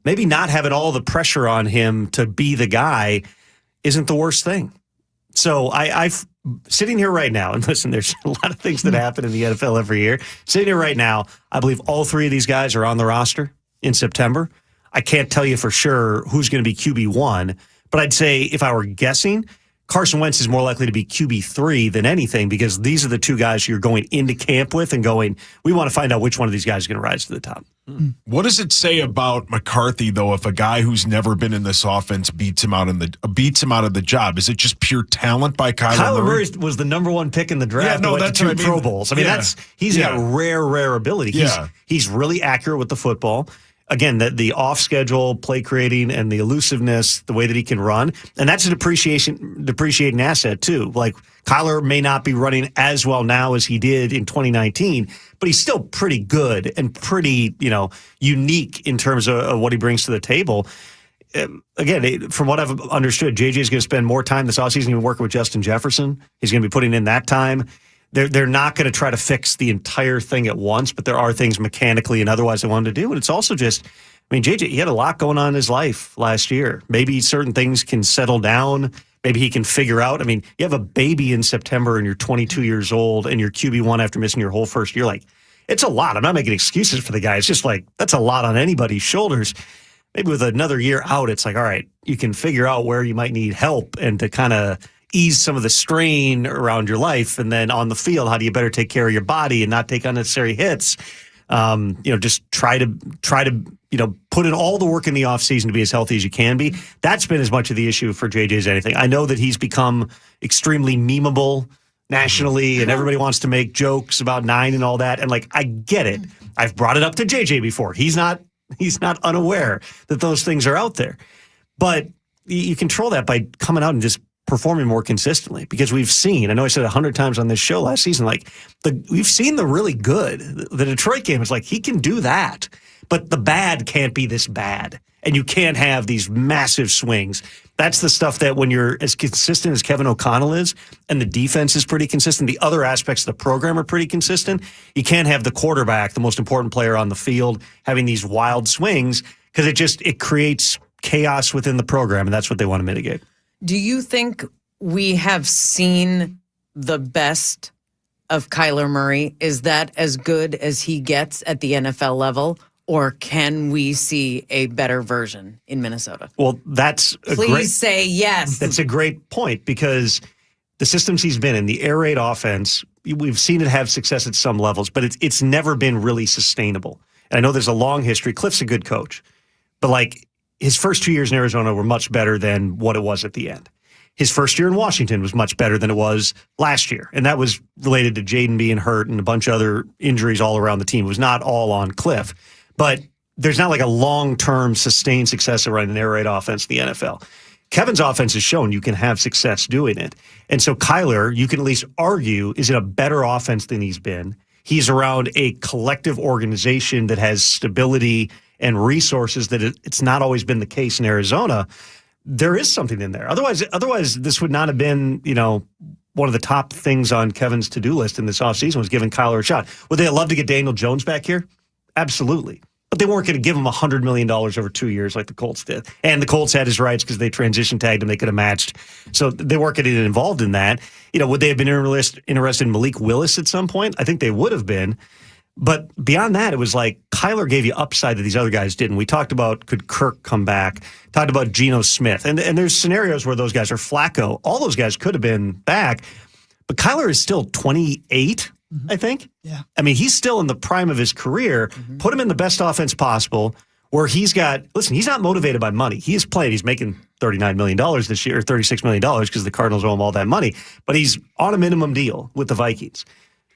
Maybe not having all the pressure on him to be the guy isn't the worst thing. So I've sitting here right now, and listen, there's a lot of things that happen in the NFL every year. Sitting here right now, I believe all 3 of these guys are on the roster in September. I can't tell you for sure who's going to be QB1, but I'd say if I were guessing, Carson Wentz is more likely to be QB3 than anything, because these are the 2 guys you're going into camp with and going, we want to find out which one of these guys is going to rise to the top. What does it say about McCarthy, though, if a guy who's never been in this offense beats him out of the job? Is it just pure talent by Kyler Murray? Was the number 1 pick in the draft. Yeah, no, that's 2 Pro Bowls. I mean, he's got rare ability. He's really accurate with the football. again, the off schedule play creating and the elusiveness, the way that he can run. And that's a depreciating asset too. Like Kyler may not be running as well now as he did in 2019, but he's still pretty good and pretty, unique in terms of what he brings to the table. Again, from what I've understood, JJ is going to spend more time this offseason even working with Justin Jefferson. He's going to be putting in that time. They're not going to try to fix the entire thing at once, but there are things mechanically and otherwise they wanted to do. And it's also just, JJ, he had a lot going on in his life last year. Maybe certain things can settle down. Maybe he can figure out. You have a baby in September and you're 22 years old and you're QB1 after missing your whole first year. Like, it's a lot. I'm not making excuses for the guy. It's just like, that's a lot on anybody's shoulders. Maybe with another year out, it's like, all right, you can figure out where you might need help and to kind of ease some of the strain around your life. And then on the field, how do you better take care of your body and not take unnecessary hits? Just try to put in all the work in the offseason to be as healthy as you can be. That's been as much of the issue for JJ as anything. I know that he's become extremely memeable nationally and everybody wants to make jokes about 9 and all that. And I get it. I've brought it up to JJ before. He's not unaware that those things are out there. But you control that by coming out and just performing more consistently, because we've seen, I know I said 100 times on this show last season, we've seen the really good. The Detroit game is he can do that, but the bad can't be this bad. And you can't have these massive swings. That's the stuff that when you're as consistent as Kevin O'Connell is, and the defense is pretty consistent, the other aspects of the program are pretty consistent, you can't have the quarterback, the most important player on the field, having these wild swings, because it creates chaos within the program, and that's what they want to mitigate. Do you think we have seen the best of Kyler Murray? Is that as good as he gets at the NFL level? Or can we see a better version in Minnesota? Well, Please say yes. That's a great point, because the systems he's been in, the air raid offense, we've seen it have success at some levels, but it's never been really sustainable. And I know there's a long history. Cliff's a good coach, but his first 2 years in Arizona were much better than what it was at the end. His first year in Washington was much better than it was last year. And that was related to Jaden being hurt and a bunch of other injuries all around the team. It was not all on Cliff. But there's not a long-term sustained success around an air raid offense in the NFL. Kevin's offense has shown you can have success doing it. And so Kyler, you can at least argue, is in a better offense than he's been. He's around a collective organization that has stability and resources that it's not always been the case in Arizona. There is something in there. Otherwise, this would not have been, one of the top things on Kevin's to-do list in this offseason was giving Kyler a shot. Would they have loved to get Daniel Jones back here? Absolutely. But they weren't going to give him $100 million over 2 years like the Colts did. And the Colts had his rights because they transition tagged him. They could have matched. So they weren't going to get involved in that. Would they have been interested in Malik Willis at some point? I think they would have been. But beyond that, it was Kyler gave you upside that these other guys didn't. We talked about, could Kirk come back? Talked about Geno Smith. And there's scenarios where those guys are Flacco. All those guys could have been back. But Kyler is still 28. I think. Yeah. He's still in the prime of his career. Mm-hmm. Put him in the best offense possible where he's not motivated by money. He is played. He's making $39 million this year, or $36 million because the Cardinals owe him all that money. But he's on a minimum deal with the Vikings.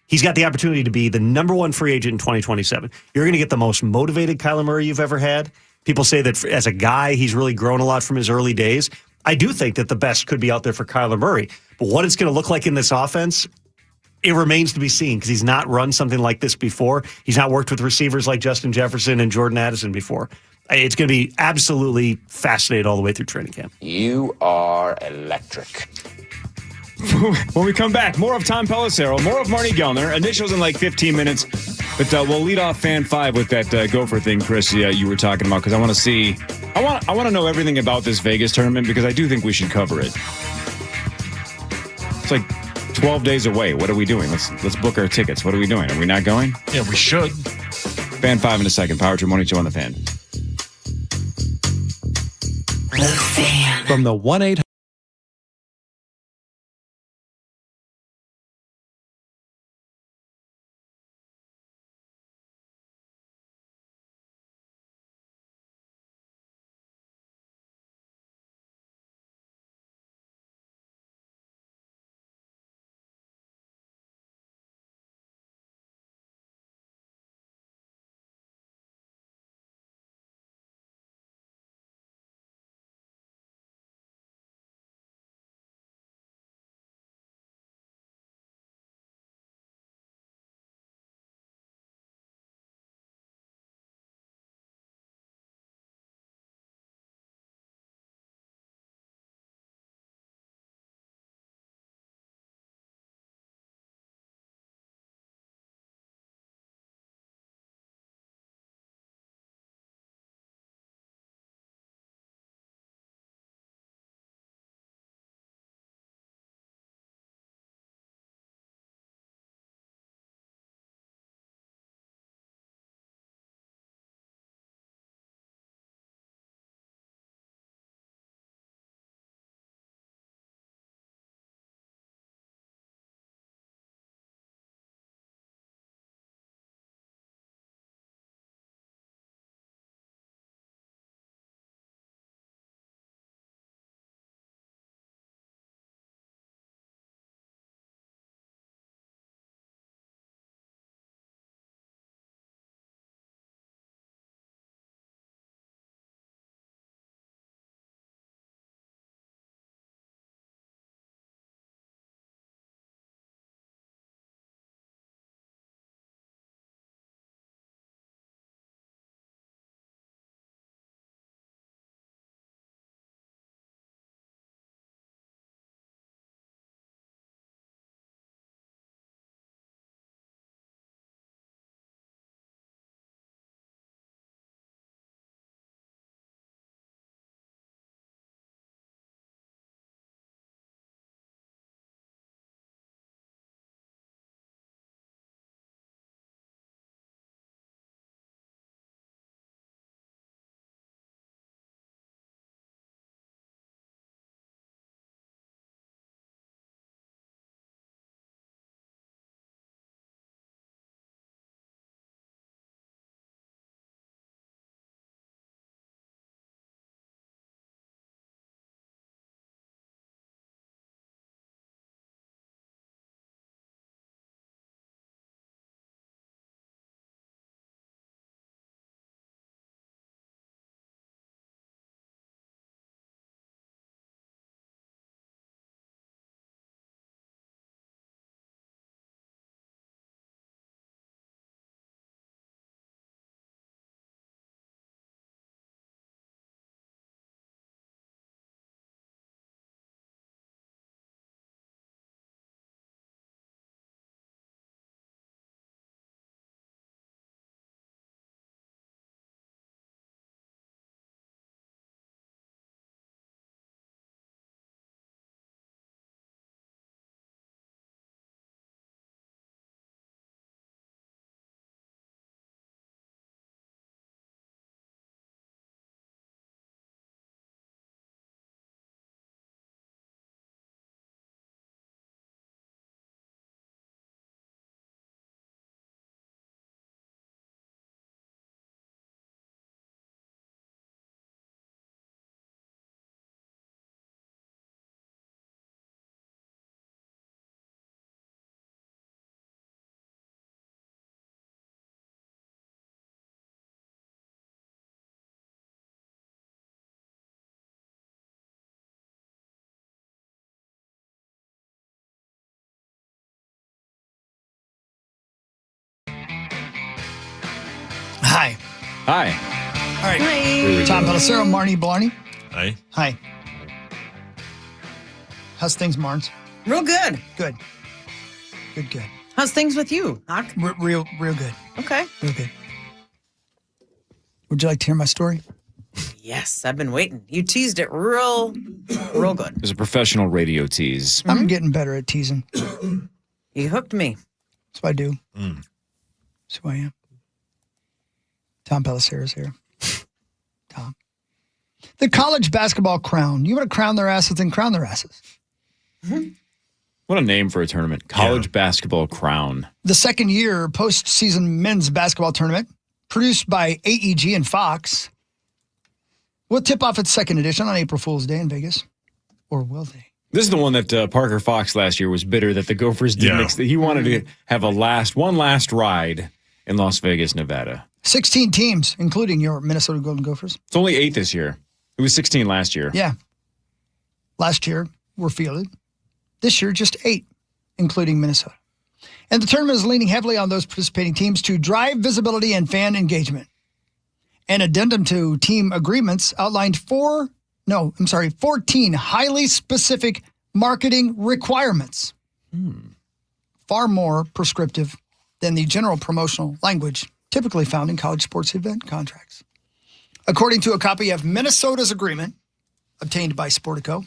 He's got the opportunity to be the number one free agent in 2027. You're going to get the most motivated Kyler Murray you've ever had. People say that as a guy, he's really grown a lot from his early days. I do think that the best could be out there for Kyler Murray. But what it's going to look like in this offense, it remains to be seen, because he's not run something like this before. He's not worked with receivers like Justin Jefferson and Jordan Addison before. It's going to be absolutely fascinating all the way through training camp. You are electric. When we come back, more of Tom Pelissero, more of Marty Gellner. Initials in 15 minutes. But we'll lead off Fan 5 with that gopher thing, Chris, you were talking about, because I want to see. I want to know everything about this Vegas tournament, because I do think we should cover it. It's 12 days away. What are we doing? Let's book our tickets. What are we doing? Are we not going? Yeah, we should. Fan 5 in a second. Power Trip Morning Show on the Fan. From the 1-800 Hi. Hi. All right. Hi. Tom Pelissero, Marnie Blarney. Hi. Hi. How's things, Marnes? Real good. Good. Good. How's things with you, Hawk? Real good. Okay. Real good. Would you like to hear my story? Yes, I've been waiting. You teased it real good. It was a professional radio tease. I'm getting better at teasing. You hooked me. That's what I do. That's who I am. Tom Pellissero's here. Tom. The college basketball crown. You want to crown their asses, then crown their asses. What a name for a tournament. College basketball crown. The second year postseason men's basketball tournament, produced by AEG and Fox, will tip off its second edition on April Fool's Day in Vegas. Or will they? This is the one that Parker Fox last year was bitter that the Gophers didn't. He wanted to have one last ride in Las Vegas, Nevada. 16 teams, including your Minnesota Golden Gophers. It's only 8 this year. It was 16 last year. Yeah. Last year were fielded. This year, just 8, including Minnesota. And the tournament is leaning heavily on those participating teams to drive visibility and fan engagement. An addendum to team agreements outlined 14 highly specific marketing requirements. Far more prescriptive than the general promotional language typically found in college sports event contracts. According to a copy of Minnesota's agreement obtained by Sportico,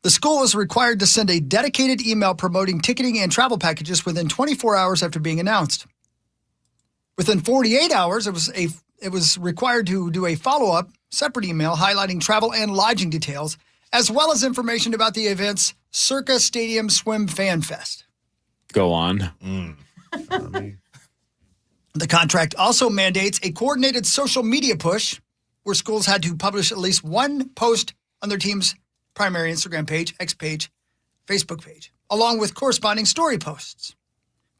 the school was required to send a dedicated email promoting ticketing and travel packages within 24 hours after being announced. Within 48 hours, it was required to do a follow-up separate email highlighting travel and lodging details, as well as information about the event's Circa Stadium Swim Fan Fest. Go on. The contract also mandates a coordinated social media push where schools had to publish at least one post on their team's primary Instagram page, X page, Facebook page, along with corresponding story posts.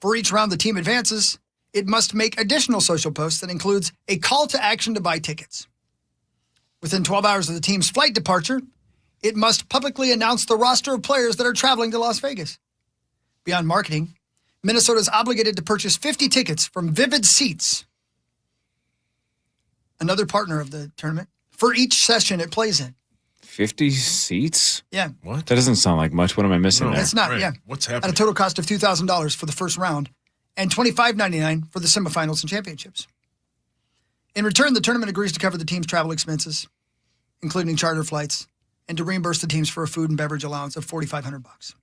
For each round the team advances, it must make additional social posts that includes a call to action to buy tickets. Within 12 hours of the team's flight departure, it must publicly announce the roster of players that are traveling to Las Vegas. Beyond marketing, Minnesota is obligated to purchase 50 tickets from Vivid Seats, another partner of the tournament, for each session it plays in. 50 seats? Yeah. What? That doesn't sound like much. What am I missing there? It's not, yeah. What's At a happening? total cost of $2,000 for the first round and $25.99 for the semifinals and championships. In return, the tournament agrees to cover the team's travel expenses, including charter flights, and to reimburse the teams for a food and beverage allowance of $4,500.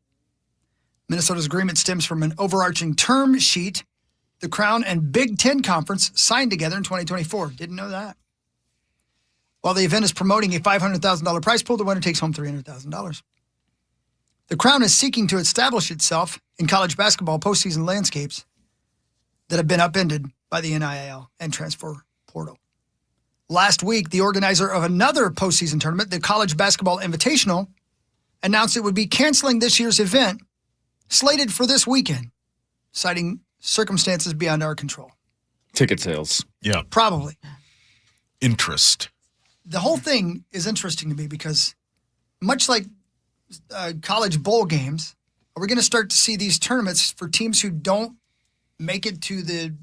Minnesota's agreement stems from an overarching term sheet the Crown and Big Ten Conference signed together in 2024. Didn't know that. While the event is promoting a $500,000 prize pool, the winner takes home $300,000. The Crown is seeking to establish itself in college basketball postseason landscapes that have been upended by the NIL and transfer portal. Last week, the organizer of another postseason tournament, the College Basketball Invitational, announced it would be canceling this year's event, slated for this weekend, citing circumstances beyond our control. Ticket sales. Yeah. Probably. Interest. The whole thing is interesting to me because much like college bowl games, are we going to start to see these tournaments for teams who don't make it to the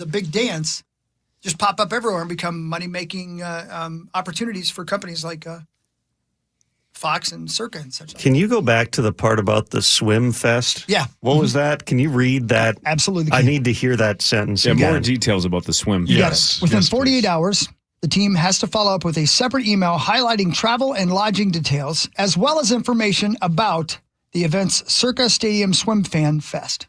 big dance just pop up everywhere and become money-making opportunities for companies like Fox and Circa and such. Can you go back to the part about the swim fest? Yeah. What was that? Can you read that? Absolutely. I need to hear that sentence Yeah, again. more details about the swim. You got it. Within 48 hours, the team has to follow up with a separate email highlighting travel and lodging details, as well as information about the event's Circa Stadium Swim Fan Fest.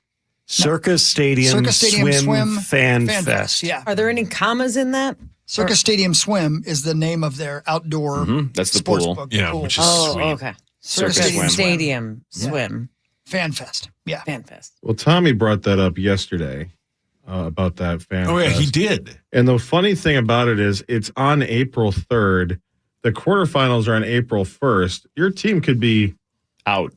Circa Stadium, Swim Fan Fest. Yeah. Are there any commas in that? Circa Stadium Swim is the name of their outdoor That's the sports pool. book. Yeah, pool. which is sweet. Okay. Circa Stadium Stadium Yeah. Swim Fan Fest. Yeah. Fan Fest. Well, Tommy brought that up yesterday about that fan. Oh, yeah, he fest. did. And the funny thing about it is it's on April 3rd. The quarterfinals are on April 1st. Your team could be out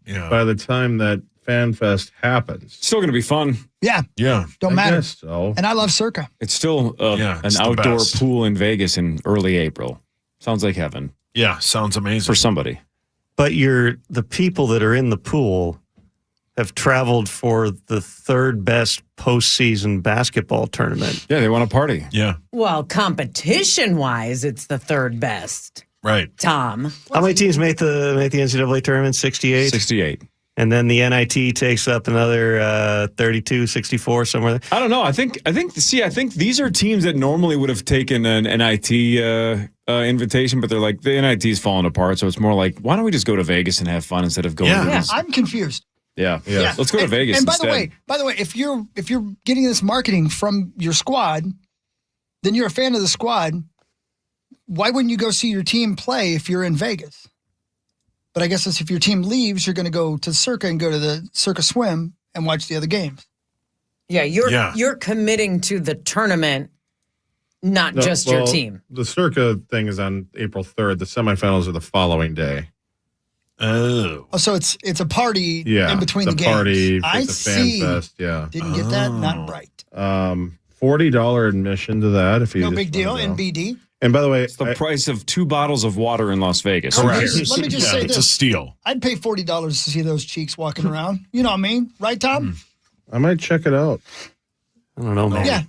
Yeah. by the time that Fan Fest happens. Still going to be fun. Yeah. Yeah. Don't I matter. guess so. And I love Circa. It's still Yeah, an it's the outdoor best. pool in Vegas in early April. Sounds like heaven Yeah. Sounds amazing. for somebody. But the people that are in the pool have traveled for the third best postseason basketball tournament. Yeah, they want to party. Yeah. Well, competition-wise, it's the third best. Right. Tom. How many teams make the NCAA tournament? 68? 68. And then the NIT takes up another 32, 64, somewhere there. I don't know. I think these are teams that normally would have taken an NIT invitation, but they're like, the NIT's falling apart. So it's more like, why don't we just go to Vegas and have fun instead of going to Yeah, these? I'm confused. Yeah. Let's go to Vegas And instead. by the way, if you're getting this marketing from your squad, then you're a fan of the squad. Why wouldn't you go see your team play if you're in Vegas? But I guess it's if your team leaves, you're going to go to Circa and go to the Circa Swim and watch the other games. Yeah, you're committing to the tournament, not just your team. The Circa thing is on April 3rd. The semifinals are the following day. Oh. So it's a party Yeah, in between the it's a games. party. I It's a fan see. fest. Yeah. Didn't get that? Not right. $40 admission to that if you No just big deal. wanna go. NBD. And by the way, It's the price of 2 bottles of water in Las Vegas. Let me just say It's a this. steal. I'd pay $40 to see those cheeks walking around. You know what I mean? Right, Tom? I might check it out. I don't know, man. Yeah.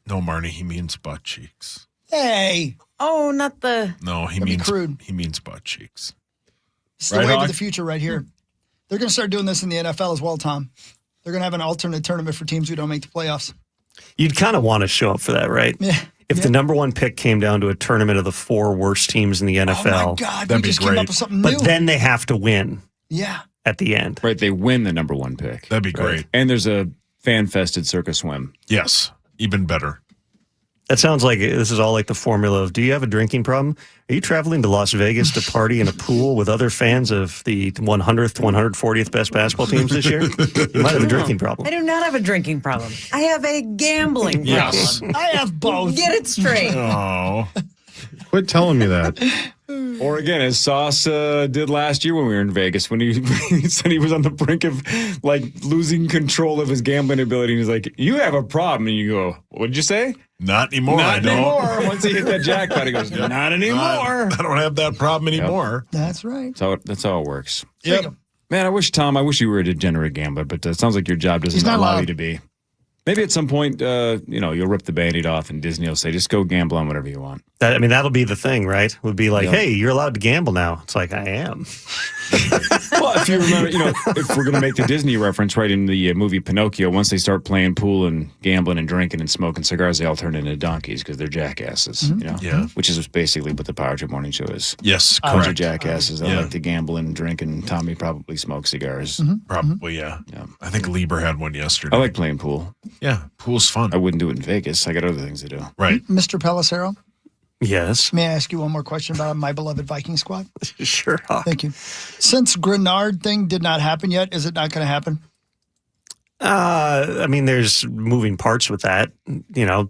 No, Marnie, he means butt cheeks. Hey. Oh, not the... No, he That'd be means crude. he means butt cheeks. It's the Right, wave Hawk? of the future right here. They're going to start doing this in the NFL as well, Tom. They're going to have an alternate tournament for teams who don't make the playoffs. You'd kind of want to show up for that, right? Yeah. If the number one pick came down to a tournament of the 4 worst teams in the NFL, Oh, my God. We just came up with something new. but then they have to win Yeah. at the end. Right, they win the number 1 pick. That'd be great. And there's a fan-fested Circa Swim. Yes, even better. That sounds like this is all like the formula of, do you have a drinking problem? Are you traveling to Las Vegas to party in a pool with other fans of the 100th, 140th best basketball teams this year? You might have a drinking problem. I do not have a drinking problem. I have a gambling Yes. problem. I have both. Get it straight. Oh. Quit telling me that. Or again, as Sauce did last year when we were in Vegas, when he said he was on the brink of like losing control of his gambling ability. And he's like, "You have a problem," and you go, "What did you say?" Not anymore. I Not don't. anymore. Once he hit that jackpot, he goes, "Not anymore." I don't have that problem anymore. That's right. That's how it works. Yep. Man, I wish you were a degenerate gambler, but it sounds like your job doesn't He's not allow allowed. you to be. Maybe at some point, you'll rip the Band-Aid off and Disney will say, just go gamble on whatever you want. That'll be the thing, right? Would be like, Yeah. hey, you're allowed to gamble now. It's like, I am. Well, if you remember, if we're going to make the Disney reference right in the movie Pinocchio, once they start playing pool and gambling and drinking and smoking cigars, they all turn into donkeys because they're jackasses, Yeah. Which is basically what the Power Trip Morning Show is. Yes, Bunch of correct. jackasses that Yeah. like to gamble and drink, and Tommy probably smokes cigars. Probably, yeah. I think Lieber had one yesterday. I like playing pool. Yeah, pool's fun. I wouldn't do it in Vegas. I got other things to do. Right. Mr. Pellicero, Yes. may I ask you one more question about my beloved Viking squad? Sure. Thank you. Since Grenard thing did not happen yet, is it not going to happen? There's moving parts with that.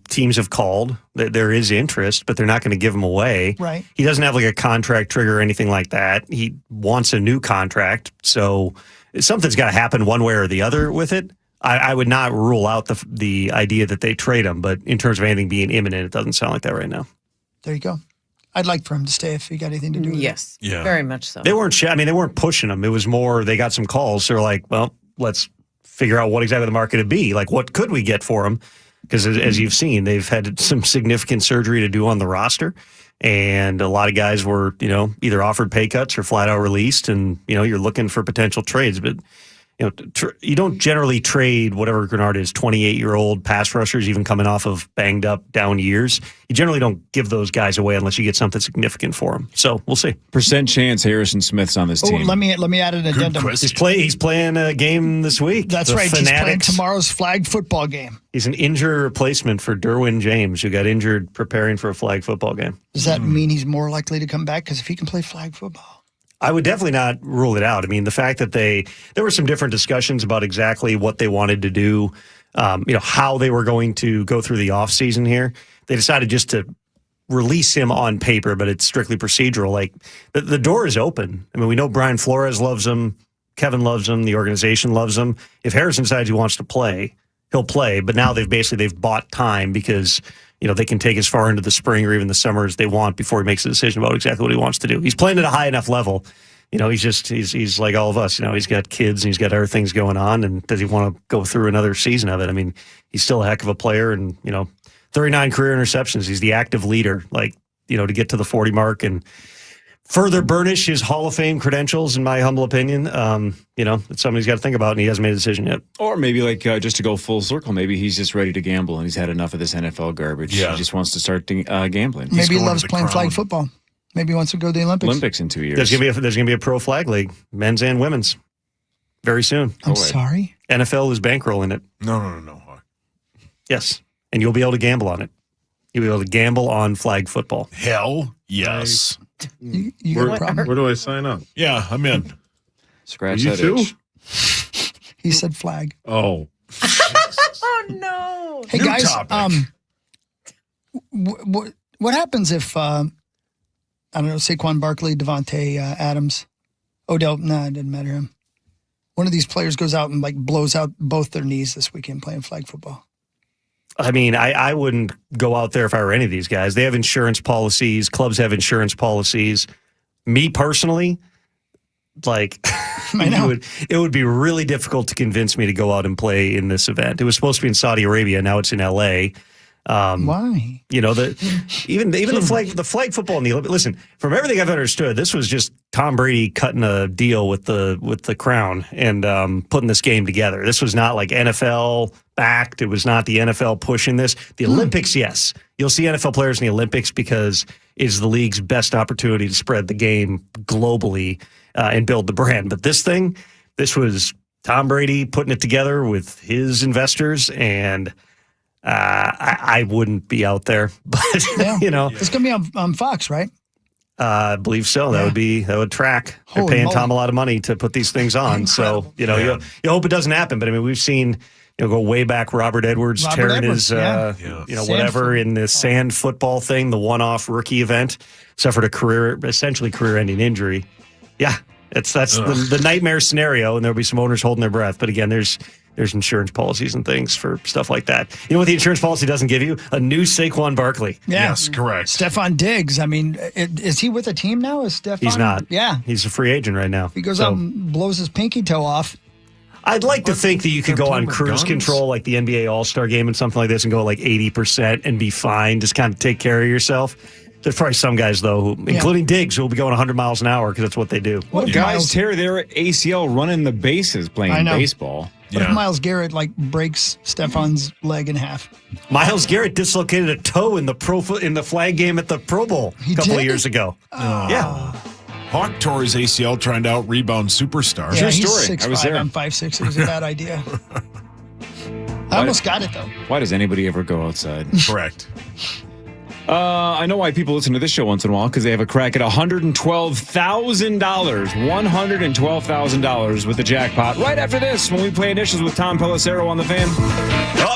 Teams have called. There is interest, but they're not going to give him away. Right. He doesn't have like a contract trigger or anything like that. He wants a new contract. So something's got to happen one way or the other with it. I would not rule out the idea that they trade him, but in terms of anything being imminent, it doesn't sound like that right now. There you go. I'd like for him to stay if he got anything to do with Yes. Yeah. Very much so. They weren't. They weren't pushing him. It was more they got some calls. They're like, well, let's figure out what exactly the market would be. Like, what could we get for him? Because as you've seen, they've had some significant surgery to do on the roster, and a lot of guys were, either offered pay cuts or flat out released. And you're looking for potential trades, but. You don't generally trade whatever Grenard is, 28-year-old pass rushers, even coming off of banged up down years. You generally don't give those guys away unless you get something significant for them. So we'll see. Percent chance Harrison Smith's on this Oh, team. let me add an addendum. He's playing a game this week. That's The right. He's playing Fanatics. tomorrow's flag football game. He's an injured replacement for Derwin James, who got injured preparing for a flag football game. Does that mean he's more likely to come back? Because if he can play flag football. I would definitely not rule it out. I mean, the fact that there were some different discussions about exactly what they wanted to do, how they were going to go through the offseason here. They decided just to release him on paper, but it's strictly procedural. Like, the door is open. I mean, we know Brian Flores loves him. Kevin loves him. The organization loves him. If Harrison decides he wants to play, he'll play. But now they've bought time because they can take as far into the spring or even the summer as they want before he makes a decision about exactly what he wants to do. He's playing at a high enough level. he's like all of us. He's got kids and he's got other things going on. And does he want to go through another season of it? I mean, he's still a heck of a player, and 39 career interceptions. He's the active leader, to get to the 40 mark and further burnish his Hall of Fame credentials, in my humble opinion. It's something he's got to think about, and he hasn't made a decision yet. Or maybe just to go full circle, maybe he's just ready to gamble and he's had enough of this NFL garbage. Yeah. He just wants to start gambling. Maybe he loves playing flag football. Maybe he wants to go to the Olympics. Olympics in 2 years. There's gonna be a pro flag league, men's and women's, very soon. I'm sorry? NFL is bankrolling it. No. Yes, and you'll be able to gamble on it. You'll be able to gamble on flag football. Hell yes. You got a problem? Where do I sign up? Yeah, I'm in. Scratch You that too? itch. He said flag. Oh. Oh no! Hey New guys, topic. what happens if I don't know, Saquon Barkley, Devontae Adams, Odell? Nah, it didn't matter him. One of these players goes out and blows out both their knees this weekend playing flag football. I mean, I wouldn't go out there if I were any of these guys. They have insurance policies. Clubs have insurance policies. Me personally, it would be really difficult to convince me to go out and play in this event. It was supposed to be in Saudi Arabia. Now it's in LA. Why? Even the flag football in the Olympics. Listen, from everything I've understood, this was just Tom Brady cutting a deal with the crown and putting this game together. This was not like NFL backed. It was not the NFL pushing this. The Olympics, yes, you'll see NFL players in the Olympics because it's the league's best opportunity to spread the game globally and build the brand. But this was Tom Brady putting it together with his investors, and I wouldn't be out there, but it's going to be on Fox, right? I believe so. Yeah. That would track. Holy They're paying moly. Tom a lot of money to put these things on. Incredible. So you hope it doesn't happen. But I mean, we've seen go way back. Robert Edwards tearing his Sand whatever football. in the sand football thing, the one-off rookie event, suffered essentially career-ending injury. Yeah, that's the nightmare scenario, and there'll be some owners holding their breath. But again, there's insurance policies and things for stuff like that. You know what the insurance policy doesn't give you? A new Saquon Barkley. Yeah. Yes, correct. Stephon Diggs. I mean, is he with a team now? Is Stephon? He's not. Yeah. He's a free agent right now. He goes out and blows his pinky toe off. I'd like to think that you could go on cruise control like the NBA All-Star Game and something like this and go 80% and be fine. Just kind of take care of yourself. There's probably some guys, though, including Diggs, who will be going 100 miles an hour because that's what they do. What if Guys tear their ACL running the bases playing baseball. What if Myles Garrett breaks Stephon's leg in half? Myles Garrett dislocated a toe in the flag game at the Pro Bowl a couple of years ago. Yeah. Hawk tore his ACL trying to out-rebound superstar. Yeah, True he's story. 6'5", I was there. I'm 5'6". It was a bad idea. I almost got it, though. Why does anybody ever go outside? Correct. I know why people listen to this show once in a while, because they have a crack at $112,000. $112,000 with the jackpot. Right after this, when we play initials with Tom Pelissero on the Fan. Up